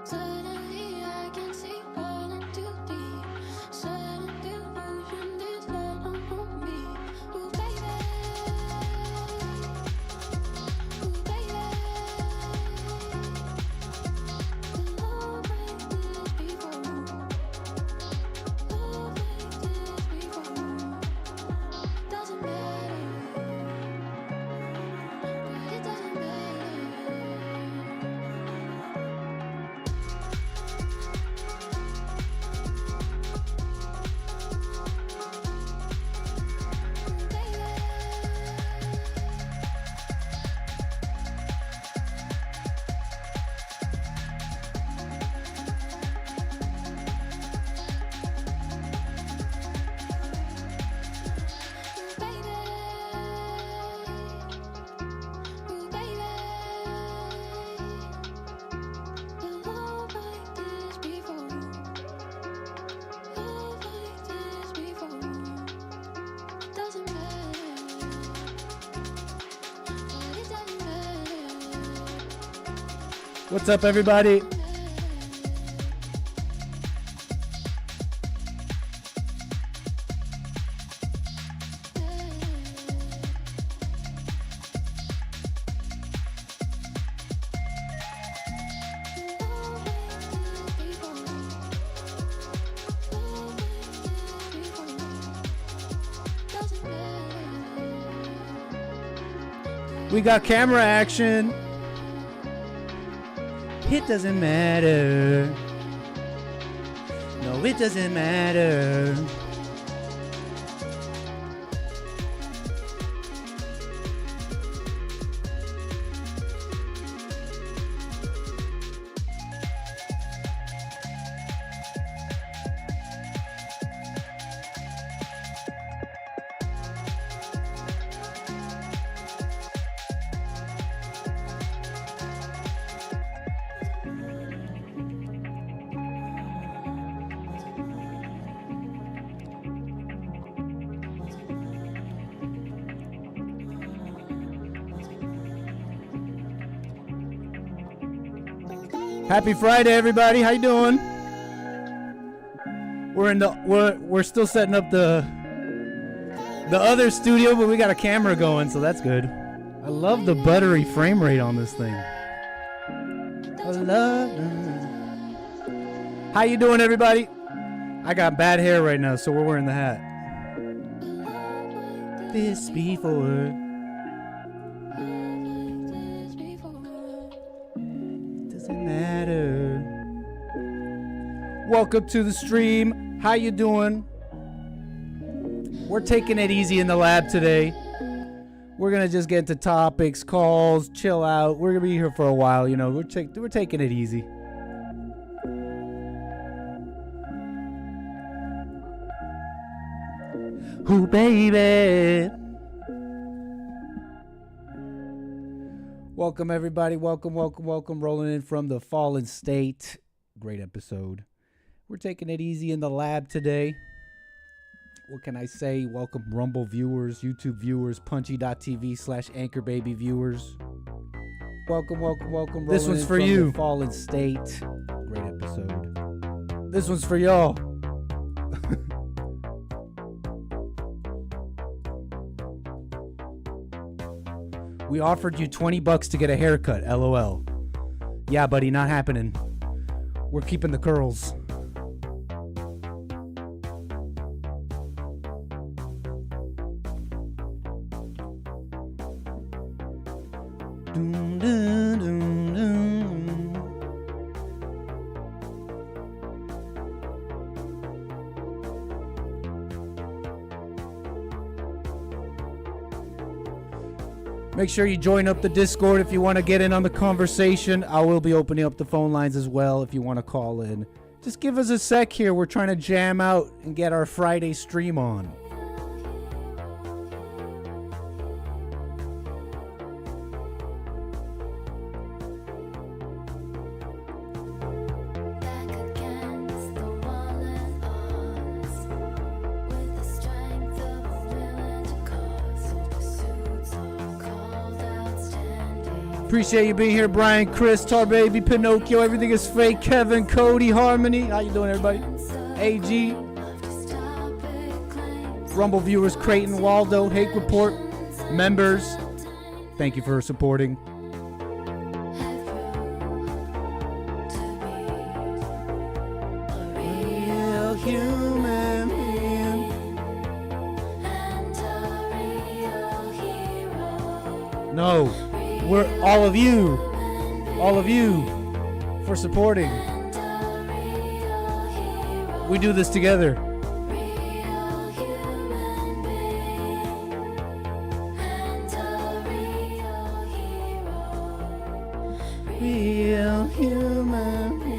Suddenly I can see falling too deep. Sudden delusion is all on me. Ooh baby, ooh baby. Love like this before. Love like this before. Doesn't matter, but it doesn't matter. What's up, everybody? We got camera action. It doesn't matter. No, it doesn't matter. Happy Friday, everybody. How you doing? We're still setting up the other studio, but we got a camera going, so that's good. I love the buttery frame rate on this thing. I love it. How you doing, everybody? I got bad hair right now, so we're wearing the hat. This before. Matter. Welcome to the stream. How you doing? We're taking it easy in the lab today. We're gonna just get into topics, calls, chill out. We're gonna be here for a while, you know. We're taking it easy. Ooh, baby. Welcome, everybody. Welcome. Rolling in from the Fallen State. Great episode. We're taking it easy in the lab today. What can I say? Welcome, Rumble viewers, YouTube viewers, punchy.tv/anchorbaby viewers. Welcome. Rolling this one's for you. The Fallen State. Great episode. This one's for y'all. We offered you $20 to get a haircut, LOL. Yeah, buddy, not happening. We're keeping the curls. Dun, dun, dun, dun. Make sure you join up the Discord if you want to get in on the conversation. I will be opening up the phone lines as well if you want to call in. Just give us a sec here. We're trying to jam out and get our Friday stream on. Appreciate you being here, Brian, Chris, Tar Baby, Pinocchio. Everything is fake. Kevin, Cody, Harmony. How you doing, everybody? AG. Rumble viewers, Creighton, Waldo, Hake Report, members. Thank you for supporting. Real human being. No, we're all of you for supporting. We do this together. Real human being.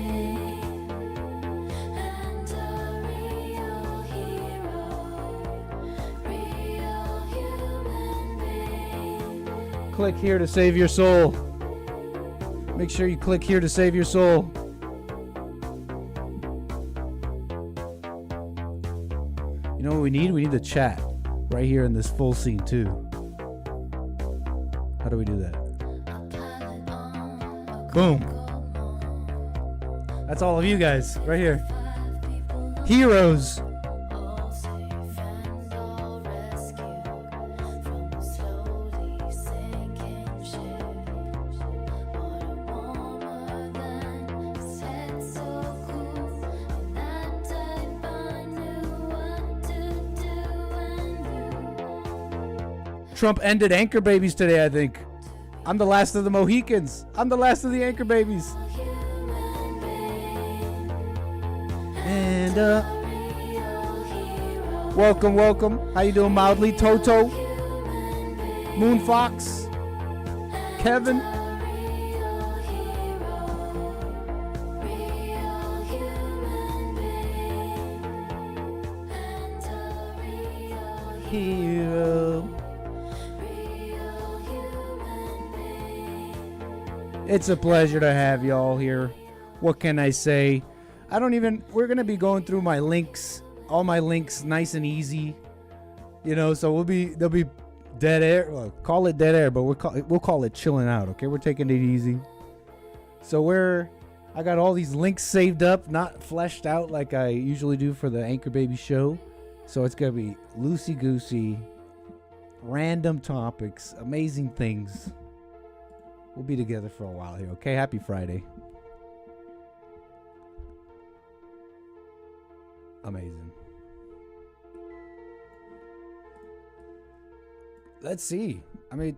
Click here to save your soul. Make sure you click here to save your soul. You know what we need? We need the chat right here in this full scene too. How do we do that? Boom. That's all of you guys right here. Heroes. Trump ended anchor babies today, I think. I'm the last of the Mohicans. I'm the last of the anchor babies. And welcome. How you doing, Mildly? Toto, Moon Fox, Kevin. Hero. It's a pleasure to have y'all here. What can I say? We're going to be going through my links, all my links nice and easy. You know, so there'll be dead air. Well, call it dead air, but we'll call it chilling out, okay? We're taking it easy. So I got all these links saved up, not fleshed out like I usually do for the Anchor Baby show. So it's going to be loosey-goosey, random topics, amazing things. We'll be together for a while here, okay? Happy Friday. Amazing. Let's see. I mean,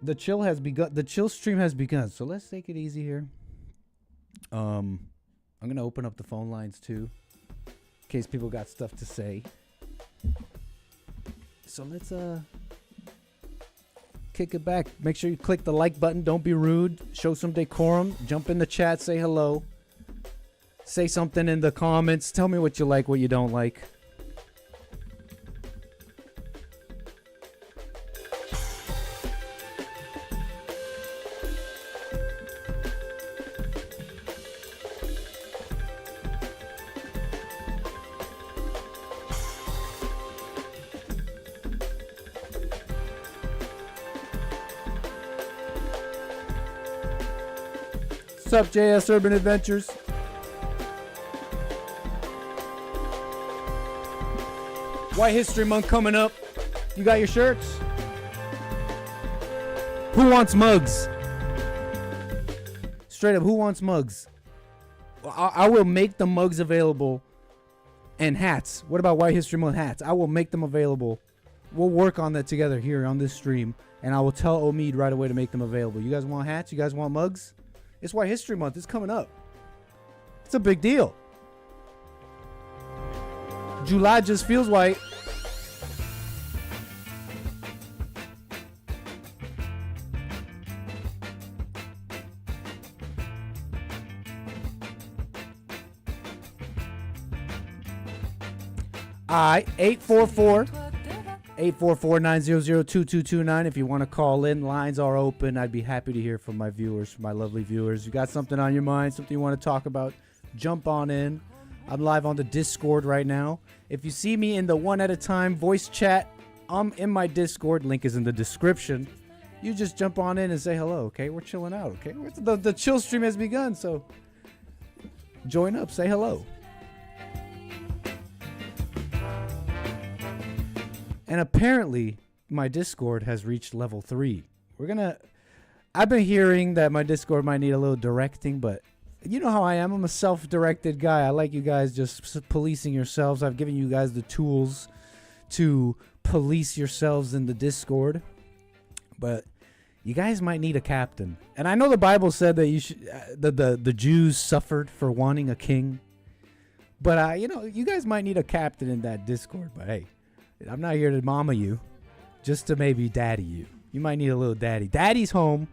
the chill has begun. The chill stream has begun. So let's take it easy here. I'm going to open up the phone lines too, in case people got stuff to say. So let's kick it back. Make sure you click the like button. Don't be rude. Show some decorum. Jump in the chat. Say hello. Say something in the comments. Tell me what you like, what you don't like. What's up, JS Urban Adventures? White History Month coming up. You got your shirts? Who wants mugs? Straight up, who wants mugs? I will make the mugs available. And hats. What about White History Month hats? I will make them available. We'll work on that together here on this stream. And I will tell Omid right away to make them available. You guys want hats? You guys want mugs? It's White History Month. It's coming up. It's a big deal. July just feels white. Alright, 844-900-2229. If you want to call in, lines are open. I'd be happy to hear from my viewers, from my lovely viewers. You got something on your mind, something you want to talk about, jump on in. I'm live on the Discord right now. If you see me in the one at a time voice chat, I'm in my Discord. Link is in the description. You just jump on in and say hello, okay? We're chilling out, okay? The chill stream has begun, so join up, say hello. And apparently, my Discord has reached level 3. I've been hearing that my Discord might need a little directing, but you know how I am. I'm a self-directed guy. I like you guys just policing yourselves. I've given you guys the tools to police yourselves in the Discord. But you guys might need a captain. And I know the Bible said that you should the Jews suffered for wanting a king. But you guys might need a captain in that Discord. But hey, I'm not here to mama you, just to maybe daddy you. You might need a little daddy. Daddy's home.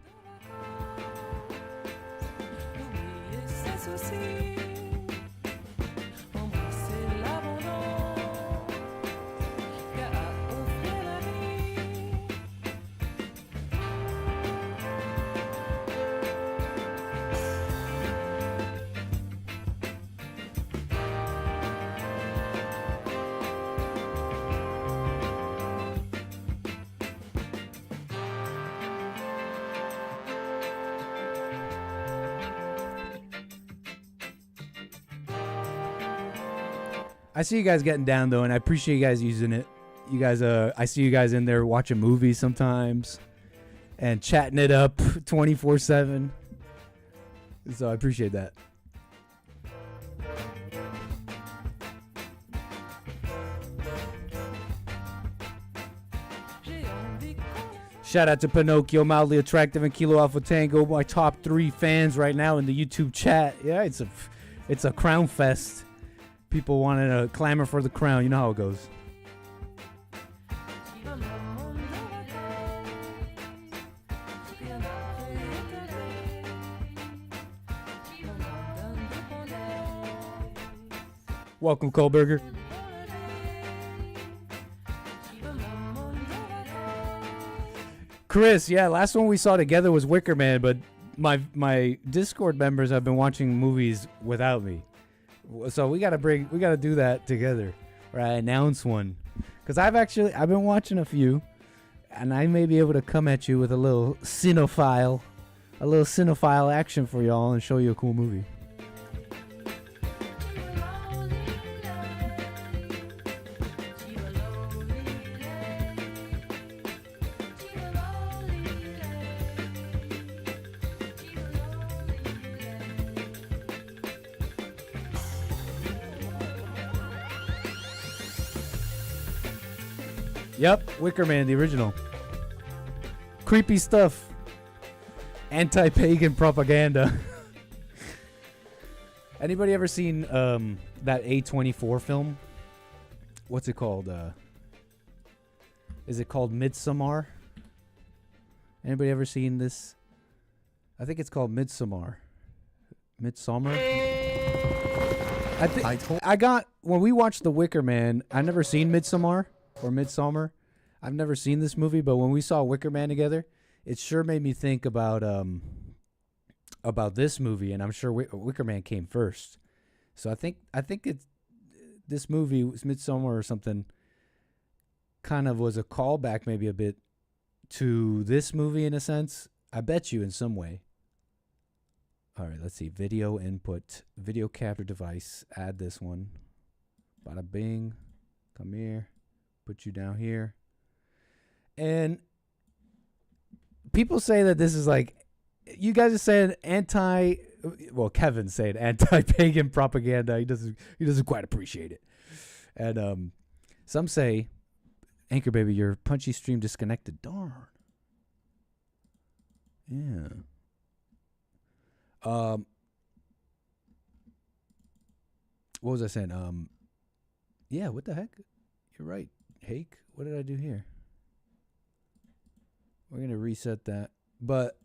I see you guys getting down though, and I appreciate you guys using it. You guys, I see you guys in there watching movies sometimes and chatting it up 24/7. So I appreciate that. Shout out to Pinocchio, Mildly Attractive, and Kilo Alpha Tango, my top 3 fans right now in the YouTube chat. Yeah, it's a crown fest. People wanting to clamor for the crown. You know how it goes. Welcome, Kohlberger. Chris, yeah, last one we saw together was Wicker Man, but my Discord members have been watching movies without me. So we gotta do that together, where I announce one, because I've been watching a few, and I may be able to come at you with a little cinephile action for y'all and show you a cool movie. Yep, Wicker Man, the original. Creepy stuff. Anti-pagan propaganda. Anybody ever seen that A24 film? What's it called? Is it called Midsommar? Anybody ever seen this? I think it's called Midsommar. Midsummer? When we watched The Wicker Man, I've never seen Midsommar. Or Midsummer. I've never seen this movie, but when we saw Wicker Man together, it sure made me think about this movie, and I'm sure Wicker Man came first. So I think it's this movie, Midsummer or something, kind of was a callback maybe a bit to this movie in a sense. I bet you in some way. All right, let's see. Video input, video capture device. Add this one. Bada bing. Come here. Put you down here. And people say that this is like, you guys are saying Kevin's saying anti-pagan propaganda. He doesn't quite appreciate it. And some say, Anchor Baby, your punchy stream disconnected. Darn. Yeah. What was I saying? Yeah, what the heck? You're right. Hake, what did I do here? We're going to reset that. But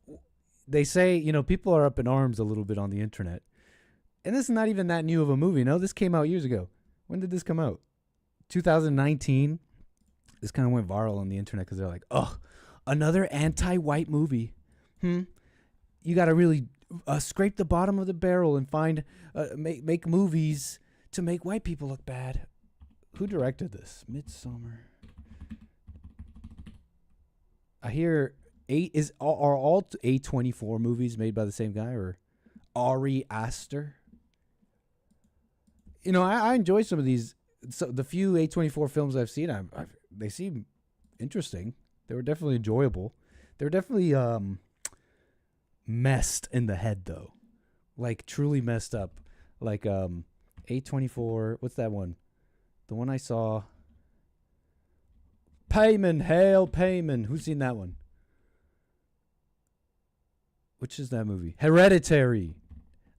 they say, people are up in arms a little bit on the internet. And this is not even that new of a movie. No, this came out years ago. When did this come out? 2019. This kind of went viral on the internet because they're like, oh, another anti-white movie. You got to really scrape the bottom of the barrel and find, make movies to make white people look bad. Who directed this? Midsummer. I hear are all A24 movies made by the same guy, or Ari Aster? You know, I enjoy some of these. So the few A24 films I've seen, they seem interesting. They were definitely enjoyable. They were definitely messed in the head, though, like truly messed up. Like A24. What's that one? The one I saw. Payman, Hail Payman. Who's seen that one? Which is that movie? Hereditary.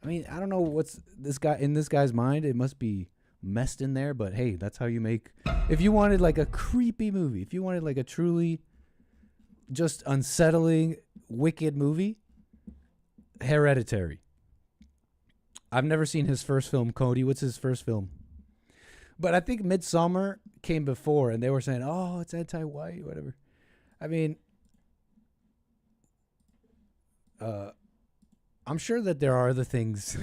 I mean, I don't know what's this guy's mind. It must be messed in there, but hey, that's how you make. If you wanted like a creepy movie, if you wanted like a truly just unsettling, wicked movie, Hereditary. I've never seen his first film, Cody. What's his first film? But I think Midsommar came before, and they were saying, "Oh, it's anti-white, whatever." I mean, I'm sure that there are other things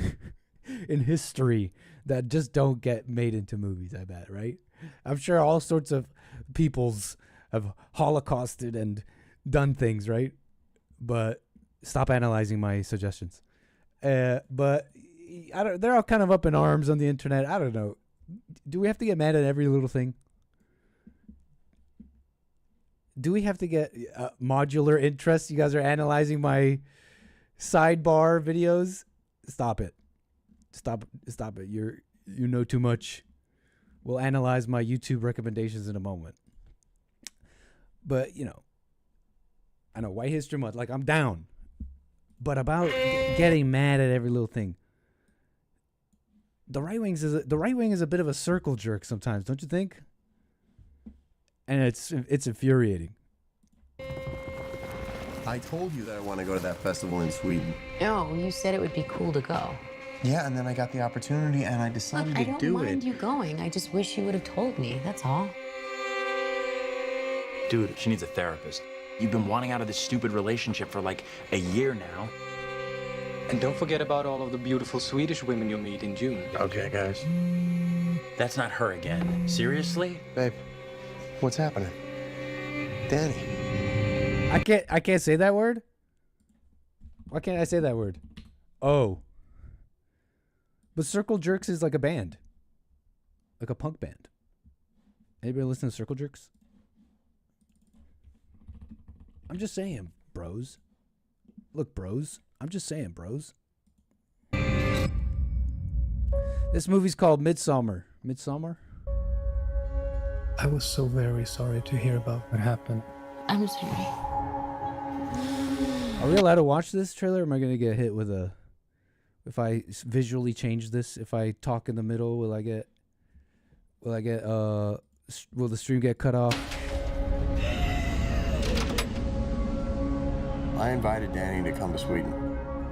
in history that just don't get made into movies. I bet, right? I'm sure all sorts of peoples have holocausted and done things, right? But stop analyzing my suggestions. But they're all kind of up in arms on the internet. I don't know. Do we have to get mad at every little thing? Do we have to get modular interest? You guys are analyzing my sidebar videos. Stop it. Stop it. You know too much. We'll analyze my YouTube recommendations in a moment. But, you know, I know White History Month, like I'm down. But about getting mad at every little thing. The right wing is a bit of a circle jerk sometimes, don't you think? And it's infuriating. I told you that I want to go to that festival in Sweden. No, you said it would be cool to go. Yeah, and then I got the opportunity and I decided Look, to I don't do mind it. you going. I just wish you would have told me. That's all. Dude, she needs a therapist. You've been wanting out of this stupid relationship for like a year now. And don't forget about all of the beautiful Swedish women you'll meet in June. Okay, guys. That's not her again. Seriously? Babe, what's happening? Danny. I can't say that word? Why can't I say that word? Oh. But Circle Jerks is like a band. Like a punk band. Anybody listen to Circle Jerks? I'm just saying, bros. Look, bros. I'm just saying, bros. This movie's called Midsommar. Midsommar? I was so very sorry to hear about what happened. I'm sorry. Are we allowed to watch this trailer? Or am I going to get hit with a... If I visually change this, if I talk in the middle, will the stream get cut off? I invited Danny to come to Sweden.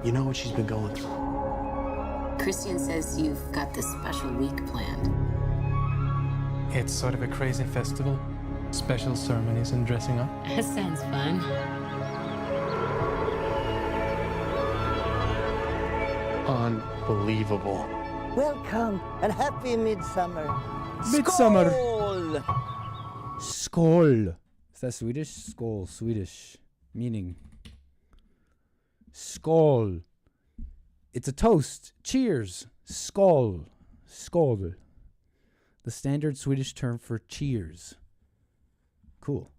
You know what she's been going through. Christian says you've got this special week planned. It's sort of a crazy festival. Special ceremonies and dressing up. That sounds fun. Unbelievable. Welcome and happy midsummer. Midsummer. Skål! Skål. Is that Swedish? Skål, Swedish. Meaning. Skål. It's a toast. Cheers. Skål. Skål. The standard Swedish term for cheers. Cool.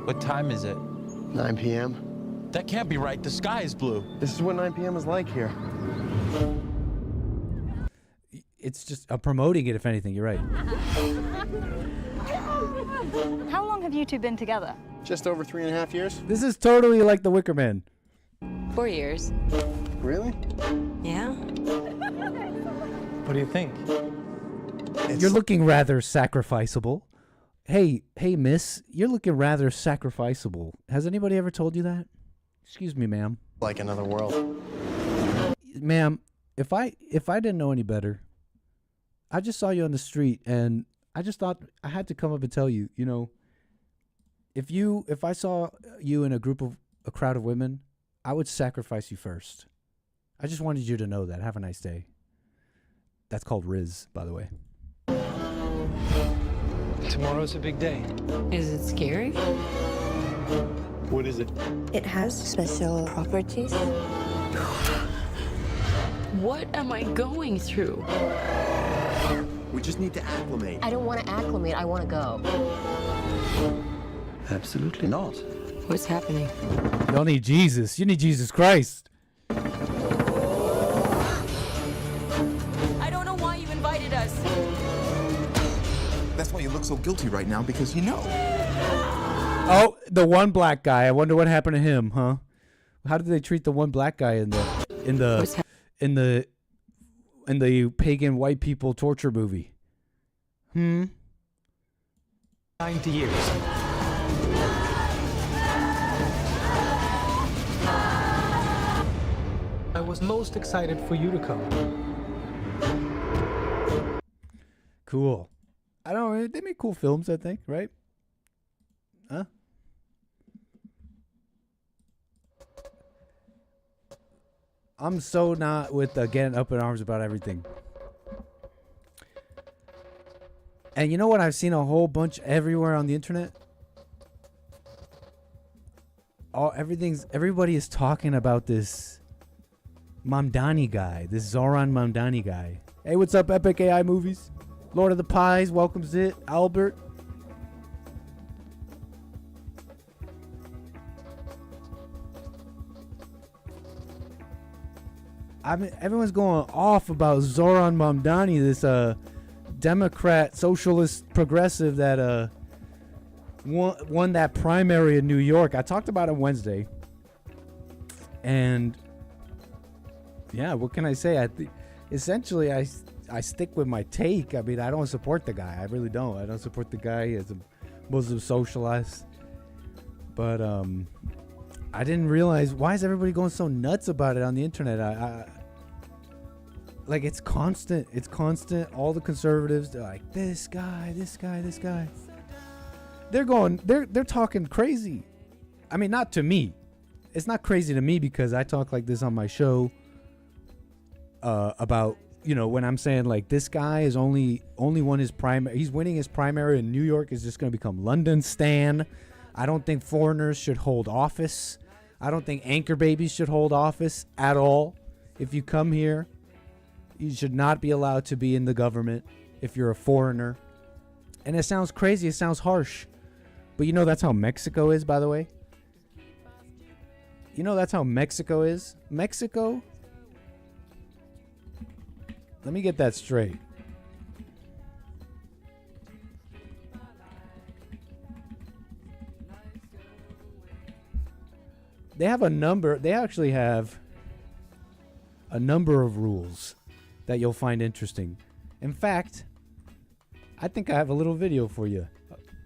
What time is it? 9 p.m. That can't be right. The sky is blue. This is what 9 p.m. is like here. It's just, I'm promoting it, if anything. You're right. How long have you two been together? Just over 3.5 years. This is totally like The Wicker Man. 4 years. Really? Yeah? What do you think? You're looking rather sacrificable. Hey, miss, you're looking rather sacrificable. Has anybody ever told you that? Excuse me, ma'am. Like another world. Ma'am, if I didn't know any better, I just saw you on the street and I just thought I had to come up and tell you, you know, if I saw you in a crowd of women, I would sacrifice you first. I just wanted you to know that. Have a nice day. That's called Riz, by the way. Tomorrow's a big day. Is it scary? What is it? It has special properties. What am I going through? We just need to acclimate. I don't want to acclimate. I want to go. Absolutely not. What's happening? You don't need Jesus. You need Jesus Christ. I don't know why you invited us. That's why you look so guilty right now, because you know. Oh, the one black guy. I wonder what happened to him, huh? How did they treat the one black guy in the pagan white people torture movie? 90 years. I was most excited for you to come. Cool. I don't know. They make cool films, I think, right? Huh? I'm so not with getting up in arms about everything. And you know what? I've seen a whole bunch everywhere on the internet. Everybody is talking about this Mamdani guy, this Zoran Mamdani guy. Hey, what's up, Epic AI Movies? Lord of the Pies welcomes it. Albert. I mean, everyone's going off about Zoran Mamdani, this Democrat, socialist, progressive that won that primary in New York. I talked about it Wednesday, and yeah, what can I say? Essentially, I stick with my take. I mean, I don't support the guy. I really don't. I don't support the guy as a Muslim socialist. But I didn't realize, why is everybody going so nuts about it on the internet? Like, it's constant. It's constant. All the conservatives, they're like, this guy. They're talking crazy. I mean, not to me. It's not crazy to me because I talk like this on my show about, you know, when I'm saying like this guy is only won his primary. He's winning his primary in New York. Is just going to become London Stan. I don't think foreigners should hold office. I don't think anchor babies should hold office at all. If you come here, you should not be allowed to be in the government if you're a foreigner. And it sounds crazy. It sounds harsh. But you know that's how Mexico is, by the way. You know that's how Mexico is. Mexico. Let me get that straight. They have a number. They actually have a number of rules that you'll find interesting. In fact, I think I have a little video for you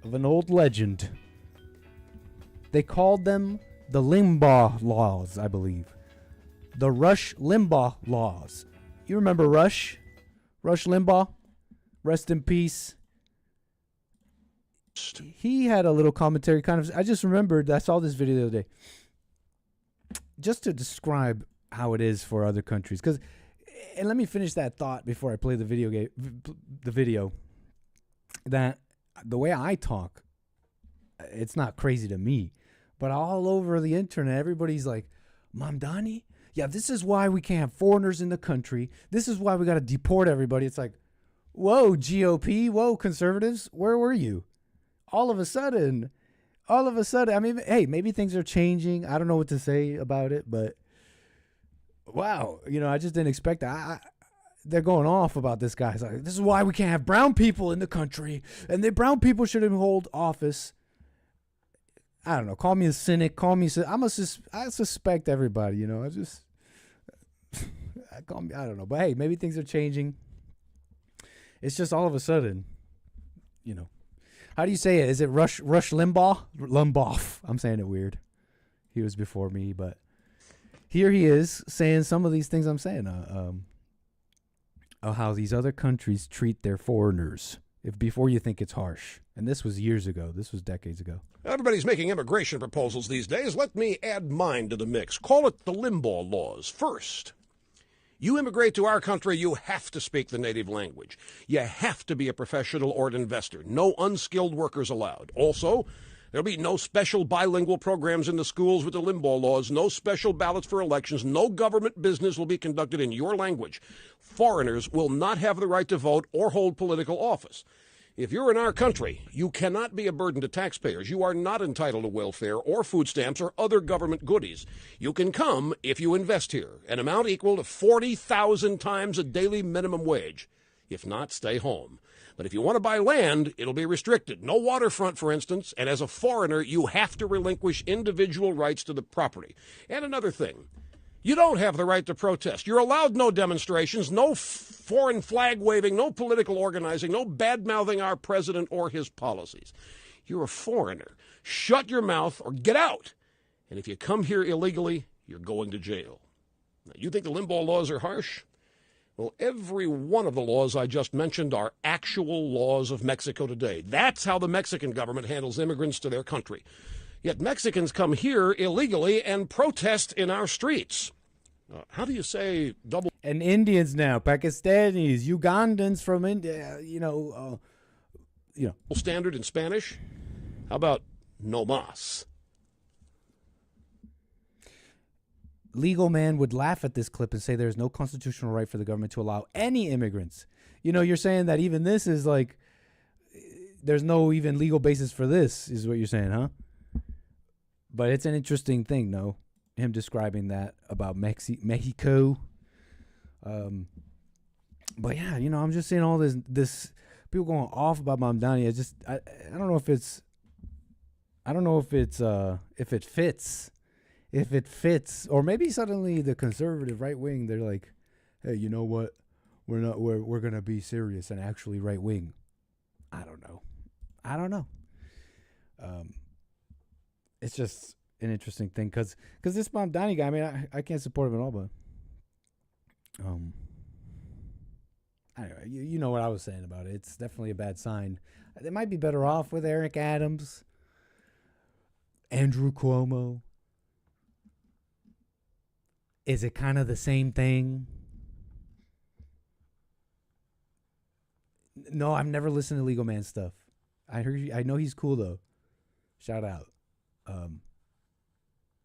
of an old legend. They called them the Limbaugh laws, I believe. The Rush Limbaugh laws. You remember Rush? Rush Limbaugh? Rest in peace. He had a little commentary I just remembered, I saw this video the other day. Just to describe how it is for other countries. And let me finish that thought before I play the video. That the way I talk, it's not crazy to me. But all over the internet, everybody's like, Mamdani? Yeah, this is why we can't have foreigners in the country. This is why we got to deport everybody. It's like, whoa, GOP, whoa, conservatives, where were you? All of a sudden, I mean, hey, maybe things are changing. I don't know what to say about it, but wow, you know, I just didn't expect that. They're going off about this guy. It's like, this is why we can't have brown people in the country, and the brown people shouldn't hold office. I don't know. Call me a cynic. I suspect everybody. You know. I don't know. But hey, maybe things are changing. It's just all of a sudden, you know. How do you say it? Is it Rush Limbaugh? Limbaugh. I'm saying it weird. He was before me, but here he is saying some of these things I'm saying. How these other countries treat their foreigners. Before you think it's harsh. And this was years ago. This was decades ago. Everybody's making immigration proposals these days. Let me add mine to the mix. Call it the Limbaugh laws. First, you immigrate to our country, you have to speak the native language. You have to be a professional or an investor. No unskilled workers allowed. Also, There'll be no special bilingual programs in the schools with the Limbaugh laws, no special ballots for elections, no government business will be conducted in your language. Foreigners will not have the right to vote or hold political office. If you're in our country, you cannot be a burden to taxpayers. You are not entitled to welfare or food stamps or other government goodies. You can come if you invest here, an amount equal to 40,000 times a daily minimum wage. If not, stay home. But if you want to buy land, it'll be restricted. No waterfront, for instance, and as a foreigner, you have to relinquish individual rights to the property. And another thing, you don't have the right to protest. You're allowed no demonstrations, no foreign flag waving, no political organizing, no bad-mouthing our president or his policies. You're a foreigner. Shut your mouth or get out. And if you come here illegally, you're going to jail. Now, you think the Limbaugh laws are harsh? Well, every one of the laws I just mentioned are actual laws of Mexico today. That's how the Mexican government handles immigrants to their country. Yet Mexicans come here illegally and protest in our streets. How do you say double? And Indians now, Pakistanis, Ugandans from India, Standard in Spanish? How about no mas? Legal Man would laugh at this clip and say there's no constitutional right for the government to allow any immigrants. You're saying that even this is like, there's no even legal basis for this, is what you're saying, huh? But it's an interesting thing, no? Him describing that about Mexico. But yeah, I'm just seeing all this people going off about Mamdani. I don't know if it fits, or maybe suddenly the conservative right wing, they're like, hey, you know what? We're gonna be serious and actually right wing. I don't know. It's just an interesting thing because this Mamdani guy, I mean, I can't support him at all, but anyway, you know what I was saying about it. It's definitely a bad sign. They might be better off with Eric Adams, Andrew Cuomo. Is it kind of the same thing? No, I've never listened to Legal Man stuff. I know he's cool though. Shout out.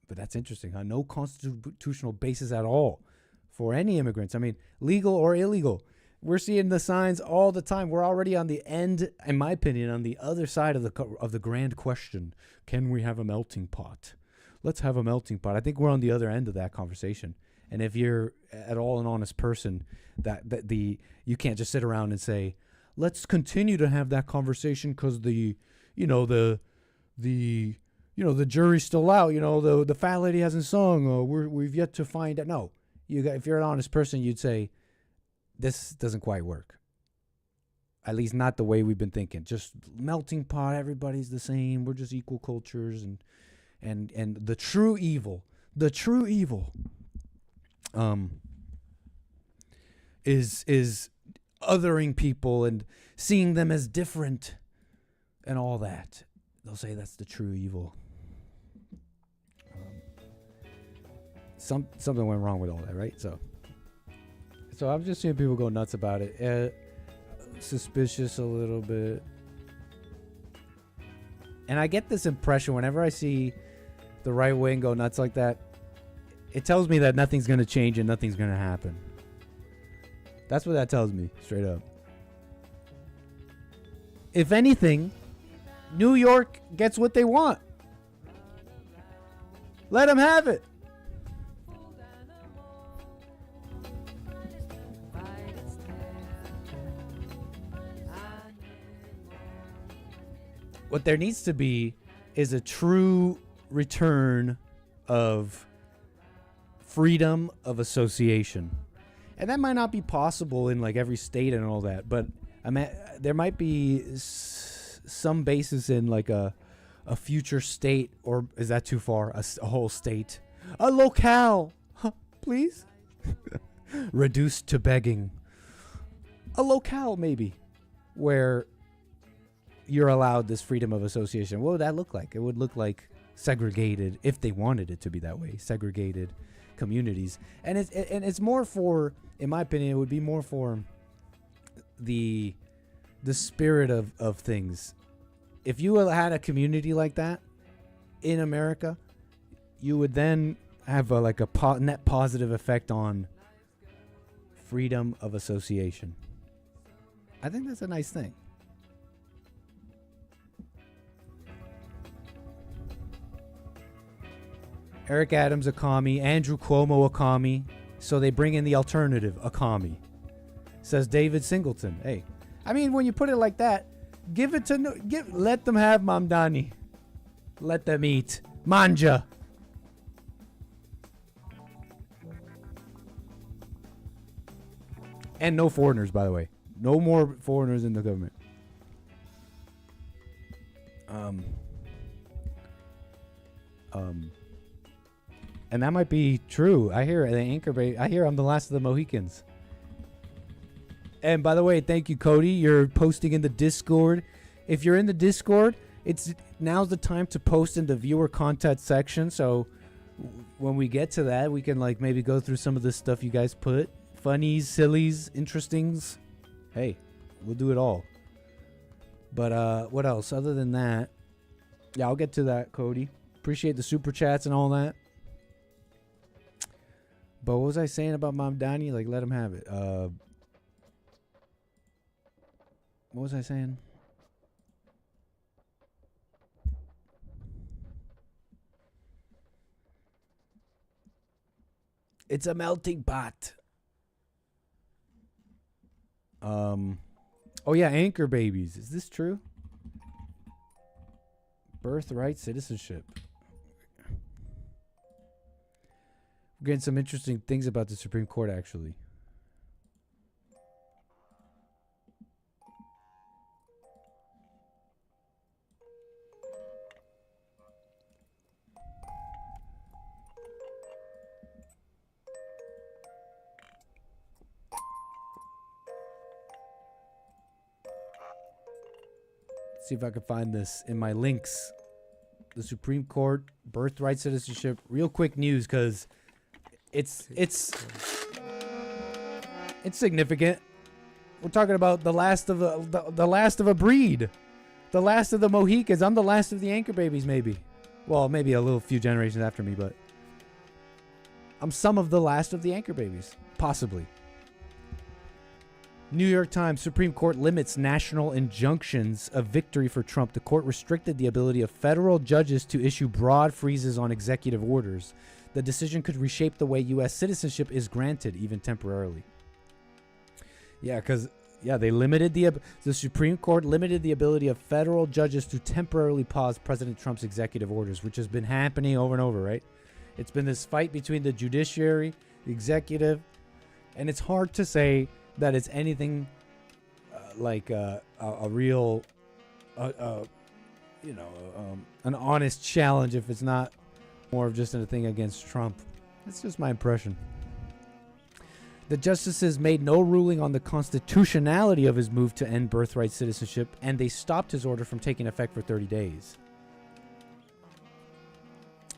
But that's interesting, huh? No constitutional basis at all for any immigrants. I mean, legal or illegal. We're seeing the signs all the time. We're already on the end, in my opinion, on the other side of the grand question. Can we have a melting pot? Let's have a melting pot. I think we're on the other end of that conversation. And if you're at all an honest person, you can't just sit around and say, let's continue to have that conversation because the jury's still out. The fat lady hasn't sung. We've yet to find out. No, if you're an honest person, you'd say this doesn't quite work. At least not the way we've been thinking. Just melting pot. Everybody's the same. We're just equal cultures and the true evil is othering people and seeing them as different and all that. They'll say that's the true evil. Something went wrong with all that, right? So I'm just seeing people go nuts about it. Suspicious a little bit. And I get this impression whenever I see the right wing go nuts like that, it tells me that nothing's going to change and nothing's going to happen. That's what that tells me, straight up. If anything, New York gets what they want. Let them have it. What there needs to be is a true return of freedom of association. And that might not be possible in like every state and all that, but I mean, there might be some basis in like a future state, or is that too far? A whole state, a locale, please. Reduced to begging. A locale maybe, where you're allowed this freedom of association. What would that look like? It would look like segregated, if they wanted it to be that way, segregated communities. And it's more for, in my opinion, it would be more for the spirit of things. if you had a community like that in America, you would then have a net positive effect on freedom of association. I think that's a nice thing. Eric Adams, a commie. Andrew Cuomo, a commie. So they bring in the alternative, a commie. Says David Singleton. Hey, I mean, when you put it like that, let them have Mamdani. Let them eat. Manja. And no foreigners, by the way. No more foreigners in the government. And that might be true. I hear the anchor bait. I hear I'm the last of the Mohicans. And by the way, thank you, Cody. You're posting in the Discord. If you're in the Discord, now's the time to post in the viewer content section. So when we get to that, we can maybe go through some of the stuff you guys put. Funnies, sillies, interestings. Hey, we'll do it all. But what else? Other than that, yeah, I'll get to that, Cody. Appreciate the super chats and all that. But what was I saying about Mamdani? Let him have it. What was I saying? It's a melting pot. Oh yeah, anchor babies. Is this true? Birthright citizenship. We're getting some interesting things about the Supreme Court, actually. See if I can find this in my links. The Supreme Court, birthright citizenship. Real quick news, because it's significant. We're talking about the last of the last of a breed, the last of the Mohicans. I'm the last of the anchor babies, maybe. Well, maybe a little few generations after me, but I'm some of the last of the anchor babies, possibly. New York Times, Supreme Court limits national injunctions of victory for Trump. The court restricted the ability of federal judges to issue broad freezes on executive orders. The decision could reshape the way U.S. citizenship is granted, even temporarily. Yeah, because, they limited the Supreme Court limited the ability of federal judges to temporarily pause President Trump's executive orders, which has been happening over and over, right? It's been this fight between the judiciary, the executive, and it's hard to say that it's anything a real, an honest challenge if it's not more of just a thing against Trump. That's just my impression. The justices made no ruling on the constitutionality of his move to end birthright citizenship, and they stopped his order from taking effect for 30 days.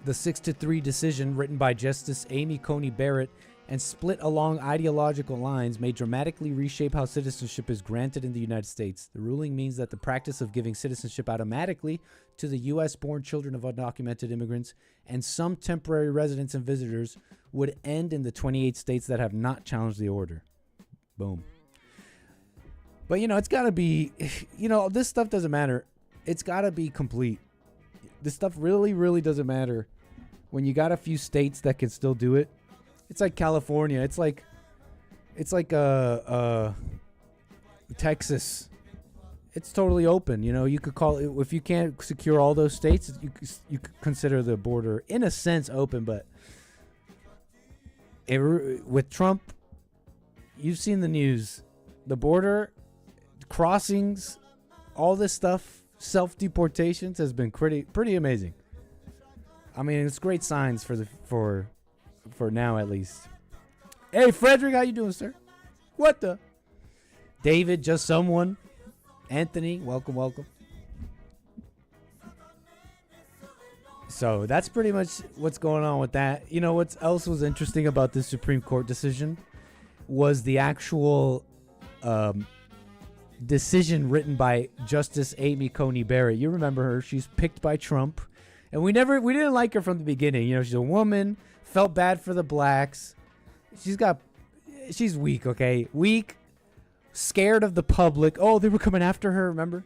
The 6-3 decision, written by Justice Amy Coney Barrett and split along ideological lines, may dramatically reshape how citizenship is granted in the United States. The ruling means that the practice of giving citizenship automatically to the U.S.-born children of undocumented immigrants and some temporary residents and visitors would end in the 28 states that have not challenged the order. Boom. But, it's got to be, this stuff doesn't matter. It's got to be complete. This stuff really, really doesn't matter when you got a few states that can still do it. It's like California. It's like Texas. It's totally open. You could call it, if you can't secure all those states, you could consider the border in a sense open. But with Trump, you've seen the news, the border crossings, all this stuff, self-deportations has been pretty amazing. I mean, it's great signs for now, at least. Hey, Frederick, how you doing, sir? What the? David, just someone. Anthony, welcome. So that's pretty much what's going on with that. What else was interesting about this Supreme Court decision was the actual decision written by Justice Amy Coney Barrett. You remember her? She's picked by Trump, and we didn't like her from the beginning. You know, she's a woman, felt bad for the blacks. She's weak, okay? Weak, scared of the public. Oh, they were coming after her, remember?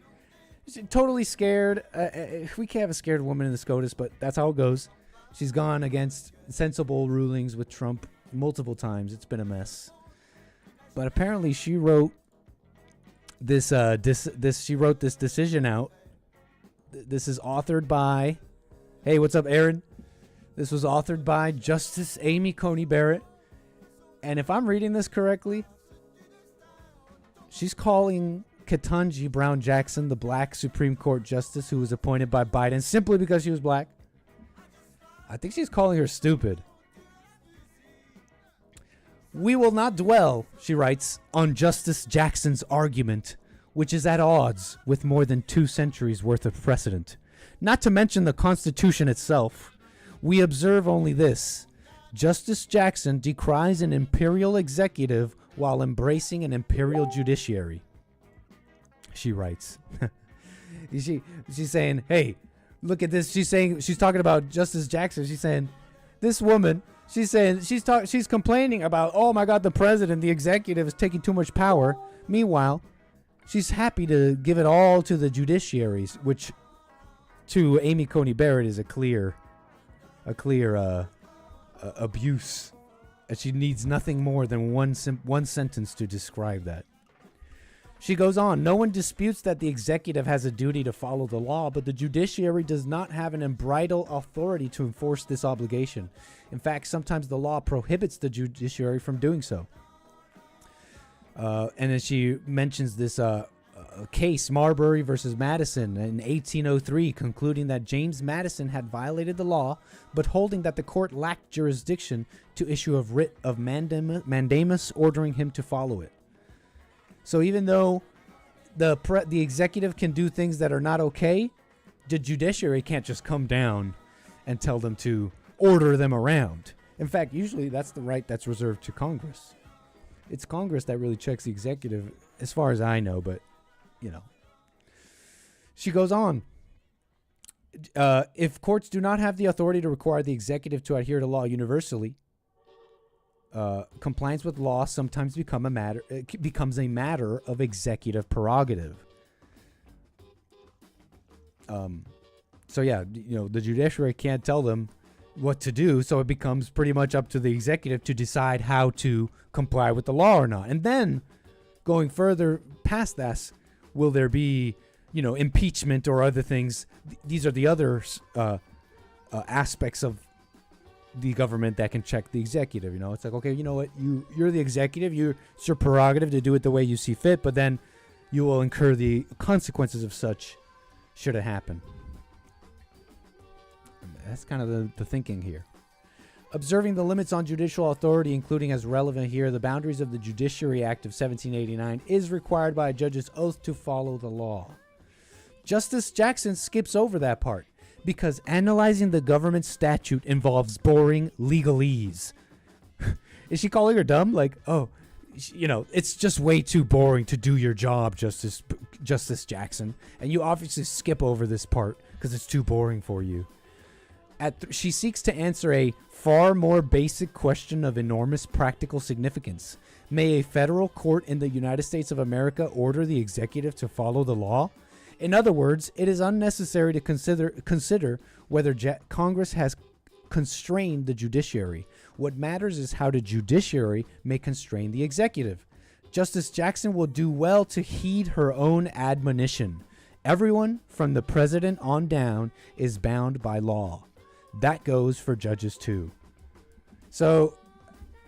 She's totally scared. We can't have a scared woman in the SCOTUS, but that's how it goes. She's gone against sensible rulings with Trump multiple times. It's been a mess. But apparently she wrote this decision out. This is authored by, hey, what's up, Aaron? This was authored by Justice Amy Coney Barrett. And if I'm reading this correctly, she's calling Ketanji Brown Jackson the black Supreme Court justice who was appointed by Biden simply because she was black. I think she's calling her stupid. We will not dwell, she writes, on Justice Jackson's argument, which is at odds with more than 2 centuries worth of precedent. Not to mention the Constitution itself. We observe only this. Justice Jackson decries an imperial executive while embracing an imperial judiciary. She writes. She's saying, hey, look at this. She's talking about Justice Jackson. She's saying, this woman, she's complaining about, oh my God, the president, the executive is taking too much power. Meanwhile, she's happy to give it all to the judiciaries, which to Amy Coney Barrett is a clear abuse. And she needs nothing more than one sentence to describe that. She goes on, no one disputes that the executive has a duty to follow the law, but the judiciary does not have an unbridled authority to enforce this obligation. In fact, sometimes the law prohibits the judiciary from doing so. And then she mentions this case, Marbury versus Madison in 1803, concluding that James Madison had violated the law, but holding that the court lacked jurisdiction to issue a writ of mandamus ordering him to follow it. So even though the executive can do things that are not okay, the judiciary can't just come down and tell them to order them around. In fact, usually that's the right that's reserved to Congress. It's Congress that really checks the executive, as far as I know, but, you know. She goes on. If courts do not have the authority to require the executive to adhere to law universally, compliance with law sometimes becomes a matter of executive prerogative. So yeah, you know, the judiciary can't tell them what to do, so it becomes pretty much up to the executive to decide how to comply with the law or not. And then, going further past that, will there be, you know, impeachment or other things? These are the other aspects of the government that can check the executive. You know, it's like, okay, you know what, you're the executive, it's your prerogative to do it the way you see fit, but then you will incur the consequences of such should it happen. That's kind of the thinking here. Observing the limits on judicial authority, including as relevant here, the boundaries of the Judiciary Act of 1789 is required by a judge's oath to follow the law. Justice Jackson skips over that part, because analyzing the government statute involves boring legalese. Is she calling her dumb? Like, oh, you know, it's just way too boring to do your job, Justice Jackson. And you obviously skip over this part because it's too boring for you. She seeks to answer a far more basic question of enormous practical significance. May a federal court in the United States of America order the executive to follow the law? In other words, it is unnecessary to consider whether Congress has constrained the judiciary. What matters is how the judiciary may constrain the executive. Justice Jackson will do well to heed her own admonition. Everyone, from the president on down, is bound by law. That goes for judges too. So,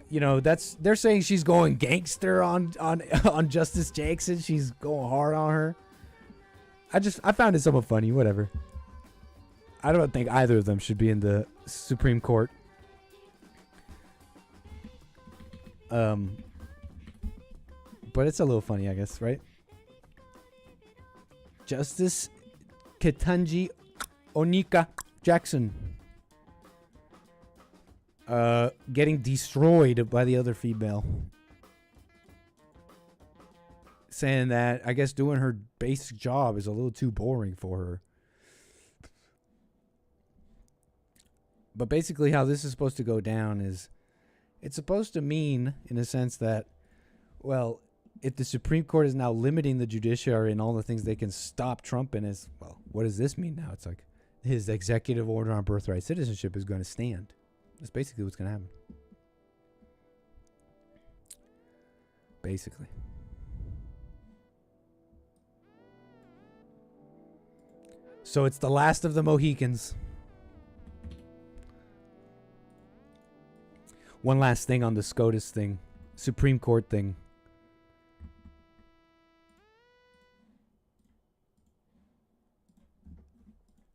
you know, they're saying she's going gangster on Justice Jackson. She's going hard on her. I found it somewhat funny, whatever. I don't think either of them should be in the Supreme Court. But it's a little funny, I guess, right? Justice Ketanji Onika Jackson. Getting destroyed by the other female. saying that I guess doing her basic job is a little too boring for her. But basically how this is supposed to go down is it's supposed to mean, in a sense, that, well, if the Supreme Court is now limiting the judiciary and all the things they can stop Trump in, is, well, what does this mean now? It's like his executive order on birthright citizenship is going to stand. That's basically what's going to happen. Basically. So it's the last of the Mohicans. One last thing on the SCOTUS thing, Supreme Court thing.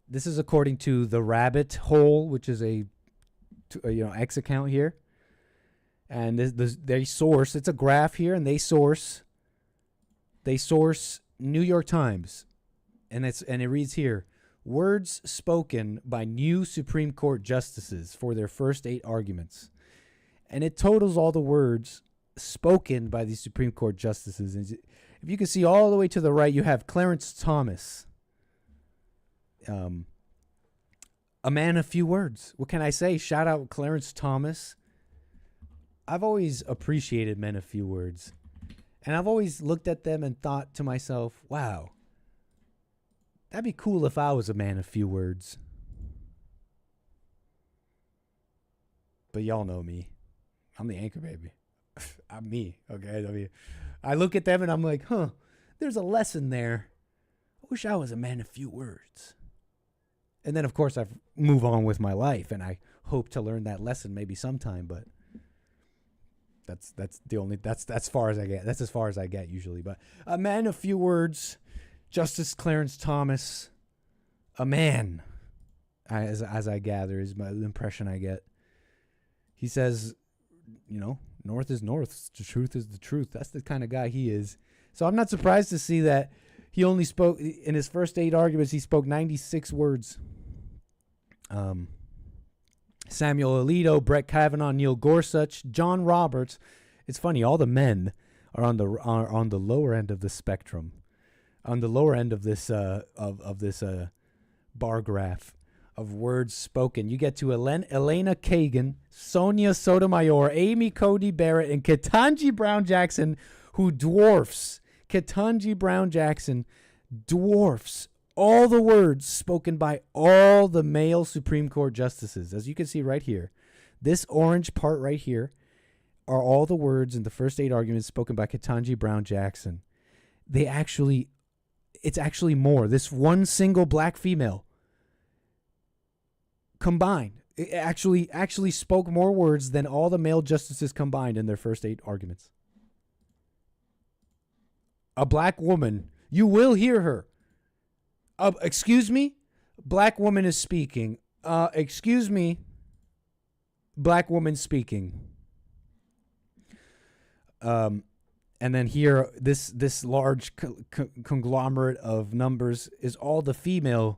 This is according to the Rabbit Hole, which is a X account here, and they source. It's a graph here, and they source New York Times, and it reads here: words spoken by new Supreme Court justices for their first 8 arguments. And it totals all the words spoken by these Supreme Court justices. And if you can see all the way to the right, you have Clarence Thomas. A man of few words. What can I say? Shout out Clarence Thomas. I've always appreciated men of few words. And I've always looked at them and thought to myself, wow, that'd be cool if I was a man of few words. But y'all know me. I'm the anchor baby. I'm me, okay? I mean, I look at them and I'm like, there's a lesson there. I wish I was a man of few words. And then, of course, I move on with my life, and I hope to learn that lesson maybe sometime. But that's as far as I get. That's as far as I get usually. But a man of few words, Justice Clarence Thomas, a man, as I gather, is my impression I get. He says, north is north, the truth is the truth. That's the kind of guy he is. So I'm not surprised to see that he only spoke, in his first 8 arguments, he spoke 96 words. Samuel Alito, Brett Kavanaugh, Neil Gorsuch, John Roberts. It's funny, all the men are on the lower end of the spectrum, on the lower end of this bar graph of words spoken. You get to Elena Kagan, Sonia Sotomayor, Amy Cody Barrett, and Ketanji Brown Jackson, who dwarfs. Ketanji Brown Jackson dwarfs all the words spoken by all the male Supreme Court justices. As you can see right here, this orange part right here are all the words in the first 8 arguments spoken by Ketanji Brown Jackson. It's actually more. This one single black female combined, it actually spoke more words than all the male justices combined in their first 8 arguments. A black woman, you will hear her. Excuse me? Black woman is speaking. Excuse me? Black woman speaking. And then here, this large conglomerate of numbers is all the females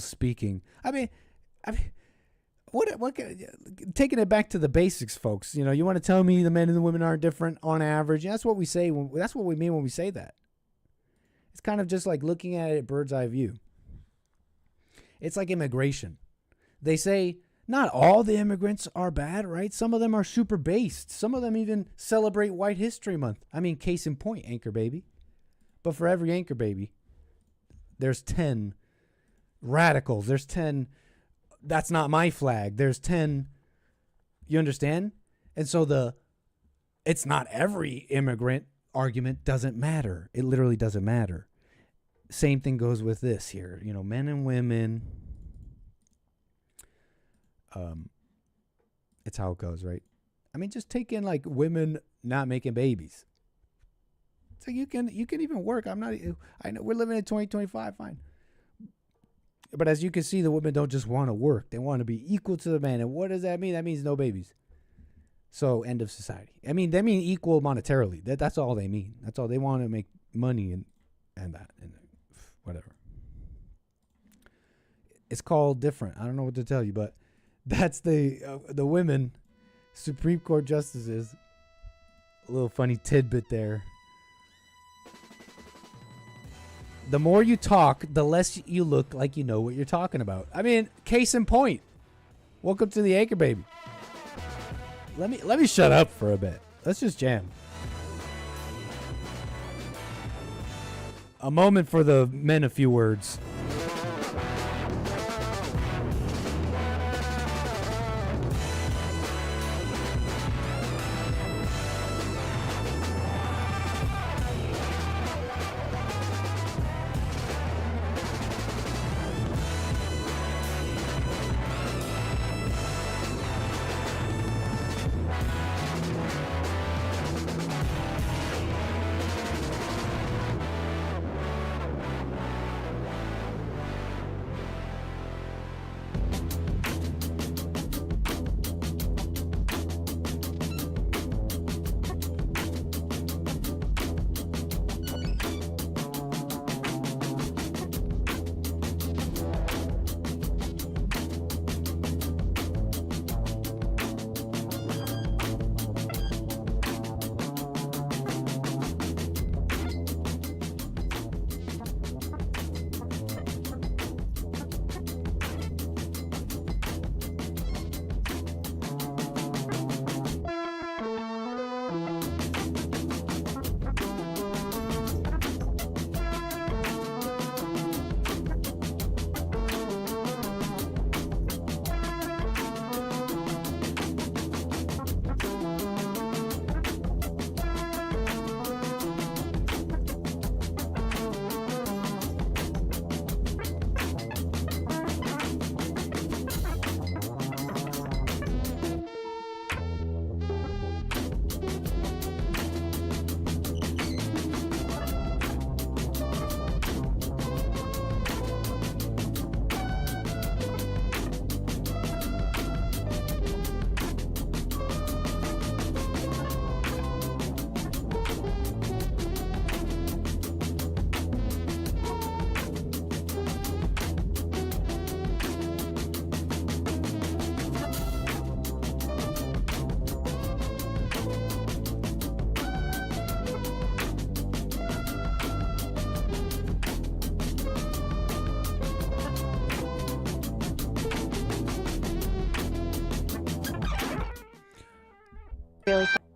speaking. I mean, what? Taking it back to the basics, folks. You want to tell me the men and the women aren't different on average? Yeah, that's what we say. That's what we mean when we say that. It's kind of just like looking at it bird's eye view. It's like immigration. They say not all the immigrants are bad, right? Some of them are super based. Some of them even celebrate White History Month. I mean, case in point, anchor baby. But for every anchor baby, there's 10 radicals. There's 10, that's not my flag. There's 10, you understand? And so it's not every immigrant argument doesn't matter. It literally doesn't matter. Same thing goes with this here. Men and women. It's how it goes, right? I mean, just take in like women not making babies. It's like you can even work. I know we're living in 2025, fine. But as you can see, the women don't just want to work. They want to be equal to the man. And what does that mean? That means no babies. So end of society. I mean, they mean equal monetarily. That's all they mean. That's all they want to make money and that and whatever. It's called different. I don't know what to tell you, but that's the women Supreme Court justices. A little funny tidbit there. The more you talk, the less you look like you know what you're talking about. I mean, case in point. Welcome to the Anchor Baby. Let me shut up for a bit. Let's just jam. A moment for the men of few words.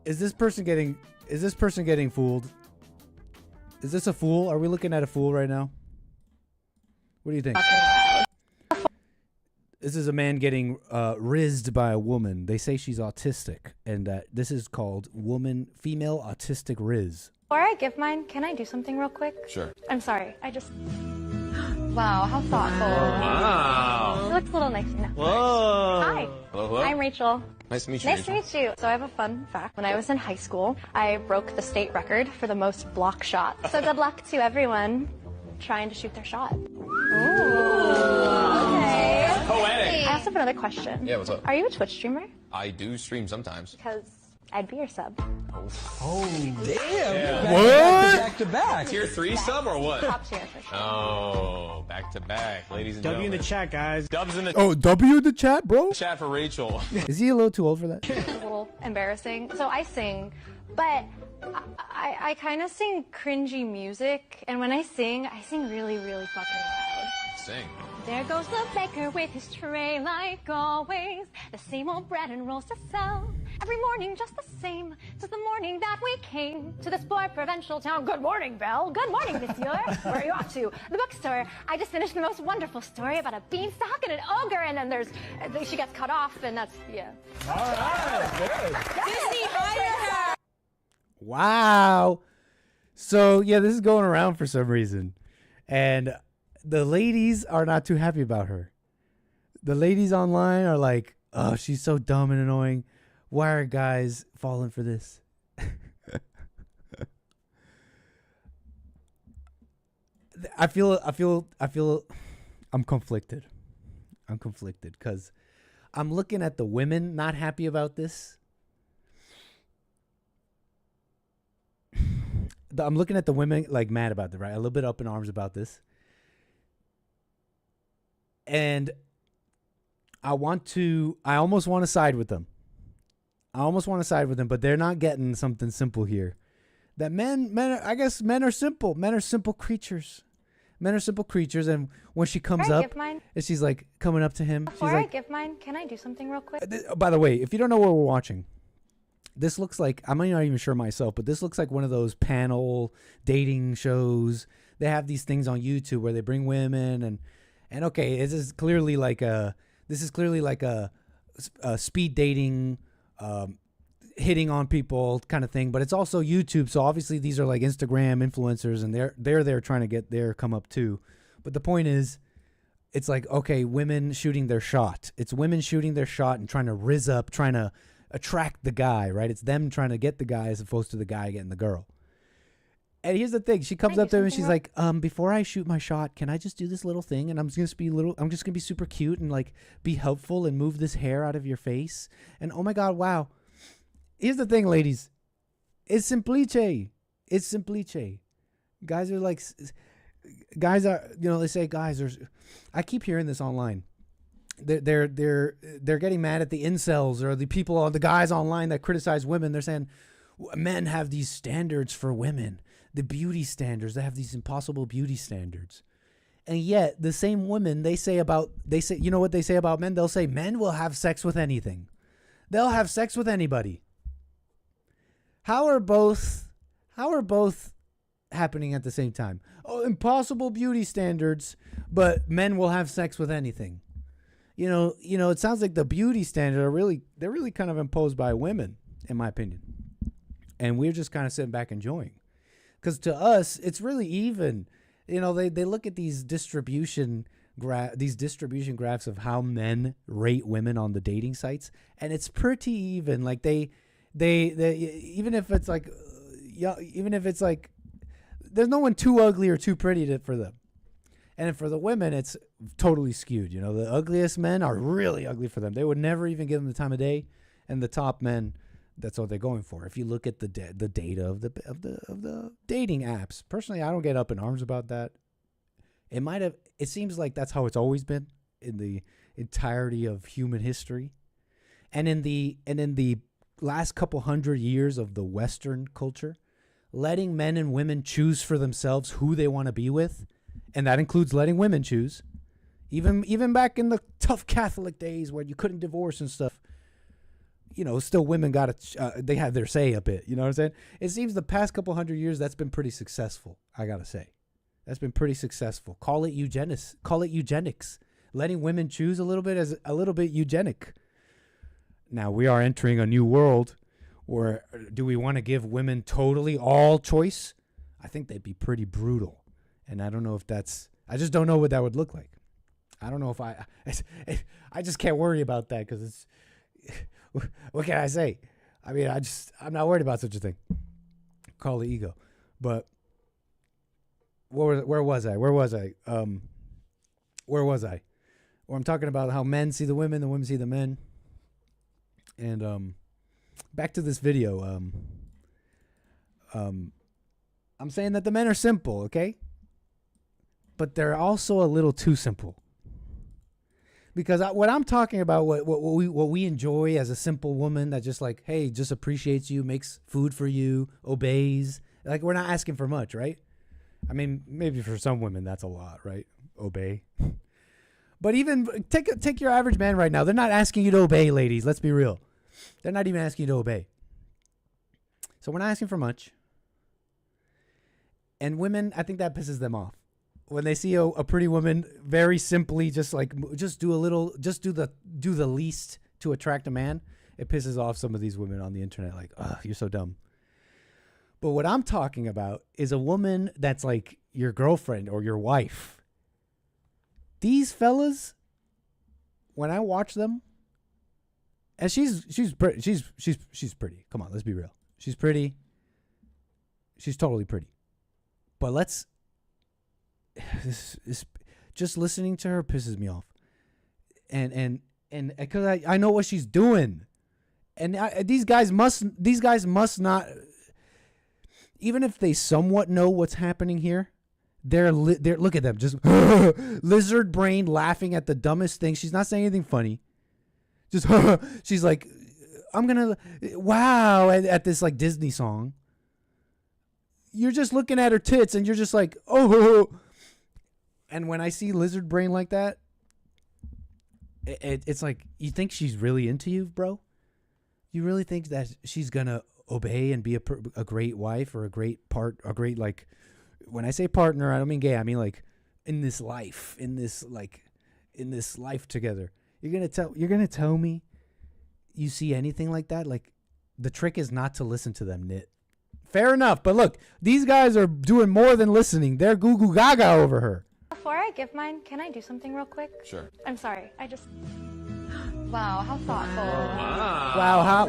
Is this person getting fooled? Is this a fool? Are we looking at a fool right now? What do you think? This is a man getting rizzed by a woman. They say she's autistic, and this is called female autistic riz. Before I give mine, can I do something real quick? Sure. I'm sorry. Wow, how thoughtful. Wow. She looks a little nice now. Whoa. Hi. Hello. I'm Rachel. Nice to meet you. Nice to meet you. So I have a fun fact. When I was in high school, I broke the state record for the most block shots. So good luck to everyone trying to shoot their shot. Ooh. Okay. Poetic. I also have another question. Yeah, what's up? Are you a Twitch streamer? I do stream sometimes. Because I'd be your sub. Oh, Yeah. What? Back to back. Tier 3 sub or what? Top tier for sure. Oh, back to back, ladies and gentlemen. W in the chat, guys. Dubs in the Oh, W in the chat, bro? chat for Rachel. Is he a little too old for that? It's a little embarrassing. So I sing, but I kind of sing cringy music, and when I sing really, really fucking loud. Sing. There goes the baker with his tray like always. The same old bread and rolls to sell. Every morning just the same. Since the morning that we came to this poor provincial town. Good morning, Belle. Good morning, monsieur. Where are you off to? The bookstore. I just finished the most wonderful story about a beanstalk and an ogre, and then she gets cut off, and that's, yeah. All right, good. Disney, hire her! Wow. So, yeah, this is going around for some reason. And the ladies are not too happy about her. The ladies online are like, oh, she's so dumb and annoying. Why are guys falling for this? I feel I'm conflicted. I'm conflicted because I'm looking at the women not happy about this. I'm looking at the women like mad about it, right? A little bit up in arms about this. And I almost want to side with them. But they're not getting something simple here. That men are simple. Men are simple creatures. Men are simple creatures, and when she comes Before I up, give mine- and she's like coming up to him, she's Before I like, give mine, can I do something real quick? by the way, if you don't know what we're watching, this looks like, I'm not even sure myself, but this looks like one of those panel dating shows. They have these things on YouTube where they bring women and okay, this is clearly like a speed dating, hitting on people kind of thing, but it's also YouTube. So obviously these are like Instagram influencers, and they're there trying to get their come up too. But the point is, it's like, okay, women shooting their shot. It's women shooting their shot and trying to rizz up, trying to attract the guy, right? It's them trying to get the guy as opposed to the guy getting the girl. And here's the thing: she comes up to him and she's like, "Before I shoot my shot, can I just do this little thing? And I'm just gonna be super cute and like be helpful and move this hair out of your face." And oh my God, wow! Here's the thing, ladies: it's simplice. It's simplice. Guys are like, they say guys are. I keep hearing this online. They're getting mad at the incels or the people or the guys online that criticize women. They're saying men have these standards for women, the beauty standards. They have these impossible beauty standards, and yet the same women you know what they say about men? They'll say men will have sex with anything. They'll have sex with anybody. How are both happening at the same time? Oh, impossible beauty standards, but men will have sex with anything. You know, it sounds like the beauty standards they're really kind of imposed by women, in my opinion. And we're just kind of sitting back enjoying. Because to us, it's really even. You know, they look at these distribution graphs of how men rate women on the dating sites, and it's pretty even. Like they even if it's like there's no one too ugly or too pretty for them. And for the women, it's totally skewed. You know, the ugliest men are really ugly for them. They would never even give them the time of day. And the top men, that's what they're going for. If you look at the data of the dating apps, personally, I don't get up in arms about that. It seems like that's how it's always been in the entirety of human history, and in the last couple hundred years of the Western culture, letting men and women choose for themselves who they want to be with. And that includes letting women choose. Even back in the tough Catholic days where you couldn't divorce and stuff, you know, still women they have their say a bit. You know what I'm saying? It seems the past couple hundred years, that's been pretty successful, I got to say. That's been pretty successful. Call it eugenics. Letting women choose a little bit as a little bit eugenic. Now, we are entering a new world where do we want to give women totally all choice? I think they'd be pretty brutal. And I don't know if I just don't know what that would look like. I don't know if I just can't worry about that because it's, what can I say? I mean, I'm not worried about such a thing. Call it ego. But where was I? Where I'm talking about how men see the women see the men. And back to this video. I'm saying that the men are simple, okay? But they're also a little too simple. Because what I'm talking about, what we enjoy as a simple woman that just like, hey, just appreciates you, makes food for you, obeys. Like, we're not asking for much, right? I mean, maybe for some women that's a lot, right? Obey. But even take your average man right now. They're not asking you to obey, ladies. Let's be real. They're not even asking you to obey. So we're not asking for much. And women, I think that pisses them off. When they see a pretty woman, very simply just do the least to attract a man, it pisses off some of these women on the internet. Like, oh, you're so dumb. But what I'm talking about is a woman that's like your girlfriend or your wife. These fellas, when I watch them, and she's pretty. Come on, let's be real. She's pretty. She's totally pretty. But just listening to her pisses me off, and because I know what she's doing, and these guys must not, even if they somewhat know what's happening here, they're look at them, just lizard brain laughing at the dumbest thing. She's not saying anything funny, just she's like, I'm gonna wow at this like Disney song. You're just looking at her tits and you're just like, oh. And when I see lizard brain like that, it's like, you think she's really into you, bro? You really think that she's gonna obey and be a great wife or a great like, when I say partner, I don't mean gay. I mean like in this life together. You're gonna tell me you see anything like that? Like, the trick is not to listen to them, Nit. Fair enough, but look, these guys are doing more than listening. They're goo goo gaga over her. Before I give mine, can I do something real quick? Sure. I'm sorry. Wow, how thoughtful.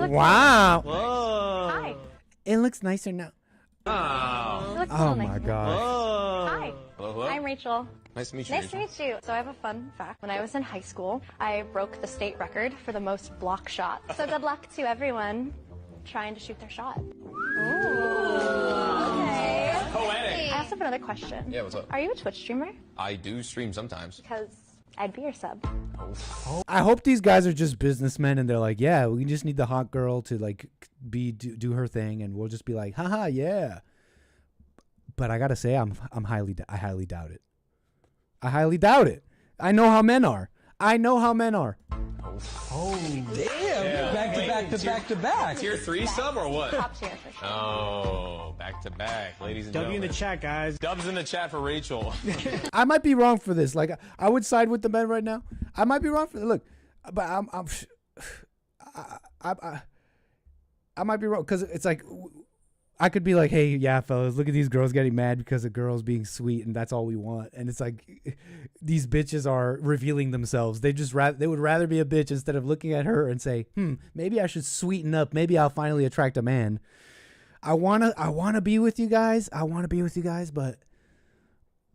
Wow. Whoa. Hi. It looks nicer now. It looks Oh so my nice. gosh. Hi. Hello. I'm Rachel. Nice to meet you. Nice to meet you. So I have a fun fact. When I was in high school, I broke the state record for the most block shots. So good luck to everyone trying to shoot their shot. Ooh. Okay. Poetic. I also have another question. Yeah, what's up? Are you a Twitch streamer? I do stream sometimes. Because I'd be your sub. I hope these guys are just businessmen and they're like, yeah, we just need the hot girl to like do her thing, and we'll just be like, haha, yeah. But I gotta say, I highly doubt it. I highly doubt it. I know how men are. Oh, damn. Back to back. Tier 3 sub or what? Top tier for sure. Oh, back to back, ladies and W in gentlemen. the chat, guys. Dubs in the chat for Rachel. I might be wrong for this. Like, I would side with the men right now. I might be wrong for look, but I might be wrong because it's like, I could be like, hey, yeah, fellas, look at these girls getting mad because a girl's being sweet, and that's all we want. And it's like, these bitches are revealing themselves. They would rather be a bitch instead of looking at her and say, maybe I should sweeten up. Maybe I'll finally attract a man. I wanna be with you guys.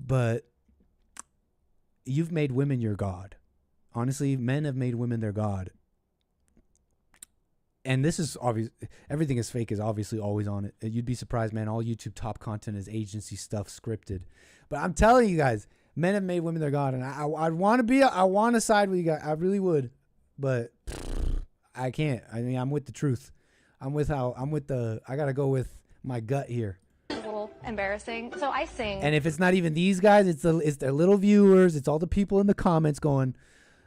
But you've made women your god. Honestly, men have made women their god. And this is obvious. Everything is fake is obviously always on it. You'd be surprised, man. All YouTube top content is agency stuff, scripted. But I'm telling you guys, men have made women their god, and I want to side with you guys. I really would, but I can't. I mean, I'm with the truth. I gotta go with my gut here. It's a little embarrassing. So I sing. And if it's not even these guys, it's their little viewers. It's all the people in the comments going,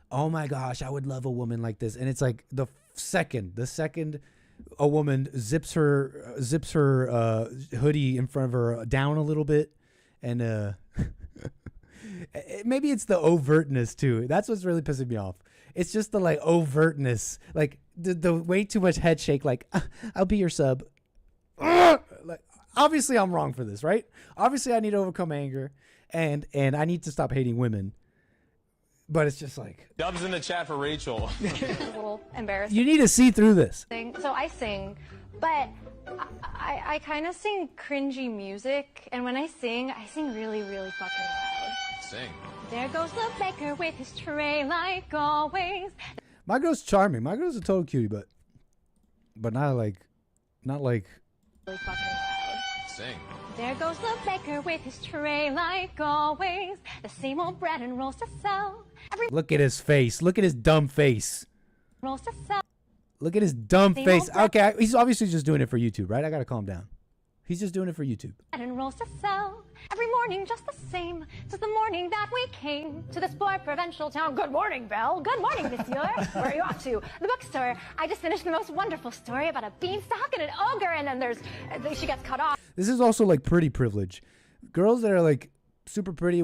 "Oh my gosh, I would love a woman like this." And it's like the second a woman zips her hoodie in front of her down a little bit, and maybe it's the overtness too. That's what's really pissing me off. It's just the like overtness, like the way too much head shake. Like, I'll be your sub. Like, obviously I'm wrong for this, right? Obviously I need to overcome anger, and I need to stop hating women. But it's just like, Dubs in the chat for Rachel. It's a little embarrassing. you need to see through this. So I sing, but I kind of sing cringy music, and when I sing really, really fucking loud. Sing. There goes the baker with his tray like always. My girl's charming. My girl's a total cutie, but not like. Really fucking loud. Sing. There goes the baker with his tray like always. The same old bread and rolls to sell. Look at his face. Look at his dumb face. Rolls to sell. Look at his dumb Same face. old Okay, he's obviously just doing it for YouTube, right? I gotta calm down. He's just doing it for YouTube. Bread and rolls to sell. Every morning just the same. Since the morning that we came to this poor provincial town. Good morning, Belle. Good morning, monsieur. Where are you off to? The bookstore. I just finished the most wonderful story about a beanstalk and an ogre, and then she gets cut off. This is also like pretty privilege. Girls that are like super pretty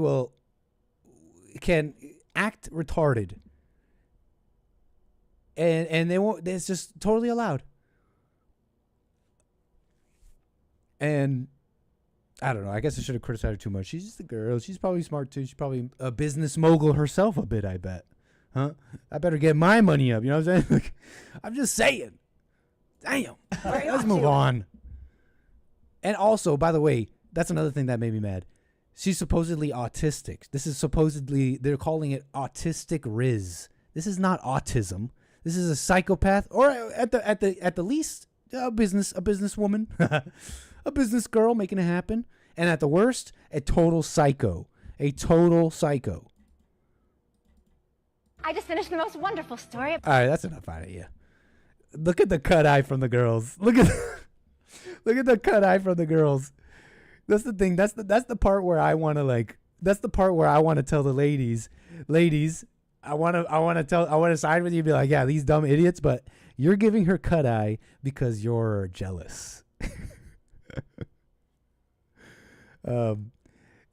can act retarded. And they won't. It's just totally allowed. And I don't know. I guess I should have criticized her too much. She's just a girl. She's probably smart too. She's probably a business mogul herself a bit, I bet. Huh? I better get my money up. You know what I'm saying? Like, I'm just saying. Damn. Let's move on. And also, by the way, that's another thing that made me mad. She's supposedly autistic. This is supposedly, they're calling it autistic Riz. This is not autism. This is a psychopath, or at the least, a businesswoman, a business girl making it happen, and at the worst, a total psycho. A total psycho. I just finished the most wonderful story. All right, that's enough out of you. Look at the cut eye from the girls. Look at the cut eye from the girls. That's the thing. That's the part where I want to like that's the part where I want to tell the ladies, I want to side with you and be like, yeah, these dumb idiots, but you're giving her cut eye because you're jealous.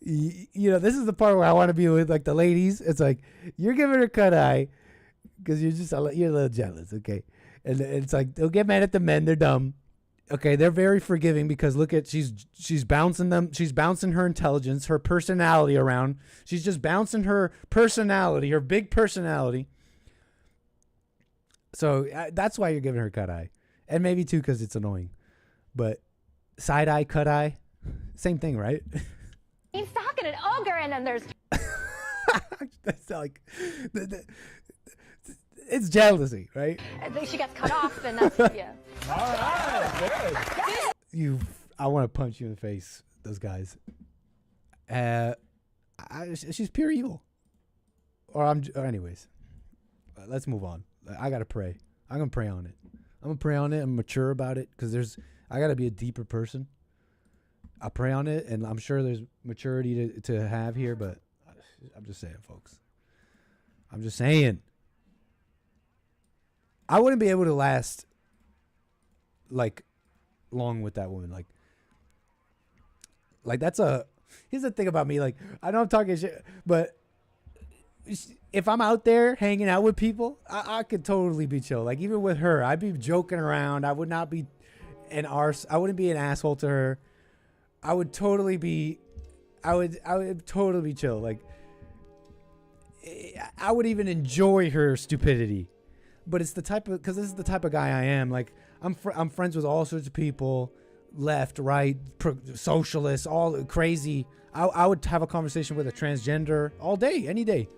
You know, this is the part where I want to be with like the ladies. It's like, you're giving her cut eye because you're a little jealous. Okay. And it's like, they'll get mad at the men. They're dumb. Okay. They're very forgiving because look at, she's bouncing them. She's bouncing her intelligence, her personality around. She's just bouncing her personality, her big personality. So that's why you're giving her cut eye. And maybe too, because it's annoying, but side eye, cut eye, same thing, right? He's talking an ogre, and then there's. That's like, it's jealousy, right? And then she gets cut off, and that's yeah. All right, good. I want to punch you in the face, those guys. She's pure evil. Or anyways, let's move on. I gotta pray. I'm gonna pray on it. I'm mature about it because I gotta be a deeper person. I pray on it, and I'm sure there's maturity to have here, but I'm just saying, folks. I'm just saying. I wouldn't be able to last, like, long with that woman. Like here's the thing about me. Like, I know I'm talking shit, but if I'm out there hanging out with people, I could totally be chill. Like, even with her, I'd be joking around. I would not be I wouldn't be an asshole to her. I would totally be chill. Like, I would even enjoy her stupidity. But it's because this is the type of guy I am. Like, I'm friends with all sorts of people, left, right, socialists, all crazy. I would have a conversation with a transgender all day, any day.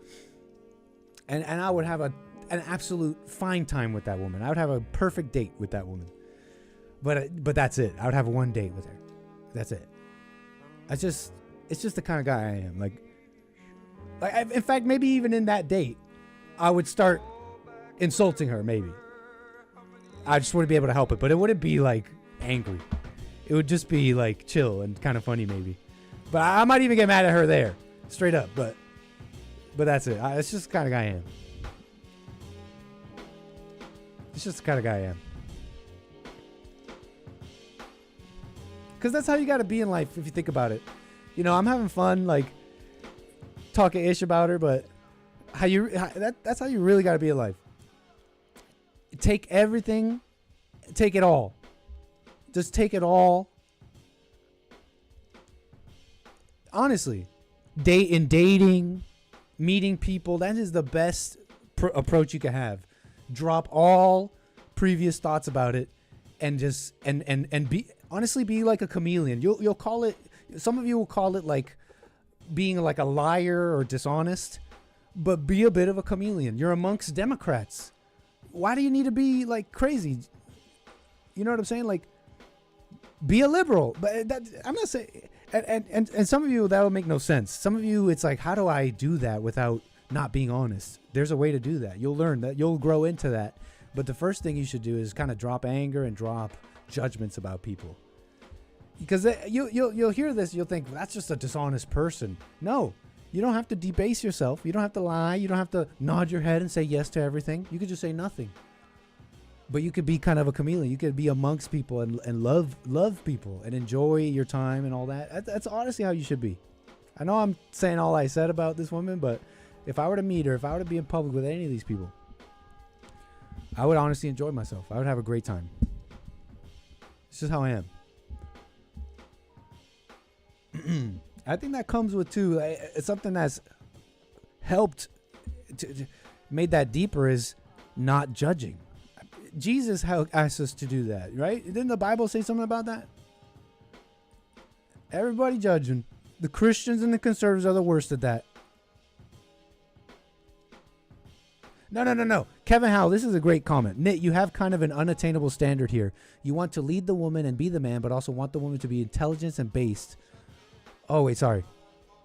And I would have an absolute fine time with that woman. I would have a perfect date with that woman. But that's it. I would have one date with her. That's it. It's just the kind of guy I am. Like in fact, maybe even in that date, I would start insulting her. Maybe I just wouldn't be able to help it, but it wouldn't be like angry. It would just be like chill and kind of funny, maybe. But I might even get mad at her there, straight up. But that's it. It's just the kind of guy I am. It's just the kind of guy I am. Because that's how you got to be in life if you think about it. You know, I'm having fun, like, talking ish about her, but that's how you really got to be in life. Take everything, take it all. Just take it all. Honestly, dating, meeting people, that is the best approach you can have. Drop all previous thoughts about it and just and be honestly be like a chameleon. You'll call it, some of you will call it like being like a liar or dishonest, but be a bit of a chameleon. You're amongst Democrats. Why do you need to be like crazy? You know what I'm saying? Like, be a liberal. But I'm not saying, and some of you, that will make no sense. Some of you, it's like, how do I do that without not being honest? There's a way to do that. You'll learn that. You'll grow into that. But the first thing you should do is kind of drop anger and drop judgments about people. Because you'll hear this, you'll think, that's just a dishonest person. No, you don't have to debase yourself. You don't have to lie. You don't have to nod your head and say yes to everything. You could just say nothing. But you could be kind of a chameleon. You could be amongst people and love people and enjoy your time and all that. That's honestly how you should be. I know I'm saying all I said about this woman, but if I were to meet her, if I were to be in public with any of these people, I would honestly enjoy myself. I would have a great time. It's just how I am. I think that comes with too. It's something that's helped made that deeper is not judging. Jesus asked us to do that, right? Didn't the Bible say something about that? Everybody judging. The Christians and the conservatives are the worst at that. No. Kevin Howell, this is a great comment. Nit, you have kind of an unattainable standard here. You want to lead the woman and be the man, but also want the woman to be intelligent and based. Oh, wait, sorry.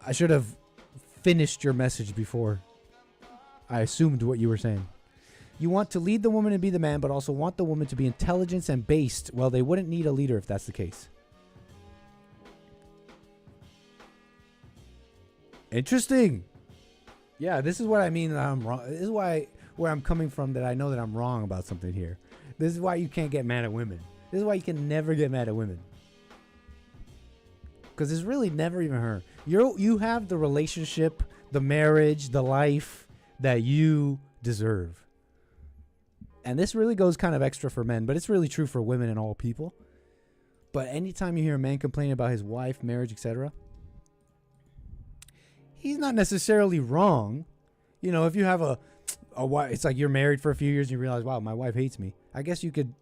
I should have finished your message before I assumed what you were saying. You want to lead the woman and be the man, but also want the woman to be intelligent and based. Well, they wouldn't need a leader if that's the case. Interesting. Yeah, this is what I mean that I'm wrong. This is where I'm coming from, that I know that I'm wrong about something here. This is why you can't get mad at women. This is why you can never get mad at women. Because it's really never even her. You have the relationship, the marriage, the life that you deserve. And this really goes kind of extra for men, but it's really true for women and all people. But anytime you hear a man complain about his wife, marriage, etc., he's not necessarily wrong. You know, if you have a wife, it's like you're married for a few years and you realize, wow, my wife hates me. I guess you could,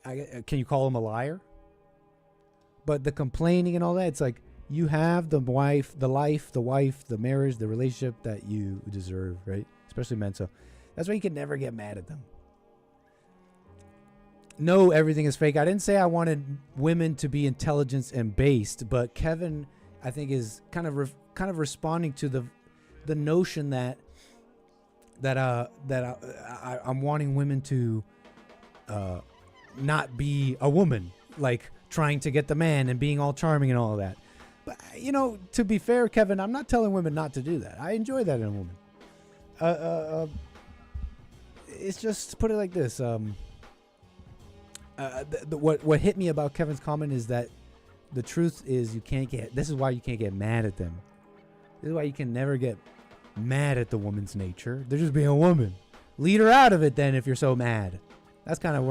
can you call him a liar? But the complaining and all that, it's like you have the wife, the life, the marriage, the relationship that you deserve, right? Especially men. So that's why you can never get mad at them. No, everything is fake. I didn't say I wanted women to be intelligence and based, but Kevin, I think, is kind of responding to the notion that I'm wanting women to not be a woman, like trying to get the man and being all charming and all of that. But, you know, to be fair, Kevin, I'm not telling women not to do that. I enjoy that in a woman. It's just, put it like this. What hit me about Kevin's comment is that the truth is this is why you can't get mad at them. This is why you can never get mad at the woman's nature. They're just being a woman. Lead her out of it then if you're so mad. That's kind of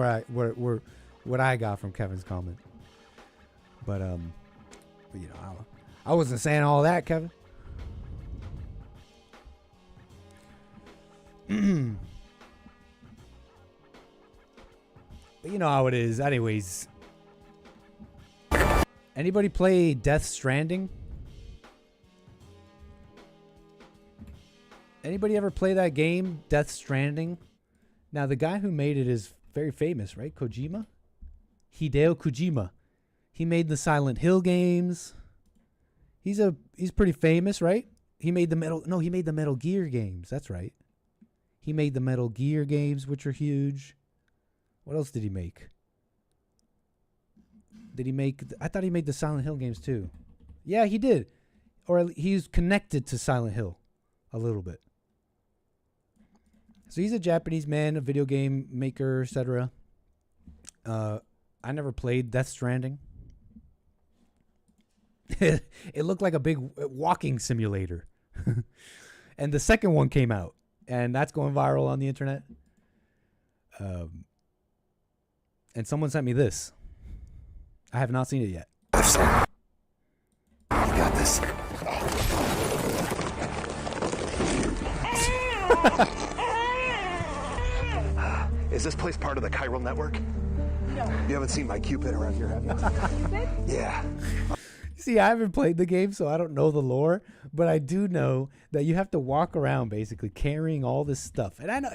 what I got from Kevin's comment. But you know, I wasn't saying all that, Kevin. But you know how it is. Anyways. Anybody play Death Stranding? Anybody ever play that game, Death Stranding? Now, the guy who made it is very famous, right? Kojima? Hideo Kojima. He made the Silent Hill games. He's pretty famous, right? He made the Metal Gear games. That's right. He made the Metal Gear games, which are huge. What else did he make? I thought he made the Silent Hill games too. Yeah, he did. Or he's connected to Silent Hill a little bit. So he's a Japanese man, a video game maker, etc. I never played Death Stranding. It looked like a big walking simulator. And the second one came out, and that's going viral on the internet. And someone sent me this. I have not seen it yet. I got this. Is this place part of the chiral network? No. You haven't seen my Cupid around here, have you? Yeah. See, I haven't played the game, so I don't know the lore, but I do know that you have to walk around basically carrying all this stuff. And I know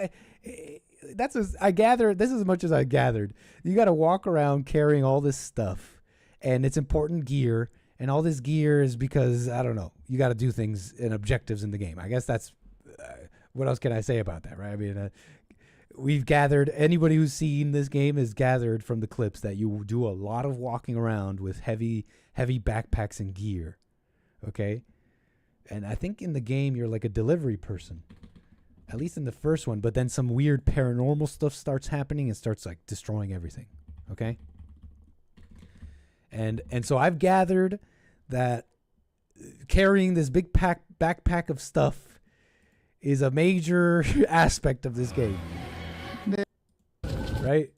this is as much as I gathered. You got to walk around carrying all this stuff, and it's important gear, and all this gear is because, I don't know, you got to do things and objectives in the game. I guess that's what else can I say about that, right? I mean, we've gathered, anybody who's seen this game has gathered from the clips that you do a lot of walking around with heavy backpacks and gear, okay? And I think in the game you're like a delivery person, at least in the first one, but then some weird paranormal stuff starts happening and starts like destroying everything, okay? And so I've gathered that carrying this big backpack of stuff is a major aspect of this game. Right?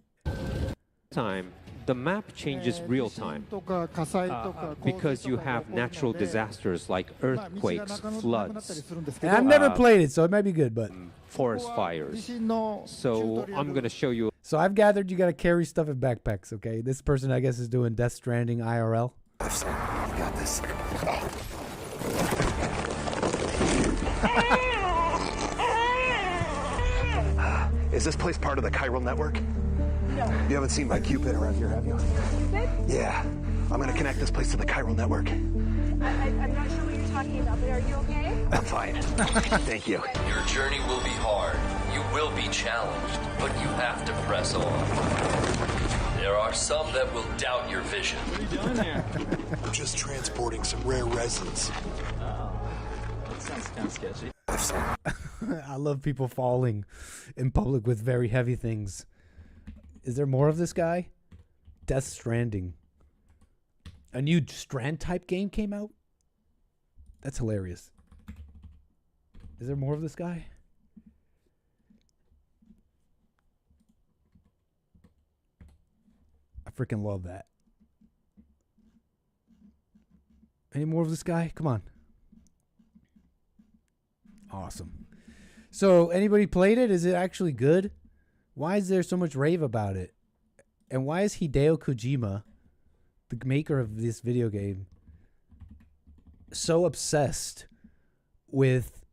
Time, the map changes real time because you have natural disasters like earthquakes, floods. And I've never played it, so it might be good, but forest fires. So I'm gonna show you. So I've gathered you gotta carry stuff in backpacks, okay? This person, I guess, is doing Death Stranding IRL. I've got this. Is this place part of the chiral network? No. You haven't seen my Cupid around here, have you? Cupid? Yeah. I'm going to connect this place to the chiral network. I'm not sure what you're talking about, but are you okay? I'm fine. Thank you. Your journey will be hard. You will be challenged, but you have to press on. There are some that will doubt your vision. What are you doing there? We're just transporting some rare resins. It's kind of sketchy. I love people falling in public with very heavy things. Is there more of this guy? Death Stranding. A new Strand type game came out? That's hilarious. Is there more of this guy? I freaking love that. Any more of this guy? Come on. Awesome. So, anybody played it? Is it actually good? Why is there so much rave about it? And why is Hideo Kojima, the maker of this video game, so obsessed with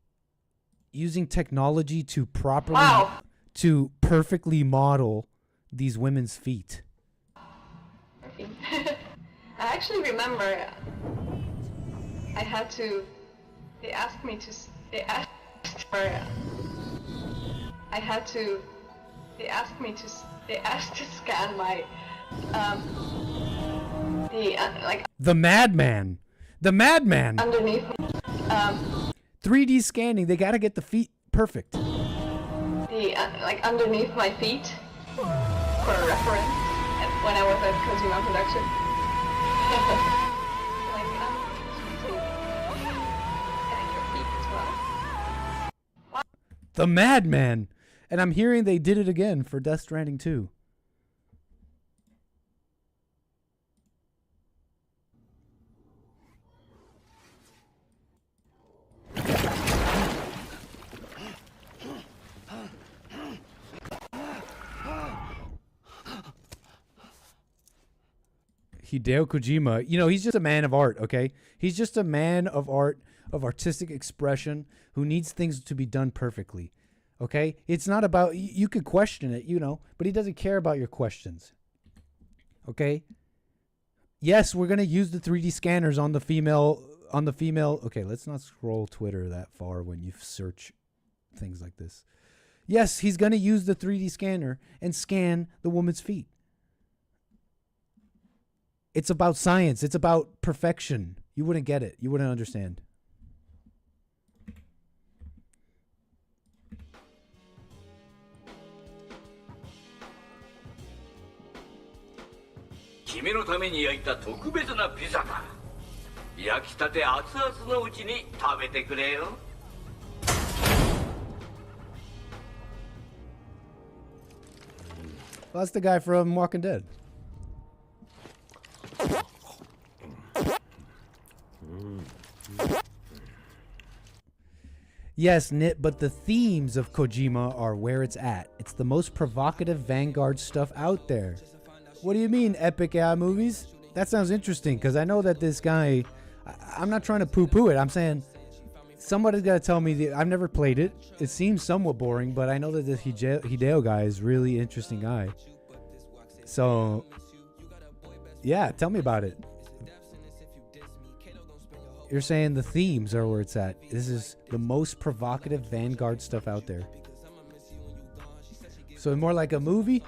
using technology to to perfectly model these women's feet? I actually remember I had to, they asked to scan my, The madman. underneath, 3D scanning. They got to get the feet perfect. underneath my feet for a reference when I was at Kojima Production. Scanning your feet as well. The madman. And I'm hearing they did it again for Death Stranding 2. Hideo Kojima, he's just a man of art, okay? He's just a man of art, of artistic expression, who needs things to be done perfectly, okay? It's not about, you could question it, but he doesn't care about your questions, okay? Yes, we're going to use the 3D scanners on the female, okay, let's not scroll Twitter that far when you search things like this. Yes, he's going to use the 3D scanner and scan the woman's feet. It's about science. It's about perfection. You wouldn't get it. You wouldn't understand. Well, that's the guy from Walking Dead. Yes, Nit, but the themes of Kojima are where it's at. It's the most provocative vanguard stuff out there. What do you mean, epic AI movies? That sounds interesting, because I know that this guy... I'm not trying to poo-poo it. I'm saying somebody's got to tell me... I've never played it. It seems somewhat boring, but I know that this Hideo guy is a really interesting guy. So, yeah, tell me about it. You're saying the themes are where it's at. This is the most provocative vanguard stuff out there. So more like a movie?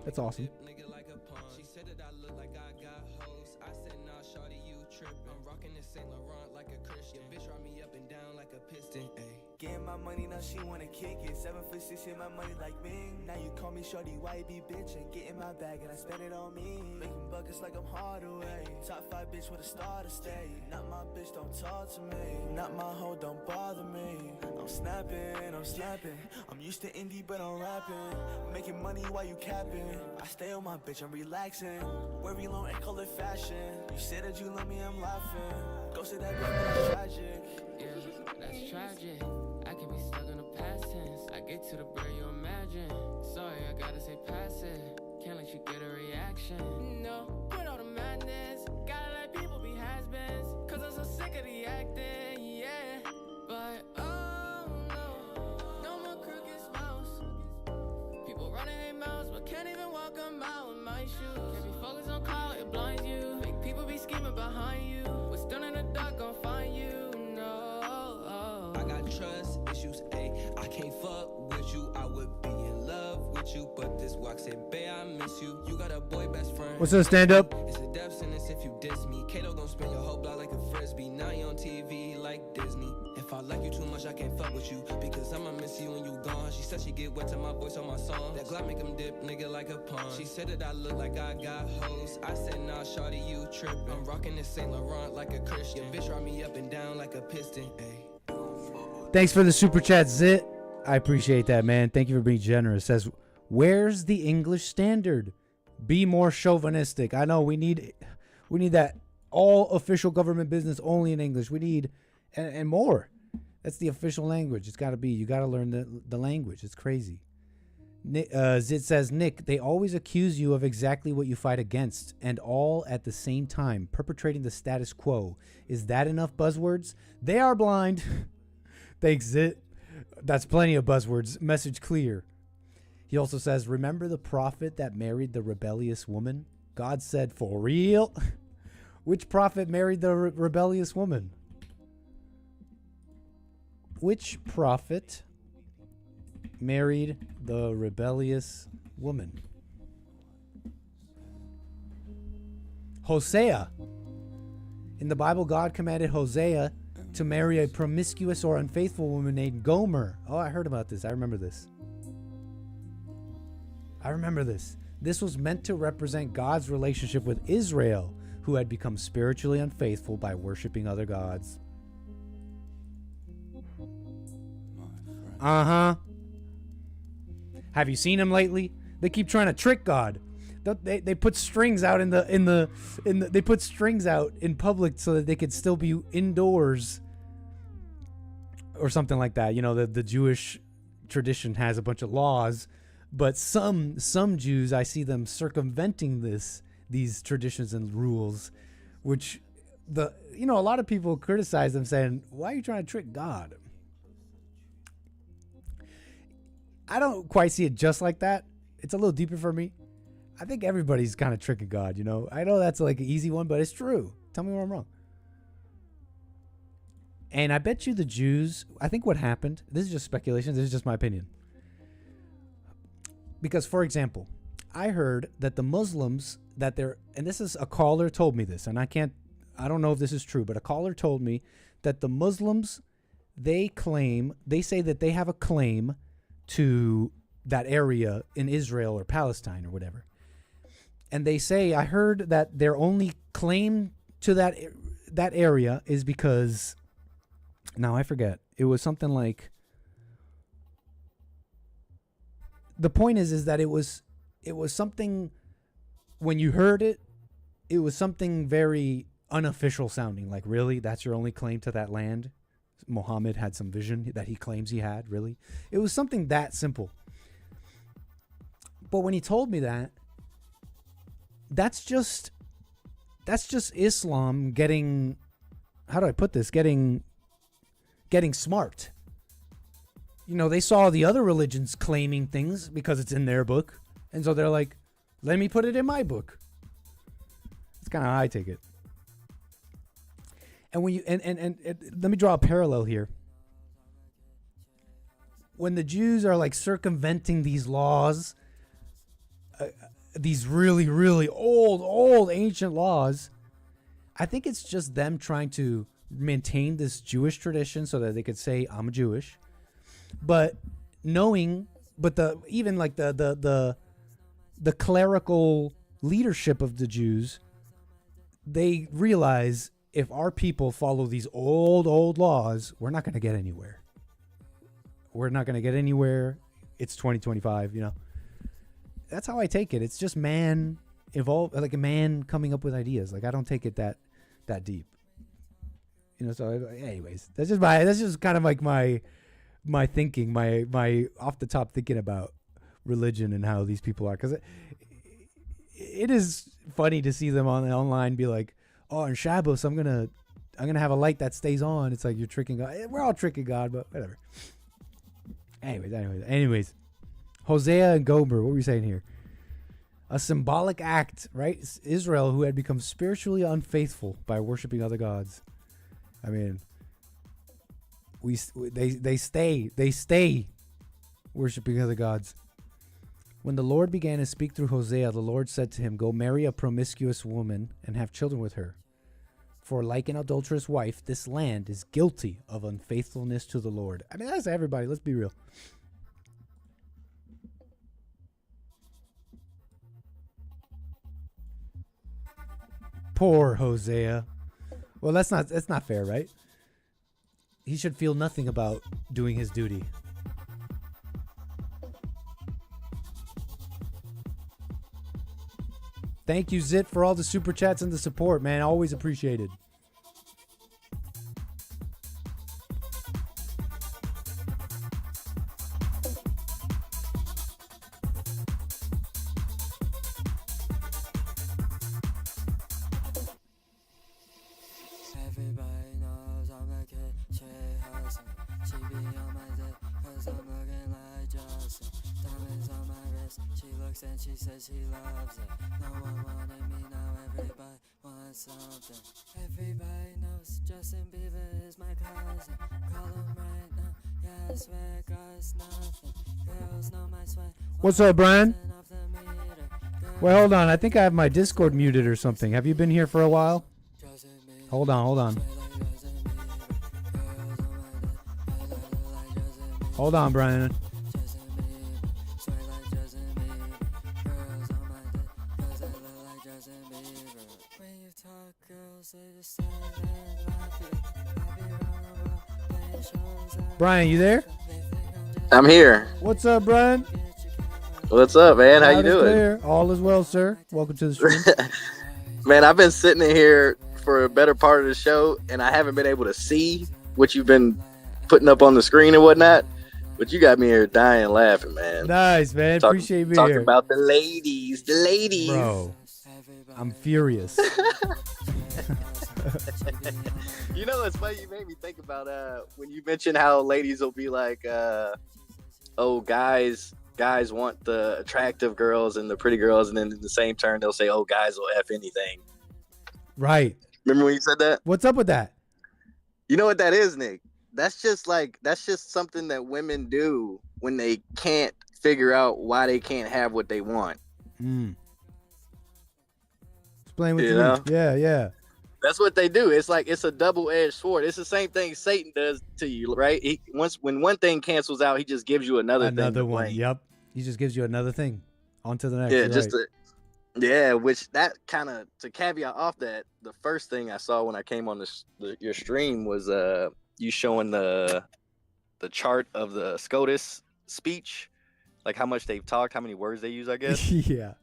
That's awesome. Getting my money, now she wanna kick it. 7'6", hit my money like Ming. Now you call me shorty, why you be bitchin'? Get in my bag and I spend it on me. Making buckets like I'm Hardaway. Top 5 bitch with a star to stay. Not my bitch, don't talk to me. Not my hoe, don't bother me. I'm snapping. I'm used to indie, but I'm rapping. Making money while you capping. I stay on my bitch, I'm relaxing. Wearing long and color fashion. You said that you love me, I'm laughing. Ghosted that bitch, but that's tragic. Yeah, that's tragic. I can be stuck in the past tense. I get to the bird you imagine. Sorry, I gotta say pass it. Can't let you get a reaction. No, quit all the madness. Gotta let people be has-beens. Cause I'm so sick of the acting, yeah. But oh no, no more crooked smiles. People running their mouths but can't even walk a mile in my shoes. Can't be focused on cloud, it blinds you. Make people be scheming behind you. We're still in the dark, gon' find you. I got trust issues, ayy. I can't fuck with you. I would be in love with you, but this walk said, babe, I miss you. You got a boy best friend. What's up, stand up? It's a death sentence if you diss me. Kato gon' gon' spin your whole block like a frisbee. Now you on TV like Disney. If I like you too much, I can't fuck with you, because I'ma miss you when you gone. She said she get wet to my voice on my song. That Glock make him dip, nigga, like a pond. She said that I look like I got hoes. I said, nah, shawty, you trippin'. I'm rockin' this Saint Laurent like a Christian. Your bitch ride me up and down like a piston. Ay. Thanks for the super chat, Zit. I appreciate that, man. Thank you for being generous. Says, where's the English standard? Be more chauvinistic. I know we need that all official government business only in English. We need and more. That's the official language. It's got to be. You got to learn the language. It's crazy. Zit says, Nick, they always accuse you of exactly what you fight against, and all at the same time, perpetrating the status quo. Is that enough buzzwords? They are blind. Thanks, Zit. That's plenty of buzzwords. Message clear. He also says, remember the prophet that married the rebellious woman? God said, for real? Which prophet married the rebellious woman? Which prophet married the rebellious woman? Hosea. In the Bible, God commanded Hosea to marry a promiscuous or unfaithful woman named Gomer. Oh, I heard about this. I remember this. This was meant to represent God's relationship with Israel, who had become spiritually unfaithful by worshiping other gods. Uh-huh. Have you seen them lately? They keep trying to trick God. They put strings out they put strings out in public so that they could still be indoors or something like that. You know, the Jewish tradition has a bunch of laws, but some Jews, I see them circumventing these traditions and rules, which a lot of people criticize them, saying, why are you trying to trick God? I don't quite see it just like that. It's a little deeper for me. I think everybody's kind of tricking God, you know. I know that's like an easy one, but it's true. Tell me where I'm wrong. And I bet you the Jews, I think what happened, this is just speculation, this is just my opinion. Because, for example, I heard that the Muslims, and this is a caller told me this, and I don't know if this is true, but a caller told me that the Muslims, they say that they have a claim to that area in Israel or Palestine or whatever. And they say, I heard that their only claim to that area is because, now I forget, it was something like, the point is that it was something, when you heard it, it was something very unofficial sounding, like, really, that's your only claim to that land? Muhammad had some vision that he claims he had, really? It was something that simple. But when he told me that, that's just Islam getting, how do I put this, getting smart. You know, they saw the other religions claiming things because it's in their book, and so they're like, let me put it in my book. It's kind of how I take it. And when you and let me draw a parallel here. When the Jews are like circumventing these laws, these really, really old ancient laws, I think it's just them trying to maintain this Jewish tradition so that they could say, I'm Jewish. But the clerical leadership of the Jews, they realize, if our people follow these old laws, we're not going to get anywhere. It's 2025, you know. That's how I take it. It's just man evolved, like a man coming up with ideas. Like, I don't take it that deep. You know, so anyways, that's just kind of like my thinking, my off the top thinking about religion and how these people are, cuz it is funny to see them online be like, oh, on Shabbos, I'm gonna have a light that stays on. It's like, you're tricking God. We're all tricking God, but whatever. Anyways. Hosea and Gomer, what were you saying here? A symbolic act, right? It's Israel, who had become spiritually unfaithful by worshiping other gods. I mean, they stay worshiping other gods. When the Lord began to speak through Hosea, the Lord said to him, go marry a promiscuous woman and have children with her. For like an adulterous wife, this land is guilty of unfaithfulness to the Lord. I mean, that's everybody. Let's be real. Poor Hosea. Well, that's not fair, right? He should feel nothing about doing his duty. Thank you, Zit, for all the super chats and the support, man. Always appreciated. Everybody knows I'm a kid, she hustling. She be on my dick, cause I'm looking like Justin. Diamonds on my wrist, she looks and she says she loves it. No one wanted me, now everybody wants something. Everybody knows Justin Bieber is my cousin. Call him right now, yeah, I swear God's nothing. Girls know my sweat. What's up, Brian? Wait, hold on. I think I have my Discord muted or something. Have you been here for a while? Hold on. Hold on, Brian. Brian, you there? I'm here. What's up, Brian? What's up, man? How you Loud and doing? clear. All is well, sir. Welcome to the stream. Man, I've been sitting in here for a better part of the show, and I haven't been able to see what you've been putting up on the screen and whatnot. But you got me here dying laughing, man. Nice, man. Appreciate being talking here. about the ladies. Bro, I'm furious. You know, it's funny. You made me think about when you mentioned how ladies will be like, "Oh, guys want the attractive girls and the pretty girls," and then in the same turn they'll say, "Oh, guys will f anything." Right. Remember when you said that? What's up with that? You know what that is, Nick? That's just something that women do when they can't figure out why they can't have what they want. Explain what You you know? mean. Yeah. That's what they do. It's like it's a double-edged sword. It's the same thing Satan does to you, right? When one thing cancels out, he just gives you another thing. Another to one. blame. Yep. He just gives you another thing. On to the next. Yeah, You're just right. which that kind of to caveat off that, the first thing I saw when I came on your stream was you showing the chart of the SCOTUS speech, like how much they've talked, how many words they use, I guess. Yeah.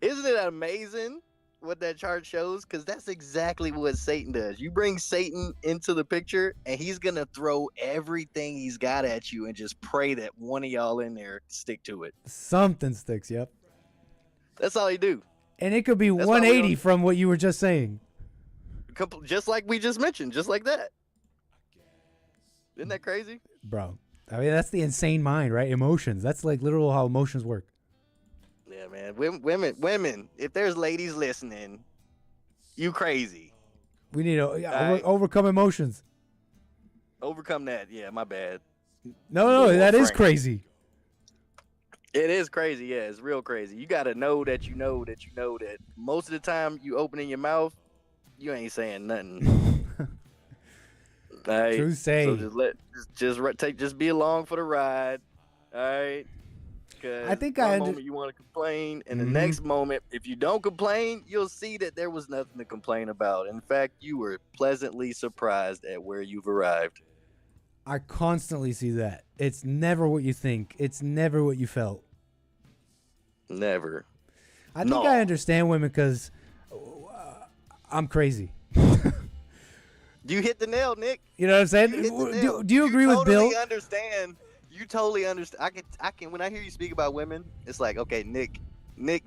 Isn't it amazing what that chart shows? Because that's exactly what Satan does. You bring Satan into the picture, and he's gonna throw everything he's got at you and just pray that one of y'all in there stick to it. Something sticks, yep. That's all he do. And it could be That's 180 from what you were just saying. Just like we just mentioned, just like that. Isn't that crazy? Bro, I mean, that's the insane mind, right? Emotions. That's like literal how emotions work. Yeah, man. Women. If there's ladies listening, you crazy. We need to overcome emotions. Overcome that. Yeah, my bad. No, that is crazy. It is crazy. Yeah, it's real crazy. You got to know that you know that most of the time you opening your mouth, you ain't saying nothing. All right? True say. So just be along for the ride. All right. I think one moment you want to complain, and the next moment, if you don't complain, you'll see that there was nothing to complain about. In fact, you were pleasantly surprised at where you've arrived. I constantly see that. It's never what you think. It's never what you felt. Never. I think I understand women because I'm crazy. You hit the nail, Nick. You know what I'm saying? Do you agree with Bill? You totally understand. I can. When I hear you speak about women, it's like, okay, Nick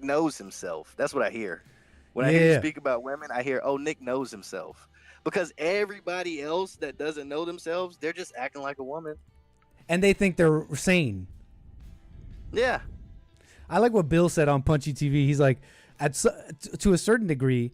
knows himself. That's what I hear. When I hear you speak about women, I hear, oh, Nick knows himself. Because everybody else that doesn't know themselves, they're just acting like a woman. And they think they're sane. Yeah. I like what Bill said on Punchy TV. He's like, to a certain degree,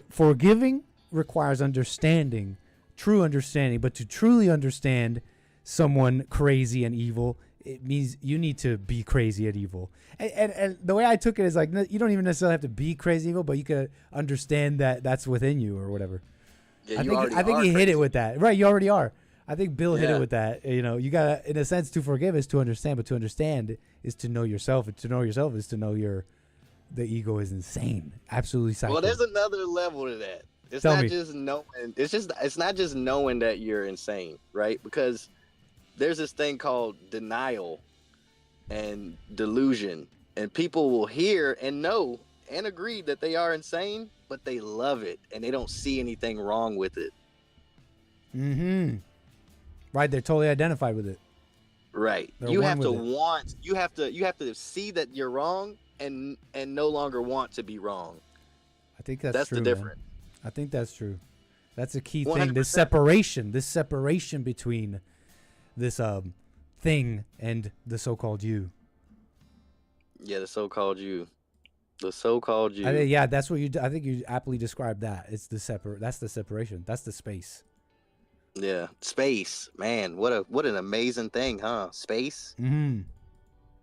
forgiving requires understanding, true understanding. But to truly understand someone crazy and evil, it means you need to be crazy and evil. And the way I took it is like, you don't even necessarily have to be crazy evil, but you could understand that that's within you or whatever. Yeah, I think he hit it with that. Right, you already are. I think Bill hit it with that. You know, you got to, in a sense, to forgive is to understand, but to understand is to know yourself. And to know yourself is to know the ego is insane. Absolutely psycho. Well, there's another level to that. It's Tell not me. just knowing. It's not just knowing that you're insane, right? Because there's this thing called denial and delusion, and people will hear and know and agree that they are insane, but they love it and they don't see anything wrong with it. Mm-hmm. Right, they're totally identified with it. Right. They're You one have to with it. want. You have to see that you're wrong and no longer want to be wrong. I think that's true, the man. difference. I think that's true. That's a key thing. 100%. This separation between this thing and the so-called you. Yeah, the so-called you. The so-called you. I think, yeah, that's what I think you aptly described that. It's that's the separation. That's the space. Yeah, space, man. What an amazing thing, huh? Space. Mm-hmm.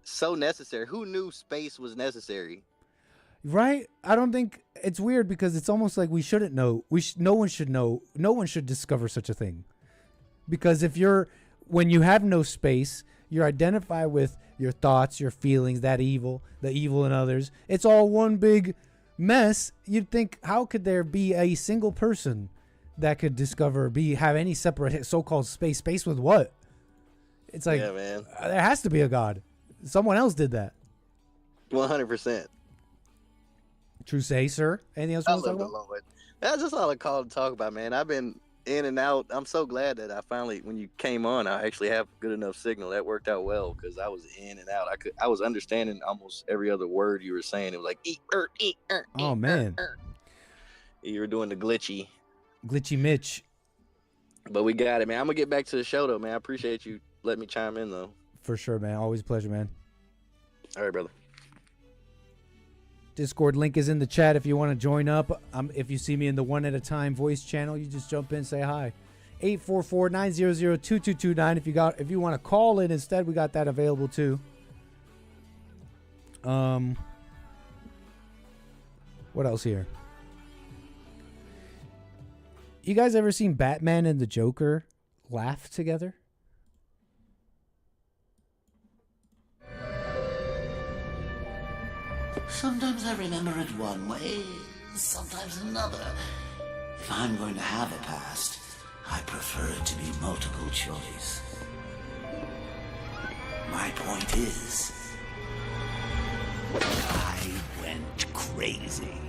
So necessary. Who knew space was necessary? Right? I don't think it's weird because it's almost like we shouldn't know. No one should know. No one should discover such a thing. Because when you have no space, you're identified with your thoughts, your feelings, the evil in others. It's all one big mess. You'd think, how could there be a single person that could have any separate so-called space? Space with what? It's like, yeah, man. There has to be a God. Someone else did that. 100%. True say, sir. Anything else you I want to love talk the about? Lord. That's just all I called to talk about, man. I've been in and out. I'm so glad that I finally, when you came on, I actually have good enough signal. That worked out well because I was in and out. I was understanding almost every other word you were saying. It was like Oh man, you were doing the glitchy Mitch. But we got it, man. I'm gonna get back to the show though, man. I appreciate you letting me chime in though. For sure, man. Always a pleasure, man. All right, brother. Discord link is in the chat if you want to join up. If you see me in the One at a Time voice channel, you just jump in, say hi. 844-900-2229. If you want to call in instead, we got that available too. What else here? You guys ever seen Batman and the Joker laugh together? Sometimes I remember it one way, sometimes another. If I'm going to have a past, I prefer it to be multiple choice. My point is, I went crazy.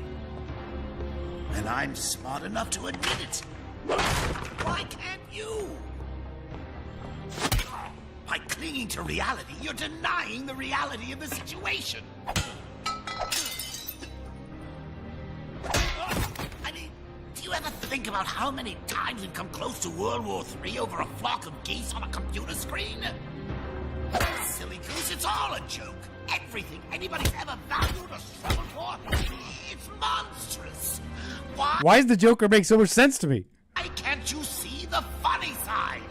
And I'm smart enough to admit it. Why can't you? By clinging to reality, you're denying the reality of the situation. I mean, do you ever think about how many times we've come close to World War III over a flock of geese on a computer screen? Silly goose, it's all a joke. Everything anybody's ever valued or struggled for, it's monstrous. Why does the Joker make so much sense to me? Why can't you see the funny side?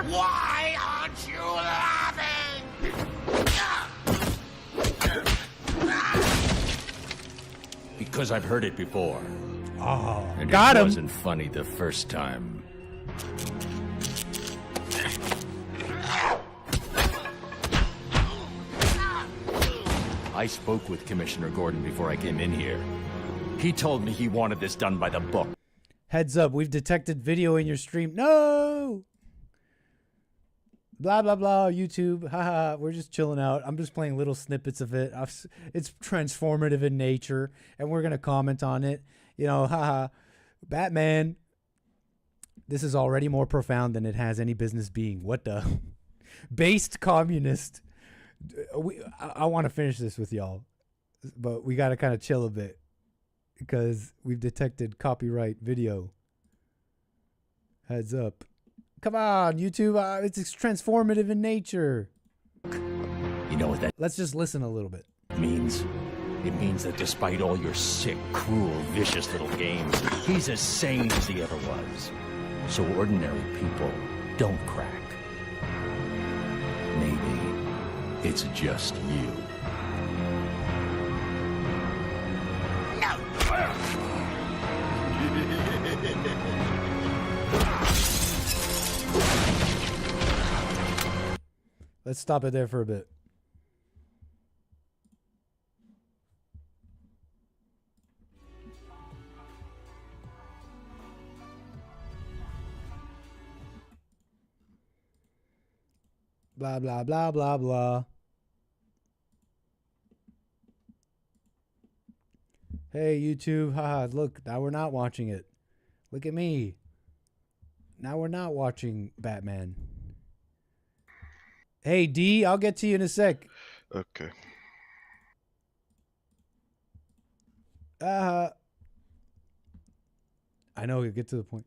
Why aren't you laughing? Because I've heard it before. Oh, and got him. It wasn't funny the first time. I spoke with Commissioner Gordon before I came in here. He told me he wanted this done by the book. Heads up, we've detected video in your stream. No! Blah, blah, blah, YouTube. Haha, we're just chilling out. I'm just playing little snippets of it. It's transformative in nature, and we're going to comment on it. You know, haha, Batman. This is already more profound than it has any business being. What the? Based communist. I want to finish this with y'all, but we got to kind of chill a bit because we've detected copyright video. Heads up. Come on, YouTube. It's transformative in nature. You know what that Let's just listen a little bit. means? It means that despite all your sick, cruel, vicious little games, he's as sane as he ever was. So ordinary people don't crack. Maybe it's just you. No. Let's stop it there for a bit. Blah, blah, blah, blah, blah. Hey, YouTube. Haha, look, now we're not watching it. Look at me. Now we're not watching Batman. Hey, D, I'll get to you in a sec. Okay. I know, we'll get to the point.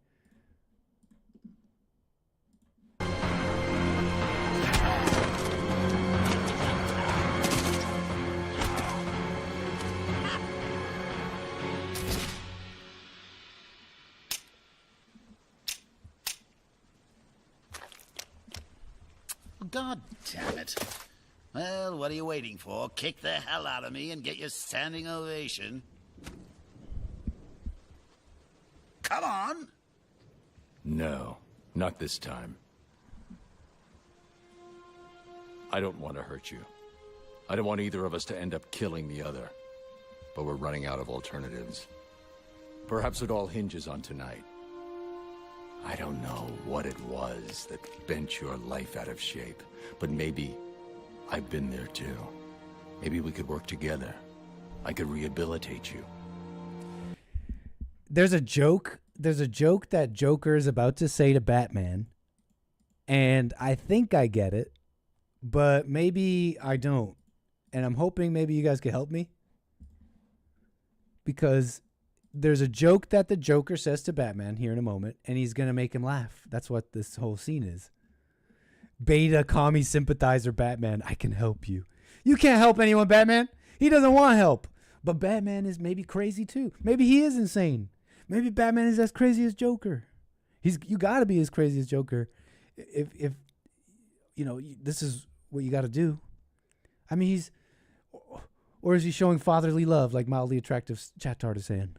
God damn it. Well, what are you waiting for? Kick the hell out of me and get your standing ovation. Come on! No, not this time. I don't want to hurt you. I don't want either of us to end up killing the other. But we're running out of alternatives. Perhaps it all hinges on tonight. I don't know what it was that bent your life out of shape, but maybe I've been there too. Maybe we could work together. I could rehabilitate you. There's a joke that Joker is about to say to Batman, and I think I get it, but maybe I don't. And I'm hoping maybe you guys can help me, because there's a joke that the Joker says to Batman here in a moment, and he's going to make him laugh. That's what this whole scene is. Beta commie sympathizer Batman, I can help you. You can't help anyone, Batman. He doesn't want help. But Batman is maybe crazy too. Maybe he is insane. Maybe Batman is as crazy as Joker. You got to be as crazy as Joker. If you know, this is what you got to do. I mean, or is he showing fatherly love like mildly attractive chat tart is saying?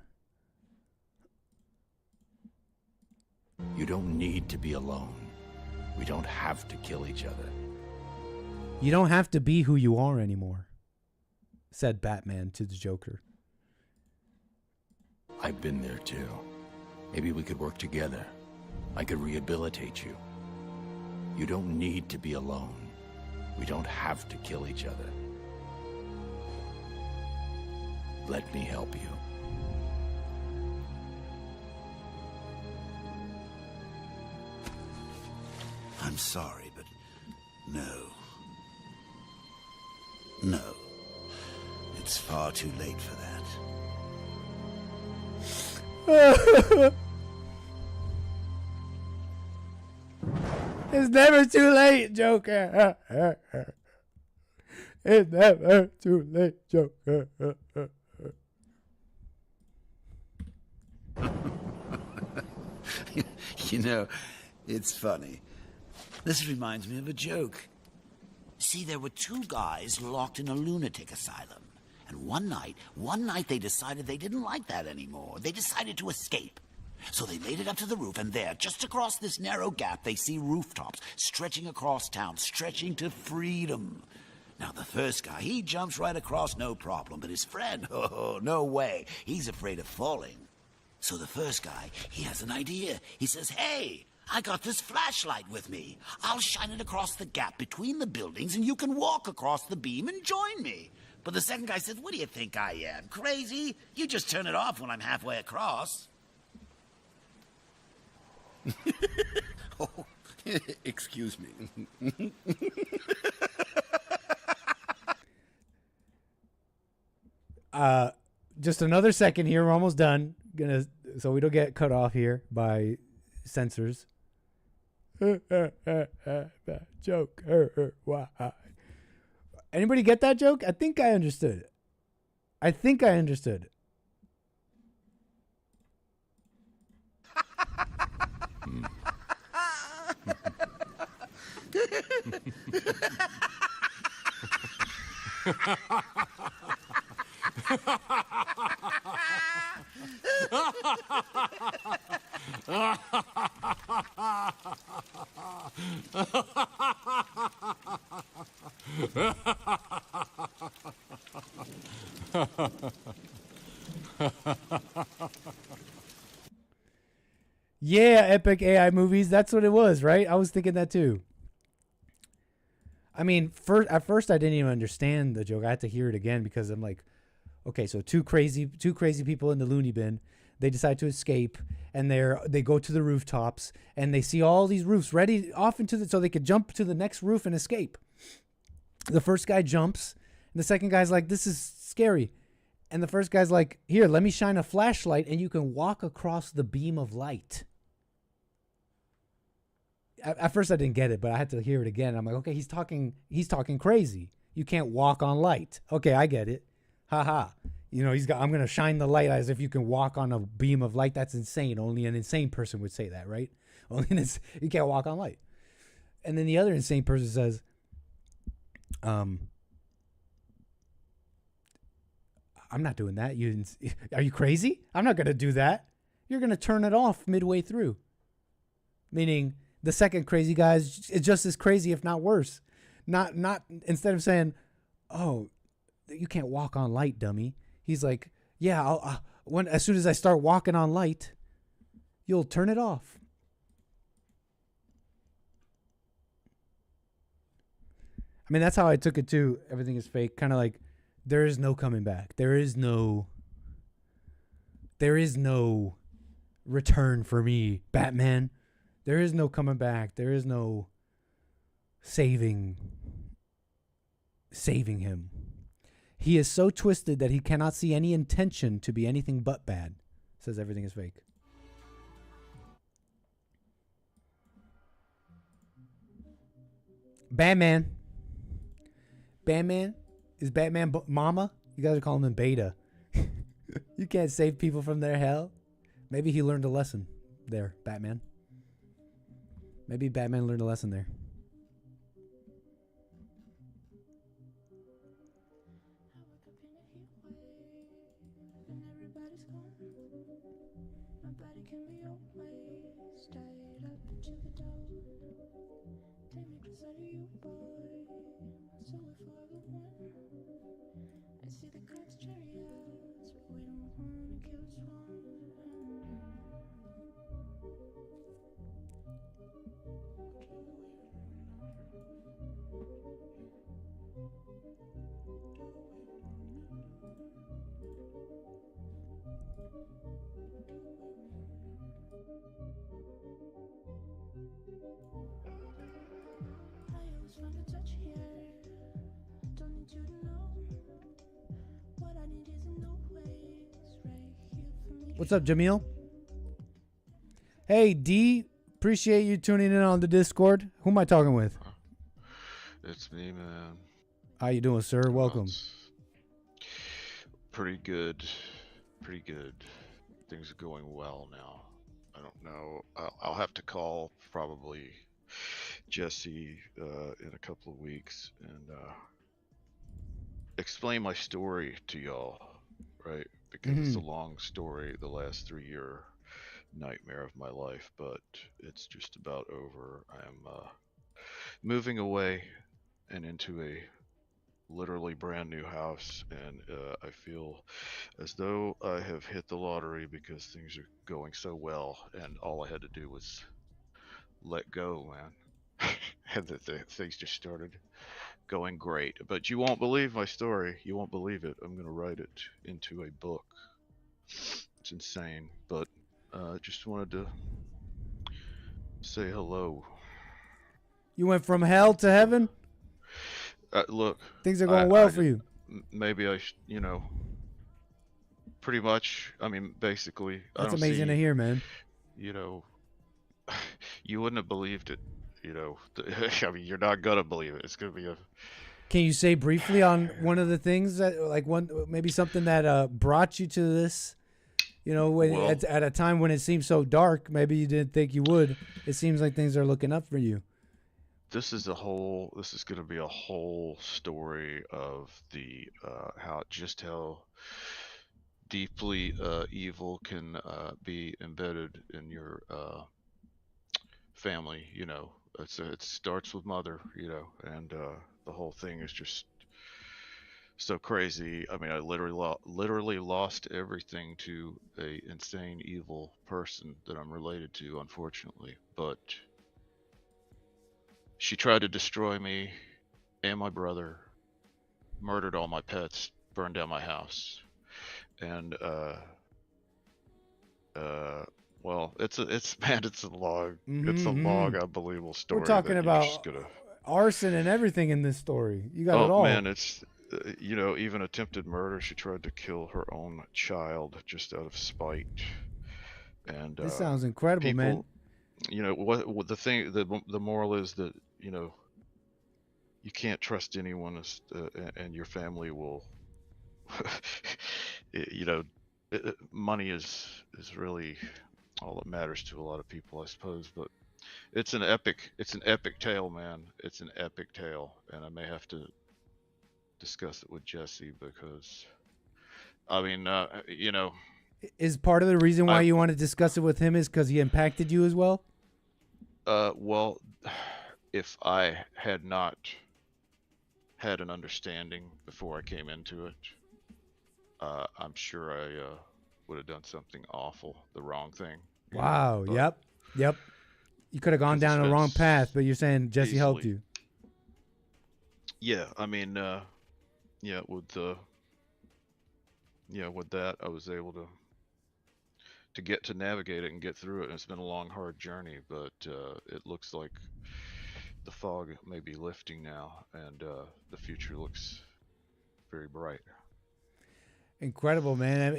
You don't need to be alone. We don't have to kill each other. You don't have to be who you are anymore, said Batman to the Joker. I've been there too. Maybe we could work together. I could rehabilitate you. You don't need to be alone. We don't have to kill each other. Let me help you. I'm sorry, but no. No. It's far too late for that. It's never too late, Joker. It's never too late, Joker. You know, it's funny. This reminds me of a joke. See, there were two guys locked in a lunatic asylum. And one night they decided they didn't like that anymore. They decided to escape. So they made it up to the roof, and there, just across this narrow gap, they see rooftops stretching across town, stretching to freedom. Now, the first guy, he jumps right across, no problem. But his friend, oh, no way. He's afraid of falling. So the first guy, he has an idea. He says, hey, I got this flashlight with me. I'll shine it across the gap between the buildings, and you can walk across the beam and join me. But the second guy says, what do you think I am, crazy? You just turn it off when I'm halfway across. Oh, excuse me. Just another second here. We're almost done. So we don't get cut off here by censors. That joke. Why? Anybody get that joke? I think I understood it. Yeah, epic AI movies. That's what it was, right? I was thinking that too. I mean, at first I didn't even understand the joke. I had to hear it again because I'm like, okay, so two crazy people in the loony bin. They decide to escape, and they go to the rooftops, and they see all these roofs ready off so they could jump to the next roof and escape. The first guy jumps, and the second guy's like, "This is scary," and the first guy's like, "Here, let me shine a flashlight, and you can walk across the beam of light." At first I didn't get it, but I had to hear it again. I'm like, okay, he's talking crazy. You can't walk on light. Okay, I get it. Ha. You know, I'm going to shine the light as if you can walk on a beam of light. That's insane. Only an insane person would say that, right? You can't walk on light. And then the other insane person says, I'm not doing that. Are you crazy? I'm not going to do that. You're going to turn it off midway through. Meaning the second crazy guy is just as crazy, if not worse. Not instead of saying, "Oh, you can't walk on light, dummy." He's like, "Yeah, as soon as I start walking on light, you'll turn it off." I mean, that's how I took it too. Everything is fake. Kind of like, there is no coming back. There is no return for me, Batman. There is no coming back. There is no saving him. He is so twisted that he cannot see any intention to be anything but bad. Says everything is fake. Batman. Is Batman Mama? You guys are calling him Beta. You can't save people from their hell. Maybe he learned a lesson there, Batman. Maybe Batman learned a lesson there. What's up, Jamil? Hey, D. Appreciate you tuning in on the Discord. Who am I talking with? It's me, man. How you doing, sir? Welcome. Pretty good. Things are going well now. I don't know. I'll have to call probably Jesse in a couple of weeks and explain my story to y'all, right? Because it's a long story, the last 3-year nightmare of my life, but it's just about over. I'm moving away and into a literally brand new house, and I feel as though I have hit the lottery because things are going so well, and all I had to do was let go, man. And the things just started going great. But you won't believe my story. You won't believe it. I'm gonna write it into a book. It's insane, but just wanted to say hello. You went from hell to heaven? Look, things are going well for you. Maybe pretty much. I mean, basically. That's amazing to hear, man. You know, you wouldn't have believed it. You know, I mean, you're not gonna believe it. It's gonna be a. Can you say briefly on one of the things that, like, maybe something that brought you to this? You know, at a time when it seemed so dark, maybe you didn't think you would. It seems like things are looking up for you. this is going to be a whole story of the how deeply evil can be embedded in your family. It starts with mother, and the whole thing is just so crazy. I mean, I literally lost everything to a insane evil person that I'm related to, unfortunately. But she tried to destroy me and my brother, murdered all my pets, burned down my house, and well, it's a long, unbelievable story. We're talking that you're about just gonna... arson and everything in this story. You got it Oh all. man, it's even attempted murder. She tried to kill her own child just out of spite. And this sounds incredible, man. What the moral is that you can't trust anyone, and your family will. Money is really all that matters to a lot of people, I suppose. But it's an epic tale, man. It's an epic tale, and I may have to discuss it with Jesse because, I mean, Is part of the reason why you want to discuss it with him is because he impacted you as well? Well, if I had not had an understanding before I came into it, I'm sure I would have done something awful, the wrong thing. Wow. Yep. You could have gone down the wrong path, but you're saying Jesse helped you. Yeah, I mean, with that, I was able to navigate it and get through it. And it's been a long, hard journey, but it looks like the fog may be lifting now, and the future looks very bright. Incredible, man.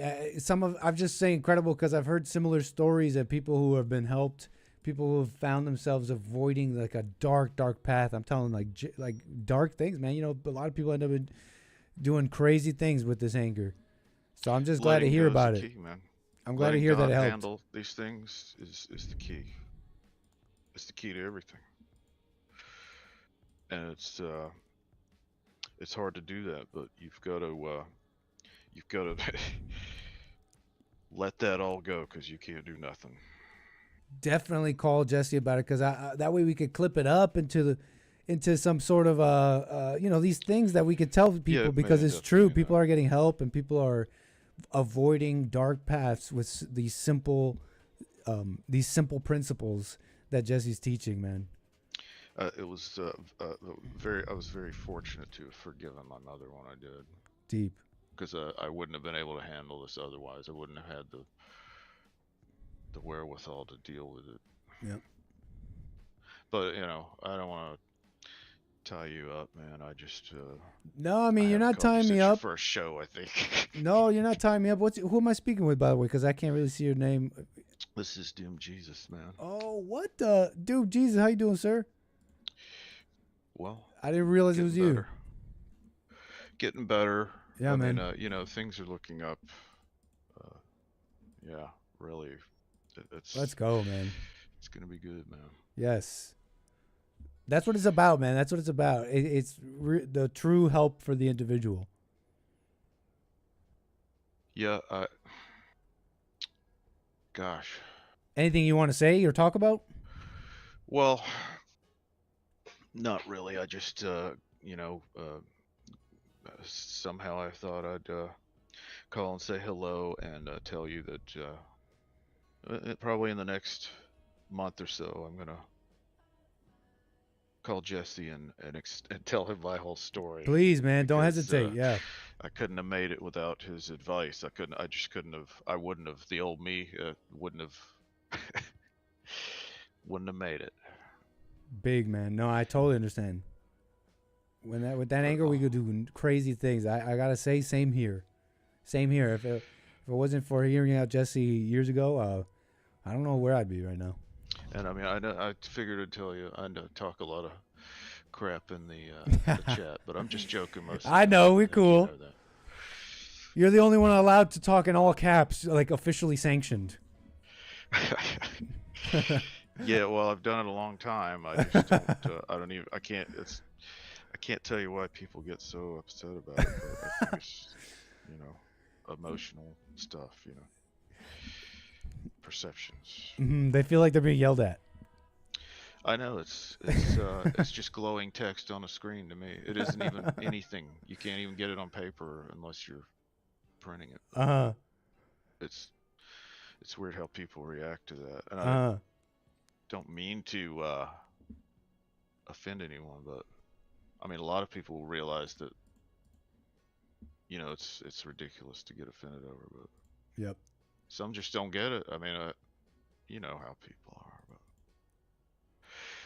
I'm just saying incredible because I've heard similar stories of people who have been helped, people who have found themselves avoiding like a dark path. I'm telling like dark things, man. A lot of people end up doing crazy things with this anger. So I'm just glad to hear about it. Key, man. I'm glad to hear that it helped. Handle these things is the key. It's the key to everything. And it's hard to do that, but you've got to let that all go because you can't do nothing. Definitely call Jesse about it because that way we could clip it up into some sort of these things that we could tell people because it's true. People are getting help and people are avoiding dark paths with these simple principles that Jesse's teaching, man. I was very fortunate to have forgiven my mother when I did. Deep. Because I wouldn't have been able to handle this otherwise. I wouldn't have had the wherewithal to deal with it. Yep. But I don't want to tie you up, man. I just no, I mean you're not tying me up. First show, I think. No, you're not tying me up. Who am I speaking with, by the way? Because I can't really see your name. This is Doom Jesus, man. Oh, what Doom Jesus? How you doing, sir? Well, I didn't realize it was you. Getting better. Yeah, I man. mean, things are looking up. Yeah, really. Let's go, man. It's gonna be good, man. Yes. That's what it's about, man. That's what it's about. It's the true help for the individual. Yeah. Gosh. Anything you want to say or talk about? Well, not really. I just, somehow I thought I'd call and say hello and tell you that probably in the next month or so I'm gonna call Jesse and tell him my whole story. Please, man, don't hesitate. Yeah, I couldn't have made it without his advice. I just couldn't have. I wouldn't have. The old me wouldn't have made it. Big man. No, I totally understand. With that anger, we could do crazy things. I gotta say, same here. If it wasn't for hearing out Jesse years ago, I don't know where I'd be right now. And I mean, I figured I'd tell you. I talk a lot of crap in the chat, but I'm just joking most of the I know, time. we're cool. You know that. You're the only one allowed to talk in all caps, like officially sanctioned. Yeah, well, I've done it a long time. I just don't. I don't even. I can't. I can't tell you why people get so upset about it. But I think it's, emotional stuff. Perceptions. They feel like they're being yelled at. I know it's just glowing text on a screen to me. It isn't even anything. You can't even get it on paper unless you're printing it. It's weird how people react to that, and I don't mean to offend anyone, but I mean a lot of people will realize that it's ridiculous to get offended over, but yep, some just don't get it. I mean, you know how people are. But